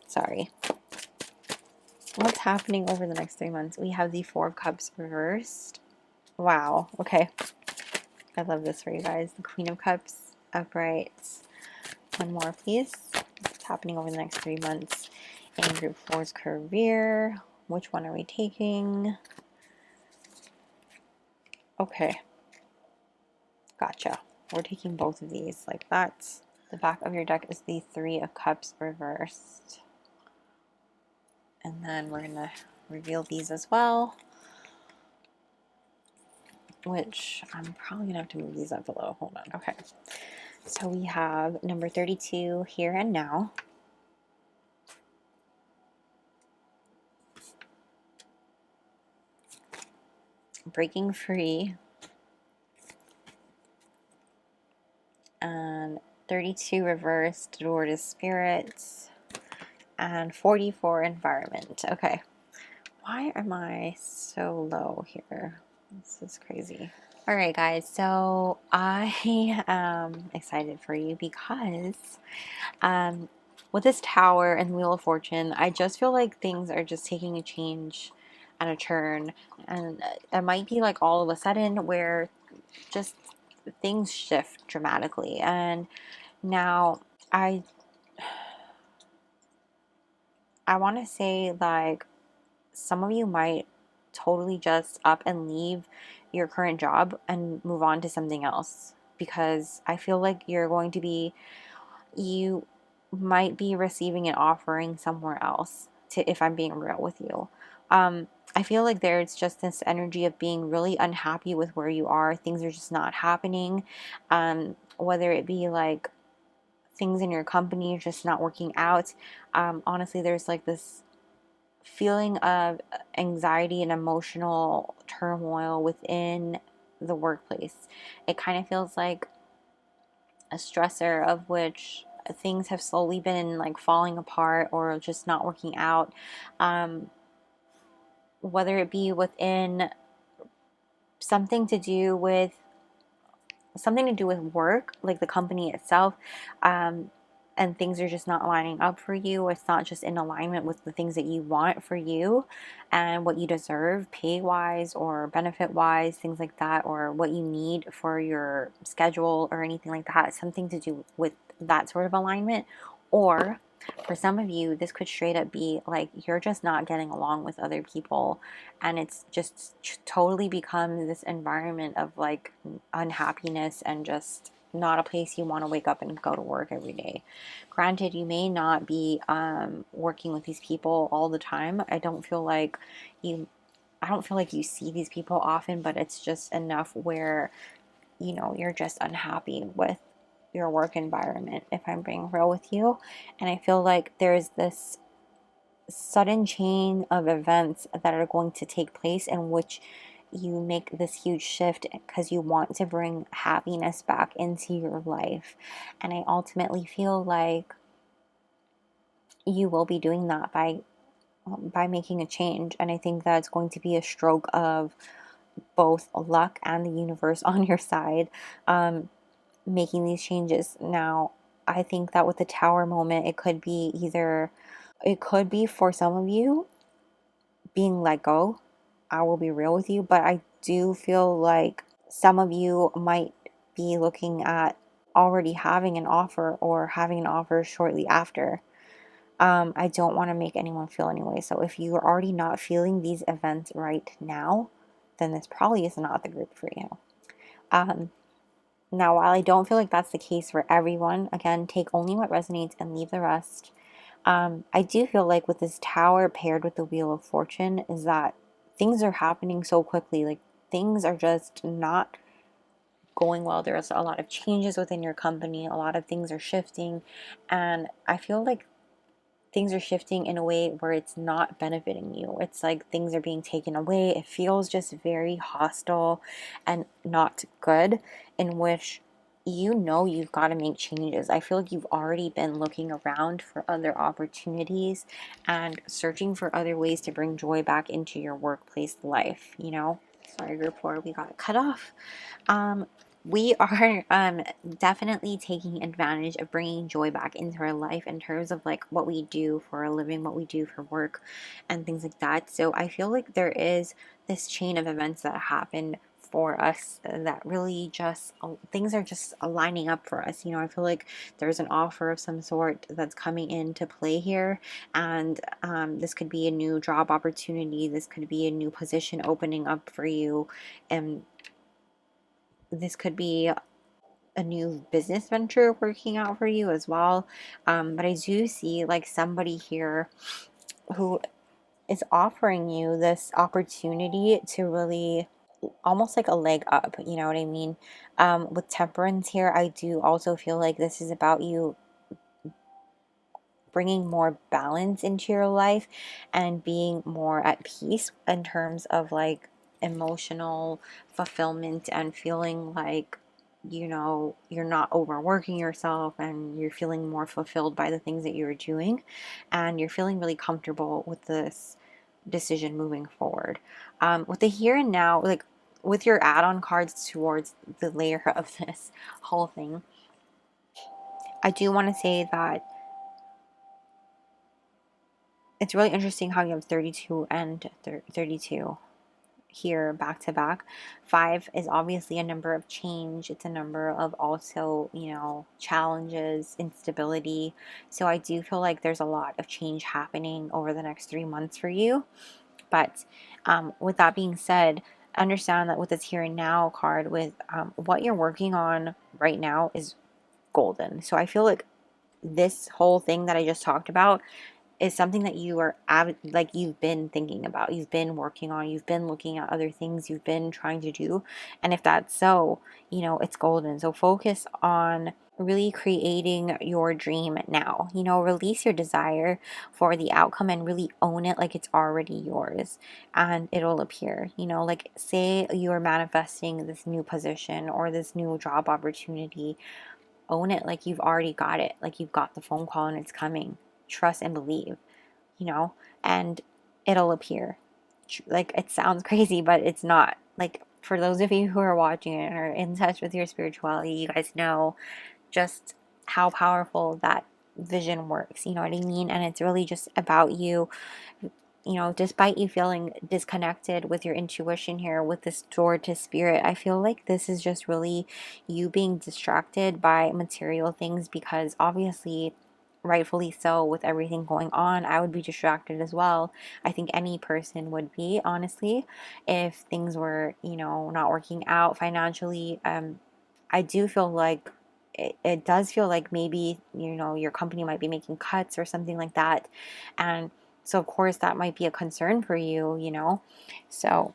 sorry. What's happening over the next 3 months? We have the Four of Cups reversed. Wow, okay. I love this for you guys. The Queen of Cups upright. One more, please. What's happening over the next 3 months in Group 4's career? Which one are we taking? Okay. Gotcha. We're taking both of these like that. The back of your deck is the Three of Cups reversed. And then we're going to reveal these as well. Which I'm probably going to have to move these up below. Hold on. Okay. So we have number 32, Here and Now. Breaking Free. And 32 reversed, Door to Spirits. And 44 Environment. Okay. Why am I so low here? This is crazy. All right, guys. So I am excited for you because with this Tower and Wheel of Fortune, I just feel like things are just taking a change and a turn. And it might be like all of a sudden where just things shift dramatically. And now I want to say, like, some of you might totally just up and leave your current job and move on to something else, because I feel like you might be receiving an offering somewhere else, if I'm being real with you. I feel like there's just this energy of being really unhappy with where you are. Things are just not happening. Whether it be like things in your company just not working out. Honestly, there's like this feeling of anxiety and emotional turmoil within the workplace. It kind of feels like a stressor of which things have slowly been like falling apart or just not working out. Whether it be within something to do with work, like the company itself, and things are just not lining up for you. It's not just in alignment with the things that you want for you and what you deserve, pay wise or benefit wise, things like that, or what you need for your schedule or anything like that. Something to do with that sort of alignment. Or for some of you, this could straight up be like you're just not getting along with other people, and it's just totally become this environment of like unhappiness and just not a place you want to wake up and go to work every day. Granted, you may not be working with these people all the time. I don't feel like you see these people often, but it's just enough where, you know, you're just unhappy with your work environment, if I'm being real with you. And I feel like there's this sudden chain of events that are going to take place in which you make this huge shift because you want to bring happiness back into your life. And I ultimately feel like you will be doing that by making a change. And I think that's going to be a stroke of both luck and the universe on your side, making these changes. Now, I think that with the Tower moment, it could be for some of you being let go. I will be real with you, but I do feel like some of you might be looking at already having an offer or having an offer shortly after. I don't want to make anyone feel anyway. So if you are already not feeling these events right now, then this probably is not the group for you. Now, while I don't feel like that's the case for everyone, again, take only what resonates and leave the rest. I do feel like with this tower paired with the Wheel of Fortune is that things are happening so quickly. Like things are just not going well. There's a lot of changes within your company. A lot of things are shifting. And I feel like things are shifting in a way where it's not benefiting you. It's like things are being taken away. It feels just very hostile and not good, in which you know you've got to make changes. I feel like you've already been looking around for other opportunities and searching for other ways to bring joy back into your workplace life, you know? Sorry, group 4, we got cut off. We are definitely taking advantage of bringing joy back into our life in terms of like what we do for a living, what we do for work, and things like that. So I feel like there is this chain of events that happen for us that really just things are just aligning up for us. You know, I feel like there's an offer of some sort that's coming into play here, and this could be a new job opportunity. This could be a new position opening up for you, and this could be a new business venture working out for you as well. But I do see like somebody here who is offering you this opportunity to really almost like a leg up, you know what I mean? With temperance here, I do also feel like this is about you bringing more balance into your life and being more at peace in terms of like emotional fulfillment and feeling like, you know, you're not overworking yourself and you're feeling more fulfilled by the things that you're doing, and you're feeling really comfortable with this decision moving forward. With the here and now, like with your add-on cards towards the layer of this whole thing, I do want to say that it's really interesting how you have 32 and 32 here back to back. 5 is obviously a number of change. It's a number of also, you know, challenges, instability. So I do feel like there's a lot of change happening over the next 3 months for you. But with that being said, understand that with this here and now card, with what you're working on right now is golden. So I feel like this whole thing that I just talked about is something that you are like you've been thinking about, you've been working on, you've been looking at other things you've been trying to do. And if that's so, you know, it's golden. So focus on really creating your dream now. You know, release your desire for the outcome and really own it like it's already yours, and it'll appear. You know, like say you're manifesting this new position or this new job opportunity, own it like you've already got it, like you've got the phone call and it's coming. Trust and believe, you know, and it'll appear. Like it sounds crazy, but it's not. Like for those of you who are watching it and are in touch with your spirituality, you guys know just how powerful that vision works, you know what I mean? And it's really just about you, you know, despite you feeling disconnected with your intuition here with this door to spirit, I feel like this is just really you being distracted by material things, because obviously, rightfully so, with everything going on, I would be distracted as well. I think any person would be, honestly, if things were, you know, not working out financially. I do feel like it does feel like maybe, you know, your company might be making cuts or something like that. And so, of course, that might be a concern for you, you know? So,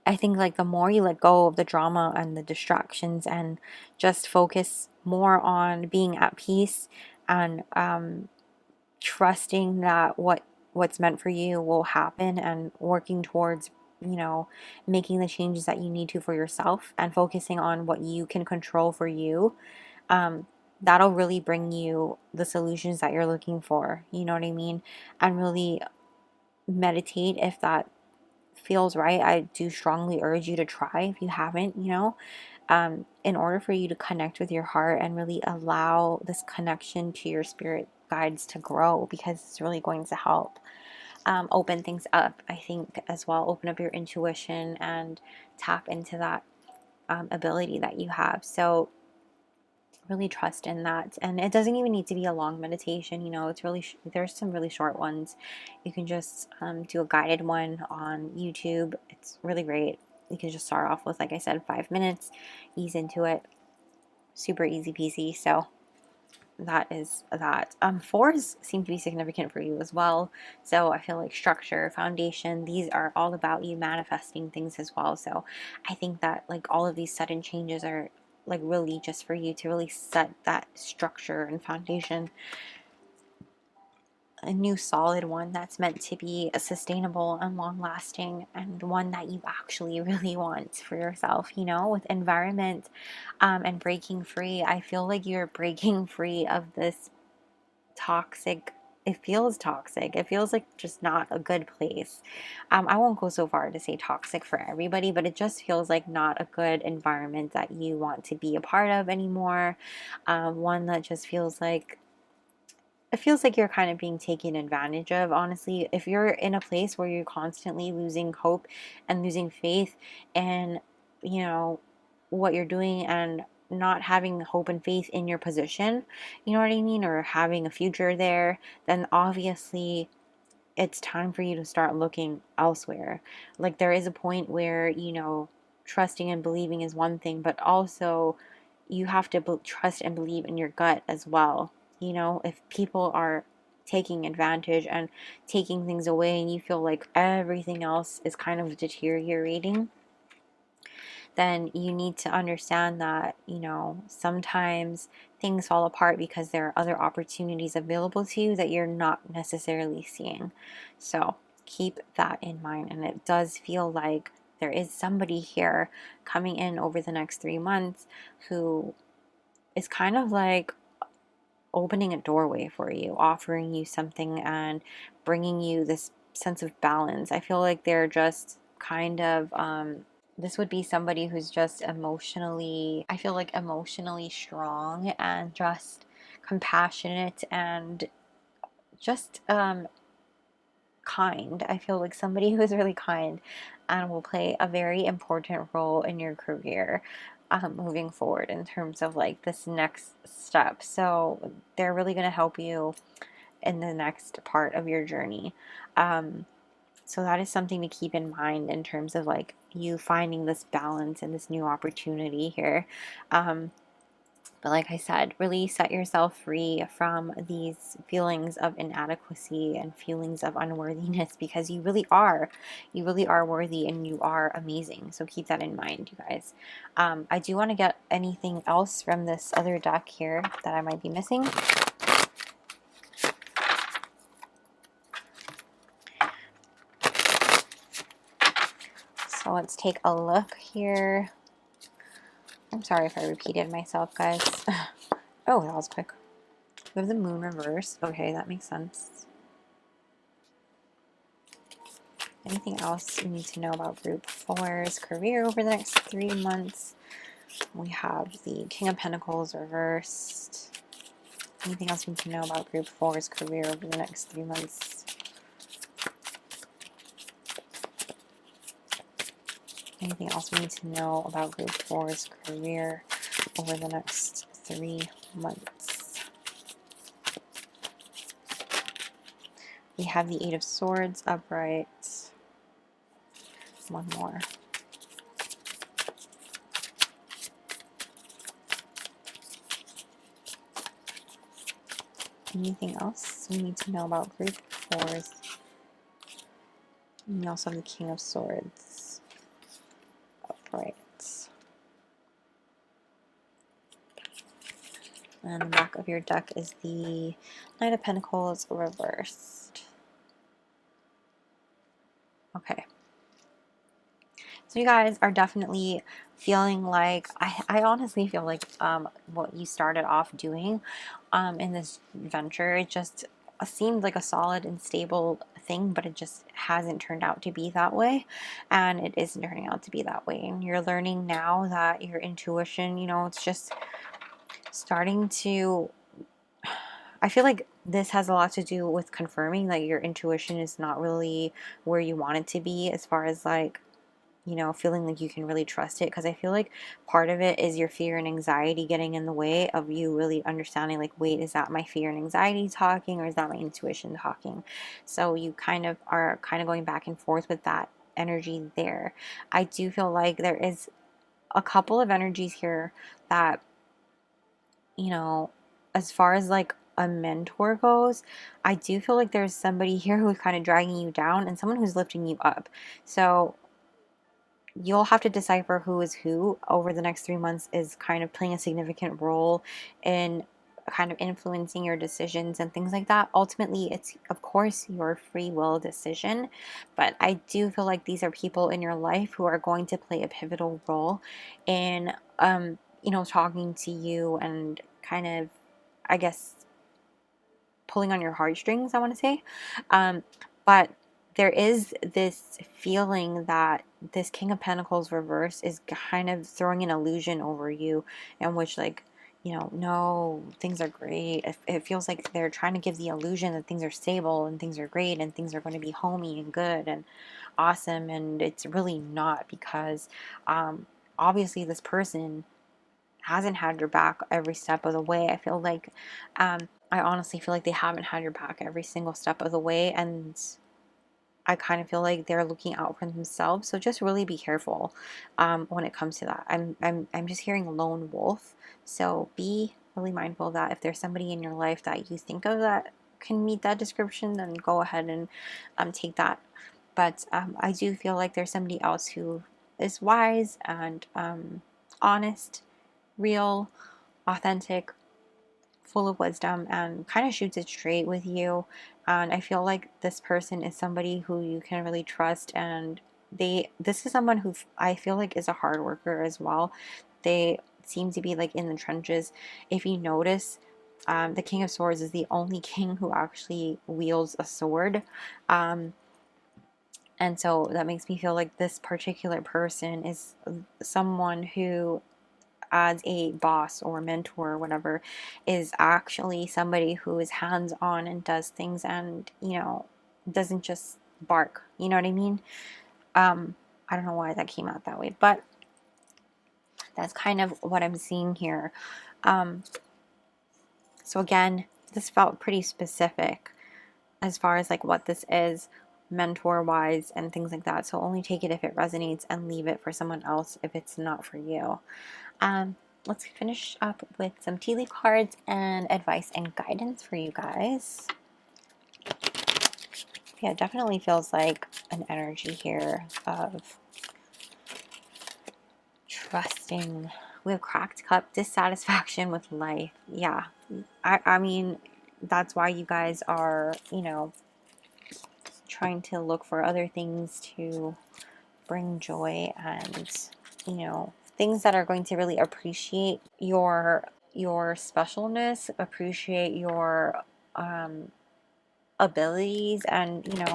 I think like the more you let go of the drama and the distractions and just focus more on being at peace and trusting that what's meant for you will happen, and working towards, you know, making the changes that you need to for yourself and focusing on what you can control for you, that'll really bring you the solutions that you're looking for, you know what I mean? And really meditate if that feels right. I do strongly urge you to try if you haven't, you know, in order for you to connect with your heart and really allow this connection to your spirit guides to grow, because it's really going to help open things up, I think, as well. Open up your intuition and tap into that ability that you have. So really trust in that. And it doesn't even need to be a long meditation, you know. It's really there's some really short ones. You can just do a guided one on YouTube. It's really great. You can just start off with, like I said, 5 minutes, ease into it. super easy peasy. So that is that. Fours seem to be significant for you as well. So I feel like structure, foundation, these are all about you manifesting things as well. So I think that like all of these sudden changes are like really just for you to really set that structure and foundation, a new solid one that's meant to be sustainable and long lasting, and one that you actually really want for yourself, you know, with environment and breaking free. I feel like you're breaking free of this toxic. It feels toxic. It feels like just not a good place. I won't go so far to say toxic for everybody, but it just feels like not a good environment that you want to be a part of anymore. One that just feels like, it feels like you're kind of being taken advantage of, honestly. If you're in a place where you're constantly losing hope and losing faith and, you know, what you're doing, and not having hope and faith in your position, you know what I mean, or having a future there, then obviously it's time for you to start looking elsewhere. Like, there is a point where, you know, trusting and believing is one thing, but also you have to trust and believe in your gut as well. You know, if people are taking advantage and taking things away, and you feel like everything else is kind of deteriorating, then you need to understand that, you know, sometimes things fall apart because there are other opportunities available to you that you're not necessarily seeing. So keep that in mind. And it does feel like there is somebody here coming in over the next 3 months who is kind of like opening a doorway for you, offering you something and bringing you this sense of balance. I feel like they're just kind of this would be somebody who's just emotionally, I feel like emotionally strong and just compassionate and just kind. I feel like somebody who is really kind and will play a very important role in your career moving forward in terms of like this next step. So they're really going to help you in the next part of your journey. So that is something to keep in mind in terms of like you finding this balance and this new opportunity here. But like I said, really set yourself free from these feelings of inadequacy and feelings of unworthiness, because you really are. You really are worthy and you are amazing. So keep that in mind, you guys. I do want to get anything else from this other deck here that I might be missing. So let's take a look here. I'm sorry if I repeated myself, guys. Oh, that was quick. We have the moon reverse. Okay, that makes sense. Anything else you need to know about group 4's career over the next 3 months? We have the King of Pentacles reversed. Anything else you need to know about group 4's career over the next 3 months? Anything else we need to know about group 4's career over the next 3 months? We have the Eight of Swords upright. One more. Anything else we need to know about group 4's? And we also have the King of Swords upright. And the back of your deck is the Knight of Pentacles reversed. Okay. So you guys are definitely feeling like, I honestly feel like what you started off doing in this venture, it just seemed like a solid and stable thing, but it just hasn't turned out to be that way, and it isn't turning out to be that way. And you're learning now that your intuition, you know, it's just starting to, I feel like this has a lot to do with confirming that your intuition is not really where you want it to be, as far as like, you know, feeling like you can really trust it. Because I feel like part of it is your fear and anxiety getting in the way of you really understanding, like, wait, is that my fear and anxiety talking, or is that my intuition talking? So you kind of are kind of going back and forth with that energy there. I do feel like there is a couple of energies here that you know, as far as like a mentor goes, I do feel like there's somebody here who's kind of dragging you down and someone who's lifting you up. So you'll have to decipher who is who over the next 3 months is kind of playing a significant role in kind of influencing your decisions and things like that. Ultimately, it's of course your free will decision, but I do feel like these are people in your life who are going to play a pivotal role in talking to you and kind of, I guess, pulling on your heartstrings, I want to say. But there is this feeling that this King of Pentacles reverse is kind of throwing an illusion over you, in which, like, no, things are great. It feels like they're trying to give the illusion that things are stable and things are great and things are going to be homey and good and awesome. And it's really not, because obviously this person hasn't had your back every step of the way. I feel like, I honestly feel like they haven't had your back every single step of the way, and I kind of feel like they're looking out for themselves. So just really be careful when it comes to that. I'm just hearing lone wolf. So be really mindful of that. If there's somebody in your life that you think of that can meet that description, then go ahead and take that. But I do feel like there's somebody else who is wise and honest, real, authentic, full of wisdom, and kind of shoots it straight with you. And I feel like this person is somebody who you can really trust, and this is someone who I feel like is a hard worker as well. They seem to be like in the trenches. If you notice, the King of Swords is the only king who actually wields a sword. And so that makes me feel like this particular person is someone who, as a boss or mentor or whatever, is actually somebody who is hands-on and does things, and doesn't just bark. You know what I mean? I don't know why that came out that way, but that's kind of what I'm seeing here. So again, this felt pretty specific as far as like what this is mentor wise and things like that. So only take it if it resonates and leave it for someone else if it's not for you. Let's finish up with some tea leaf cards and advice and guidance for you guys. Yeah, it definitely feels like an energy here of trusting. We have cracked cup, dissatisfaction with life. Yeah, I mean, that's why you guys are, trying to look for other things to bring joy and, things that are going to really appreciate your specialness, appreciate your abilities, and you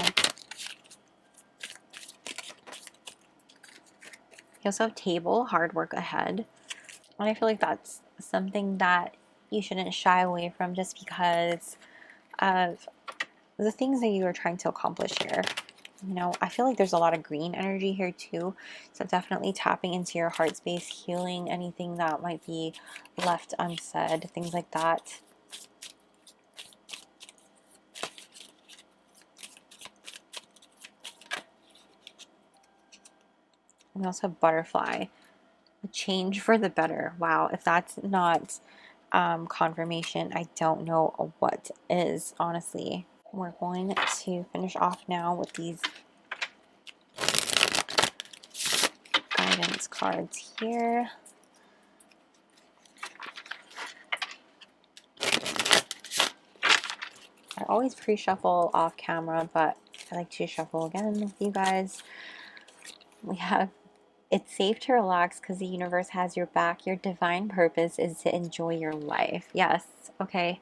also have table, hard work ahead. And I feel like that's something that you shouldn't shy away from just because of the things that you are trying to accomplish here. I feel like there's a lot of green energy here too. So definitely tapping into your heart space, healing anything that might be left unsaid, things like that. We also have butterfly, a change for the better. Wow, if that's not confirmation, I don't know what is, honestly. We're going to finish off now with these guidance cards here. I always pre-shuffle off camera, but I like to shuffle again with you guys. We have, it's safe to relax because the universe has your back. Your divine purpose is to enjoy your life. Yes, okay.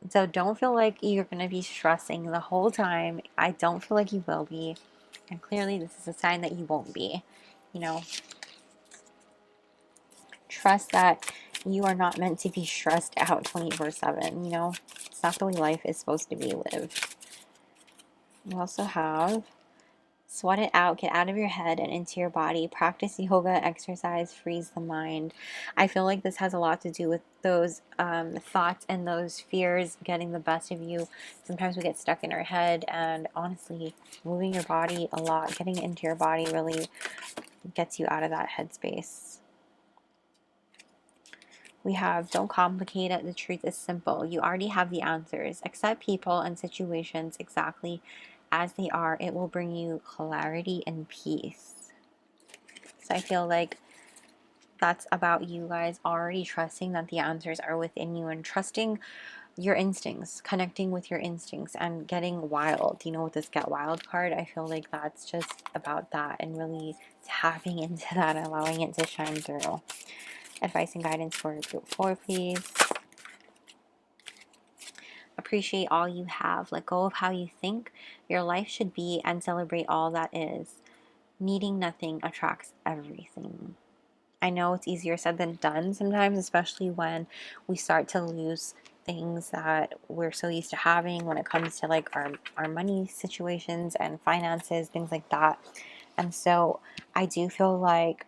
So don't feel like you're going to be stressing the whole time. I don't feel like you will be. And clearly this is a sign that you won't be. Trust that you are not meant to be stressed out 24/7. It's not the way life is supposed to be lived. We also have sweat it out, get out of your head and into your body. Practice yoga, exercise, freeze the mind. I feel like this has a lot to do with those thoughts and those fears getting the best of you. Sometimes we get stuck in our head, and honestly, moving your body a lot, getting into your body really gets you out of that headspace. We have, don't complicate it, the truth is simple. You already have the answers. Accept people and situations exactly as they are. It will bring you clarity and peace. So I feel like that's about you guys already trusting that the answers are within you and trusting your instincts, connecting with your instincts and getting wild. You know, with this Get Wild card, I feel like that's just about that and really tapping into that, allowing it to shine through. Advice and guidance for group 4, please. Appreciate all you have. Let go of how you think your life should be and celebrate all that is. Needing nothing attracts everything. I know it's easier said than done sometimes, especially when we start to lose things that we're so used to having when it comes to like our money situations and finances, things like that. And so I do feel like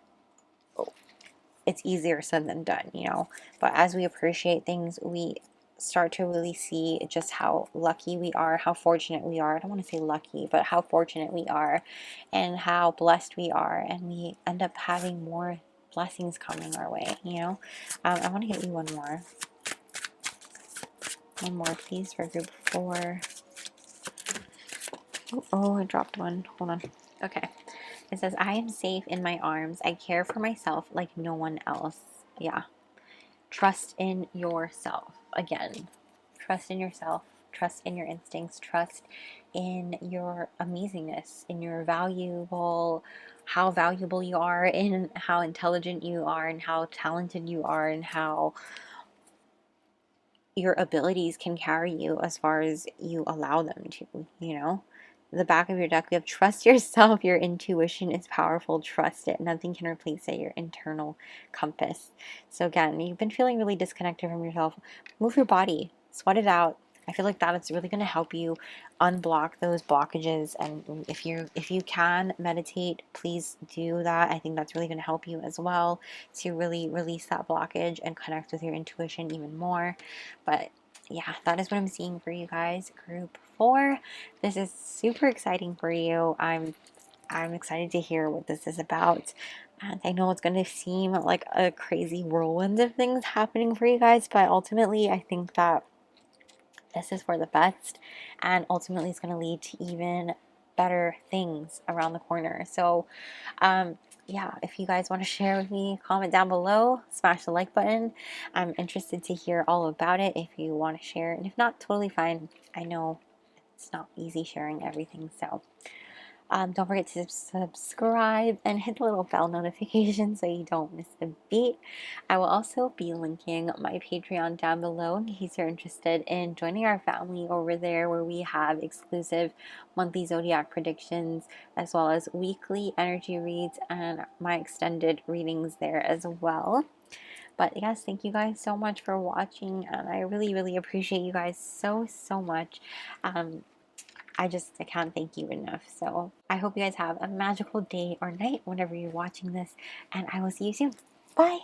it's easier said than done, you know. But as we appreciate things, we start to really see just how lucky we are, how fortunate we are. I don't want to say lucky, but how fortunate we are and how blessed we are. And we end up having more blessings coming our way, you know. I want to get you one more. One more, please, for group 4. Oh, I dropped one. Hold on. Okay. It says, I am safe in my arms. I care for myself like no one else. Yeah. Trust in yourself. Again, trust in yourself. Trust in your instincts. Trust in your amazingness, in your how valuable you are, in how intelligent you are, and how talented you are, and how your abilities can carry you as far as you allow them to, you know. The back of your deck, we have trust yourself. Your intuition is powerful. Trust it. Nothing can replace it. Your internal compass. So again, you've been feeling really disconnected from yourself. Move your body. Sweat it out. I feel like that is really going to help you unblock those blockages. And if you can meditate, please do that. I think that's really going to help you as well to really release that blockage and connect with your intuition even more. But yeah, that is what I'm seeing for you guys. Group 4. This is super exciting for you. I'm excited to hear what this is about. And I know it's going to seem like a crazy whirlwind of things happening for you guys, but ultimately I think that this is for the best, and ultimately it's going to lead to even better things around the corner. So yeah, if you guys want to share with me, comment down below, smash the like button. I'm interested to hear all about it if you want to share, and if not, totally fine. I know it's not easy sharing everything, so don't forget to subscribe and hit the little bell notification so you don't miss a beat. I will also be linking my Patreon down below in case you're interested in joining our family over there, where we have exclusive monthly zodiac predictions as well as weekly energy reads and my extended readings there as well. But yes, thank you guys so much for watching, and I really, really appreciate you guys so much. I can't thank you enough. So I hope you guys have a magical day or night whenever you're watching this, and I will see you soon. Bye!